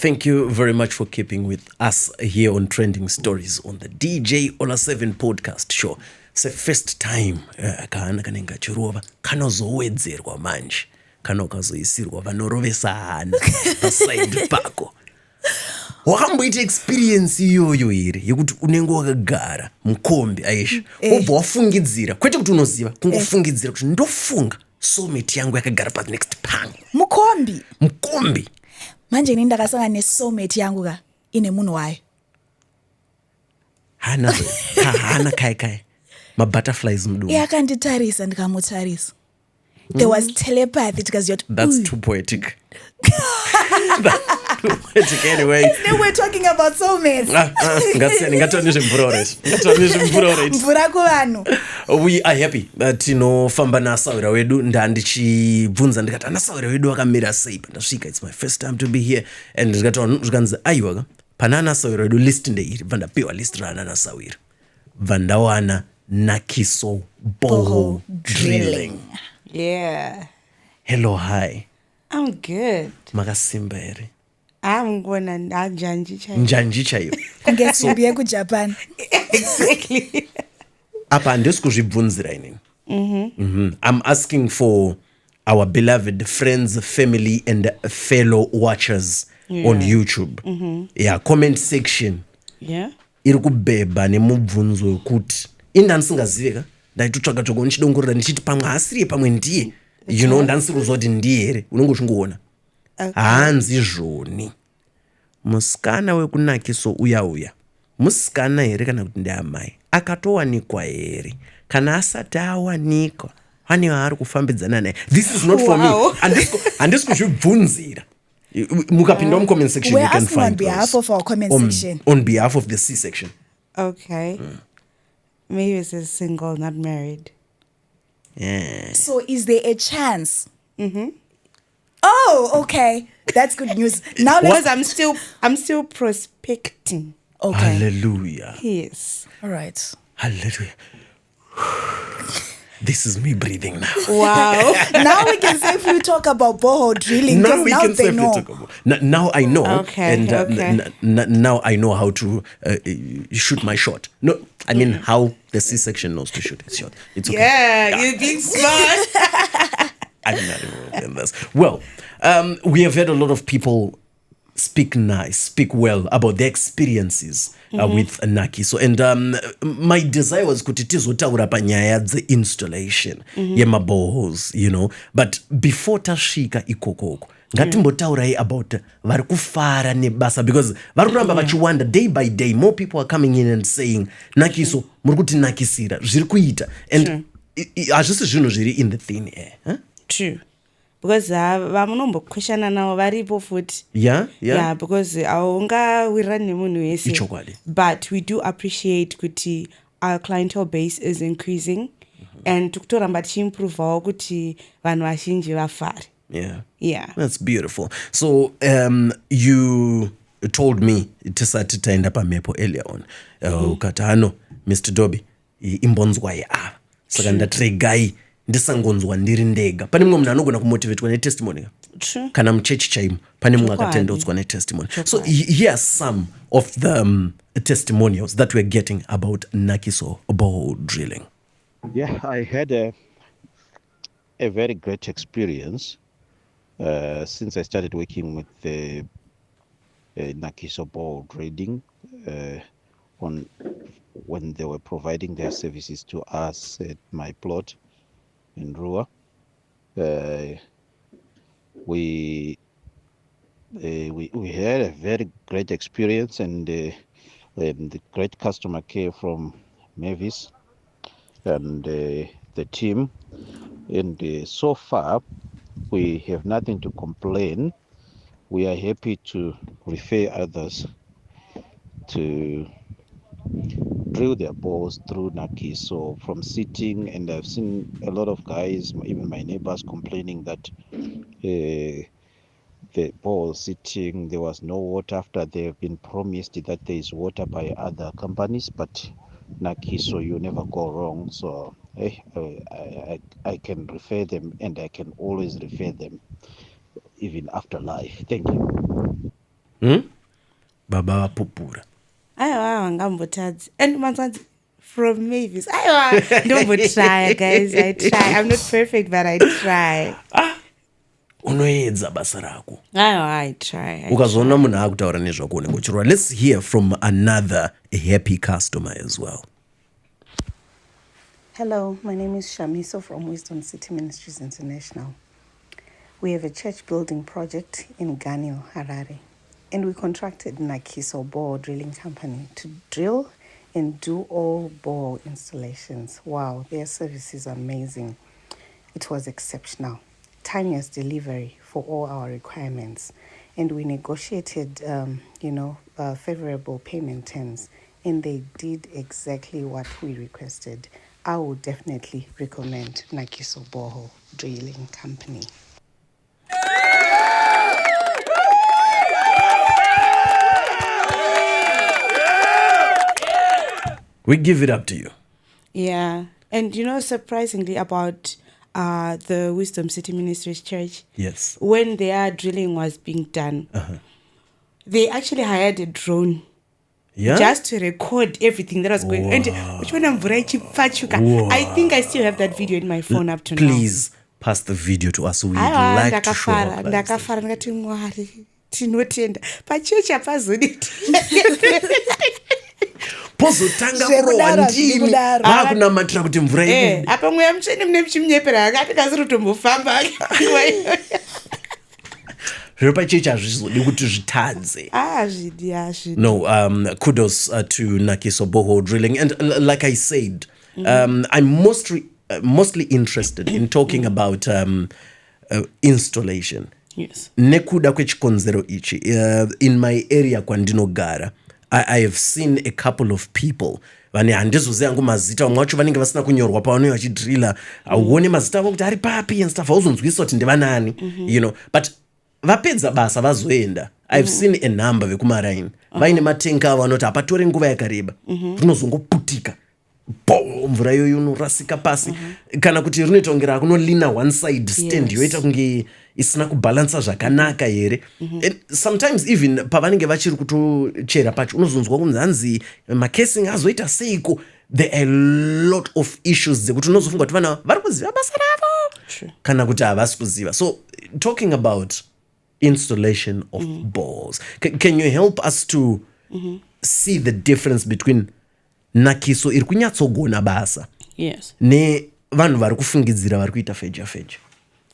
Thank you very much for keeping with us here on Trending Stories on the DJ Ollah 7 podcast show. It's the first time kana kanenga chirova kanozowedzerwa manje kana ukazoisirwa vanorovesana paside pako. Wakamboita experience iyoyo here yekuti unenge wakagara mukombi Aisha obva wafungidzira kwete kuti unoziva kungofungidzira kuti ndofunga soulmate yangu yakagara pa next pangu mukombi manje nini ndakasanga ne soulmate yangu ka ine munhu wayo hana kai ma butterflies mdumo yakanditarisa ndikamutarisa there was telepathy tikaziya kuti that's too poetic. Poetic anyway. Now we're talking about soulmates. We are happy that famba na Sawira wedu ndandichibvunza ndikati ana Sawira wedu akamira sei pandasvika. It's my first time to be here and zvikanzi aiwa panana Sawira wedu list ndeiri vandapiwa list rana Sawira vandawana Nakiso Borehole drilling. Yeah. Hello, hi. I'm good. Makasimba ere. I'm gonna njanji chayo. Ngesimbi yeku Japan. Exactly. Apa ndeskuzvibvunzira inini. I'm asking for our beloved friends, family and fellow watchers on YouTube. Yeah, comment section. Yeah. Iri kubhebha nemubvunzo wekuti indandisingazive ndaitotsvaga tsvaga ndichidongorera ndichiti pamwe asiri pamwe ndiye. You know, ndansiruzwa kuti ndiye here unongozvingoona. Hanzi zvoni. Musikana wekunakiso uya. Musikana here kana kuti ndiamai. Akatowanikwa here. Kana asati awanikwa. Hani ari kufambidzana naye. This is not for me. Andisi kuzvibvunzira. Mukapinda comment section you can find on behalf of our comment section. On behalf of the C section. Okay. Maybe it's a single, not married. Yeah. So is there a chance? Oh, okay. That's good news. Now because I'm still prospecting. Okay. Hallelujah. Yes. All right. Hallelujah. This is me breathing now. Wow. Now we can safely talk about borehole drilling. Now we can safely talk about. Now I know. Okay. And now I know how to shoot my shot. No, I mean how the C-section knows to shoot its shot. It's okay. Yeah, you're being smart. I'm not involved in this. Well, we have had a lot of people speak well about their experiences with Nakiso. And my desire was kuti tizotaura panyaya dzeinstallation yemaboreholes, you know. But before tasvika ikokoko, ngatimbotaurai about vari kufara nebasa, because vari kuramba vachiwanda day by day. More people are coming in and saying Nakiso muri kutinakisira zviri kuita, and hazvisi zvinhu zviri in the thin air. True. because vamunombokweshana navo varipo futi. Yeah, because aungawirani nemunhu wese, but we do appreciate kuti our clientele base is increasing and tikuramba tichiimprovewo kuti vanhu vazhinji vafare. Yeah, that's beautiful. So you told me tisati taenda pamepo earlier on ukati hano Mr. Dobbie imbonzwa yeava saka ndatregai ndisangonzwa ndiri ndega. Pane mumwe munhu anogona kumotivetwa netestimony kana muchechi chaimo pane mumwe akatendotswa netestimony. So here are some of the testimonials that we're getting about Nakiso borehole drilling. Yeah, I had a very great experience since I started working with the Nakiso borehole drilling when they were providing their services to us at my plot in Rua. We had a very great experience and the great customer care from Mavis and the team, and so far we have nothing to complain. We are happy to refer others to drill their balls through Nakiso from sitting, and I've seen a lot of guys, even my neighbors, complaining that the ball sitting, there was no water after they have been promised that there is water by other companies, but Nakiso, you never go wrong. So I can refer them, and I can always refer them even after life. Thank you. Baba Pupura. And from Mavis. Don't try, guys. I try. I'm not perfect, but I try. Unoedza basa rako. I try. Ukazoona munhu akutaura nezvako unenge. Let's hear from another happy customer as well. Hello, my name is Shamiso from Wisdom City Ministries International. We have a church building project in Ganyo, Harare, and we contracted Nakiso borehole drilling company to drill and do all borehole installations. Wow, their service is amazing. It was exceptional. Timeous delivery for all our requirements, and we negotiated, favorable payment terms, and they did exactly what we requested. I would definitely recommend Nakiso borehole drilling company. We give it up to you. Yeah, and surprisingly about the Wisdom City Ministries Church. Yes. When their drilling was being done, they actually hired a drone. Yeah? Just to record everything that was going on. I think I still have that video in my phone up to now. Please pass the video to us. We'd like to show up. pozotanga kurohwa ndimi vakunamatira kuti mvura apa mweya mutsvene mune muchimunyepera akati kasiri kutombofamba zviro pachechi hazvizodi kuti zvitadze. No, kudos to Nakiso borehole drilling, and like I said, I'm mostly interested in talking about installation. Yes. Nekuda kwechikonzero ichi in my area kwandinogara, I have seen a couple of people vane handizoziva yangu mazita vamwe vacho vanenge vasina kunyorwa pavanenge vachidrilla auone mazita avo kuti ari papi and stuff auzonzwisa kuti ndevanani but vapedza basa vazoenda. I've seen a number vekumaraini vaine matenka avo vanoti hapatore nguva yakareba rinozongoputika mvura iyoyo inorasika pasi kana kuti rinoita kunge rakunolina one side stand yoita kunge isina kubalansa zvakanaka here. Sometimes even pavanenge vachiri kutochera pacho unozonzwa kunzi hanzi macasing azoita seiko. There are a lot of issues dzekuti unozofunga kuti vana vari kuziva basa ravo kana kuti havasi kuziva. So talking about installation of balls, can you help us to see the difference between Nakiso iri kunyatsogona basa ne vanhu vari kufungidzira vari kuita feja?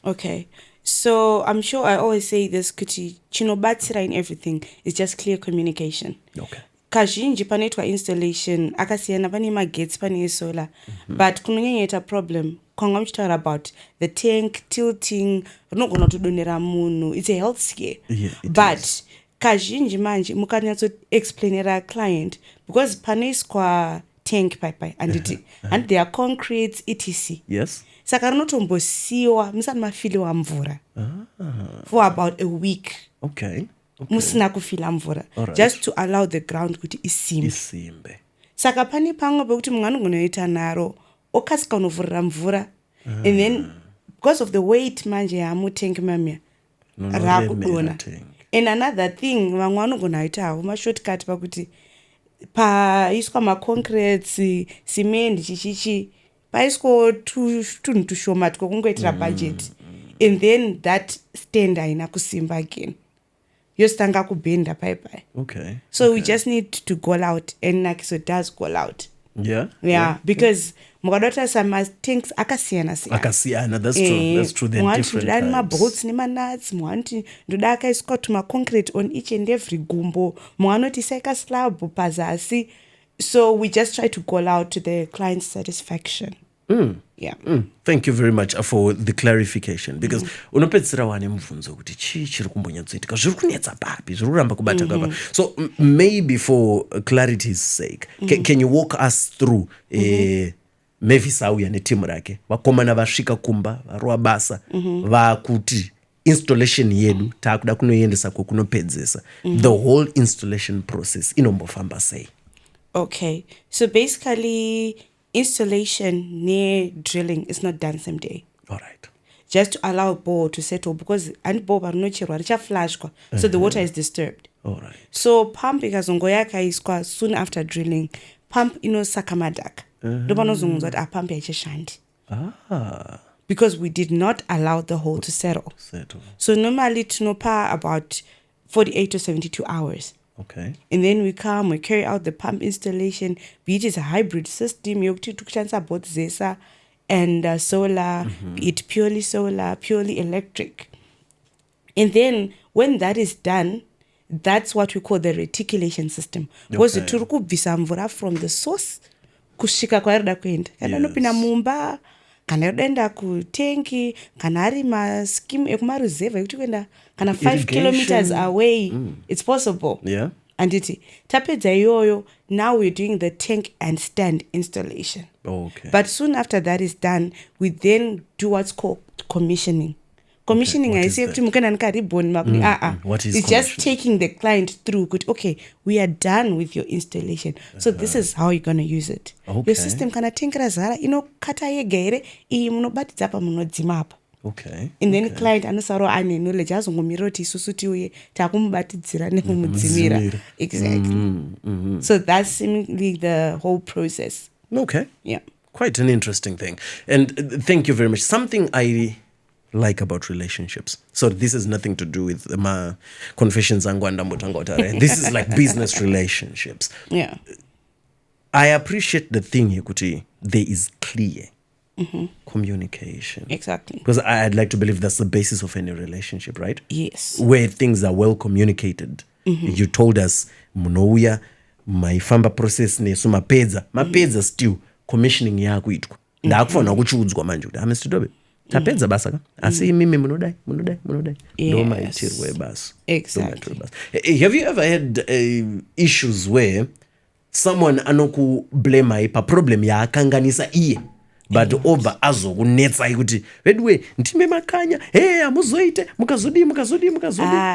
Okay, so I'm sure I always say this kuti chinobatsira in everything is just clear communication. Okay. Kazhinji panoitwa installation akasiyana pane magetsi pane solar but kunonyanyaita problem kwanga muchitaura about the tank tilting rinogona kutodonera munhu. It's a health scare. But kazhinji manje mukanyatso explainera client because panoiswa tank pipe and there are concretes etc. Yes. Saka rinotombosiwa musati mafiliwa mvura for about a week. Okay. Musina kufila mvura just to allow the ground kuti isimbe. Saka pane pamwe pekuti munhu anogonoita naro okasika unovhurira mvura and then because of the weight manje yamutank mamia rakudona. And another thing vamwe vanogona kuita havo mashortcut pakuti paiswa maconcretes cement chichichi paiswa tunhu tushoma twokungoitira budget and then that stand haina kusimba again yostanga kubenda pai. So we just need to go out and Nakiso does go out. Because mukadota some tanks akasiyana. That's true. They're different types. Mabolts nuts mwanti ndoda akaiswa tuma concrete on each and every gumbo mwanoti seka slab pazasi. So we just try to call out to the client's satisfaction. Thank you very much for the clarification because unopedzera wane mubvunzo kuti chiri kumbonyatsoitika zviri kunetsa papi zviri kuramba kubata kapa. So maybe for clarity's sake can you walk us through Mavis auya netimu rake vakomana vasvika kumba varova basa vakuti installation yedu takuda kunoendesa kunopedzesa the whole installation process inombofamba sei? Okay, so basically installation near drilling is not done same day. All right. Just to allow bore to settle because and bore parinocherwa richa flash so the water is disturbed. All right. So pump ikazongo yakaiswa soon after drilling pump inosaka madaka. Ndopanozunguzwa kuti pump haichashandi. Because we did not allow the hole to settle. So normally tinopa about 48 to 72 hours. Okay. And then we come, we carry out the pump installation, be it is a hybrid system, yokuti tukuchanisa both zesa and solar, be it purely solar, purely electric. And then when that is done, that's what we call the reticulation system. Because turi kubvisa mvura from the source kusvika kwairida kuenda. Kana nopinda mumba, kana yoenda kutenki, kana ari maskim ekumaruzeva ekuti kuenda kana 5 kilometers away, it's possible. And tapedza iyoyo, now we're doing the tank and stand installation. But soon after that is done, we then do what's called commissioning. Commissioning is it's just taking the client through. Good, okay, we are done with your installation. So this is how you're gonna use it. Your system kana tinkra zara kata yegere munobatidza pa munodzima apa. And then client anosaro ane knowledge azongomira isusu tiuye takumubatidzira nekumudzimira. Exactly. So that's seemingly the whole process. Quite an interesting thing. And thank you very much. Something I like about relationships. So this is nothing to do with my confessions and this is like business relationships. I appreciate the thing Yekuti, there is clear communication. Exactly. Because I'd like to believe that's the basis of any relationship, right? Yes. Where things are well communicated. You told us munouya maifamba process nesu mapedza still commissioning yako itwa. Ndakufana kuchudzwa manje kuti Mr. Dobbie tapedza basa ka asi mimi munodai ndo maitirwe basa. Exactly. Have you ever had issues where someone anoku blame pa problem ya akanganisa iye but over azokunetsa kuti wedwe ndime makanya amuzoite mukazodi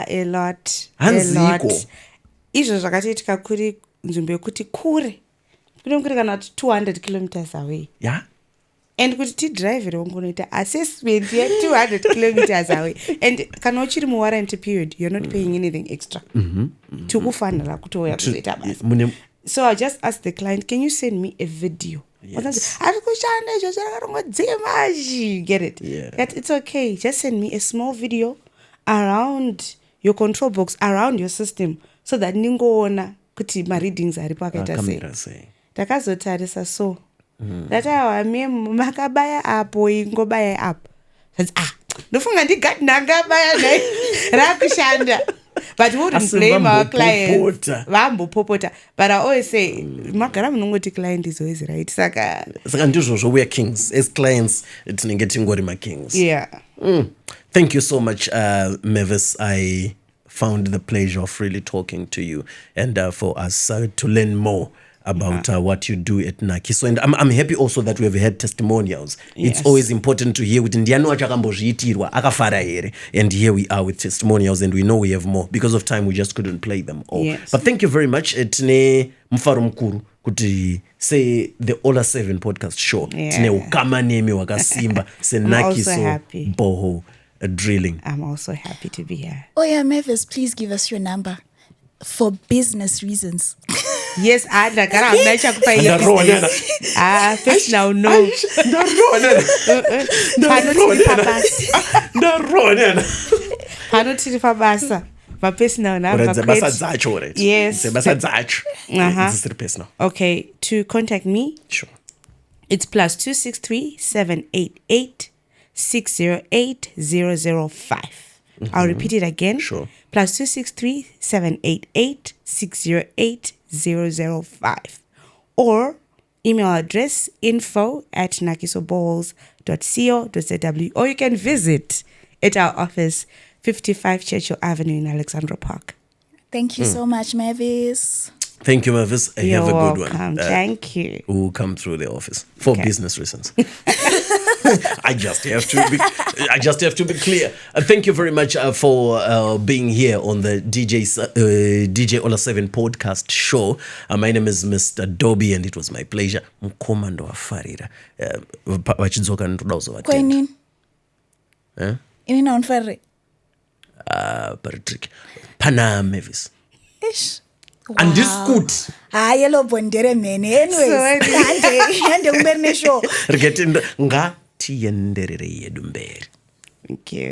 a lot izvo zvakatoitika kuri nzvimbo yekuti kure kunonguri kana 200 kilometers away and kuti tidrivere ungonoita assessment ya 200 kilometers away and kana uchiri muwarranty period you're not paying anything extra tikufanira kutouya kuzoita basa. So I just asked the client, can you send me a video? Yes. Get it? That it's okay. Just send me a small video around your control box, around your system, so that ningoona kuti ma readings ari pakaita sei. Takazotarisa so. That makabaya apo ingobaya apo. Ndofunga ndigati ndangabaya naye rakushanda. But we wouldn't blame our clients. Popota. But I always say, magara munongoti client is always right. Saka we are kings. As clients, it's getting my kings. Yeah. Thank you so much, Mavis. I found the pleasure of really talking to you and for us to learn more about what you do at Nakiso. And I'm happy also that we have had testimonials. Yes. It's always important to hear with Indiano and here we are with testimonials and we know we have more. Because of time, we just couldn't play them all. Yes. But thank you very much. Etne mfarumkuru kuti say the Ollah 7 podcast show. Tine ukama nemi wakasimba se Nakiso Borehole drilling. I'm also happy to be here. Oh yeah, Mavis, please give us your number for business reasons. Yes, first now no. Yes. Okay, to contact me, sure, it's +263 788 608 005. I'll repeat it again. Sure. +263 788 608 005. Or email address info@nakisoballs.co.zw. Or you can visit at our office, 55 Churchill Avenue in Alexandra Park. Thank you so much, Mavis. Thank you, Mavis. You're have a good welcome. one. Thank you. We'll come through the office for business reasons. I just have to be clear. Thank you very much for being here on the DJ Ollah 7 podcast show. My name is Mr. Dobbie, and it was my pleasure. Mkomando afarira. Wachidzoka ndoda uzowatenda. Kwenini? Ini na unfarire. Patrick. Pana Mavis. Ish. Wow. And this good. Yellow bondere mene. Anyways. Ande umberne show. Rigetinda nga tiyenderere yedumbere. Thank you.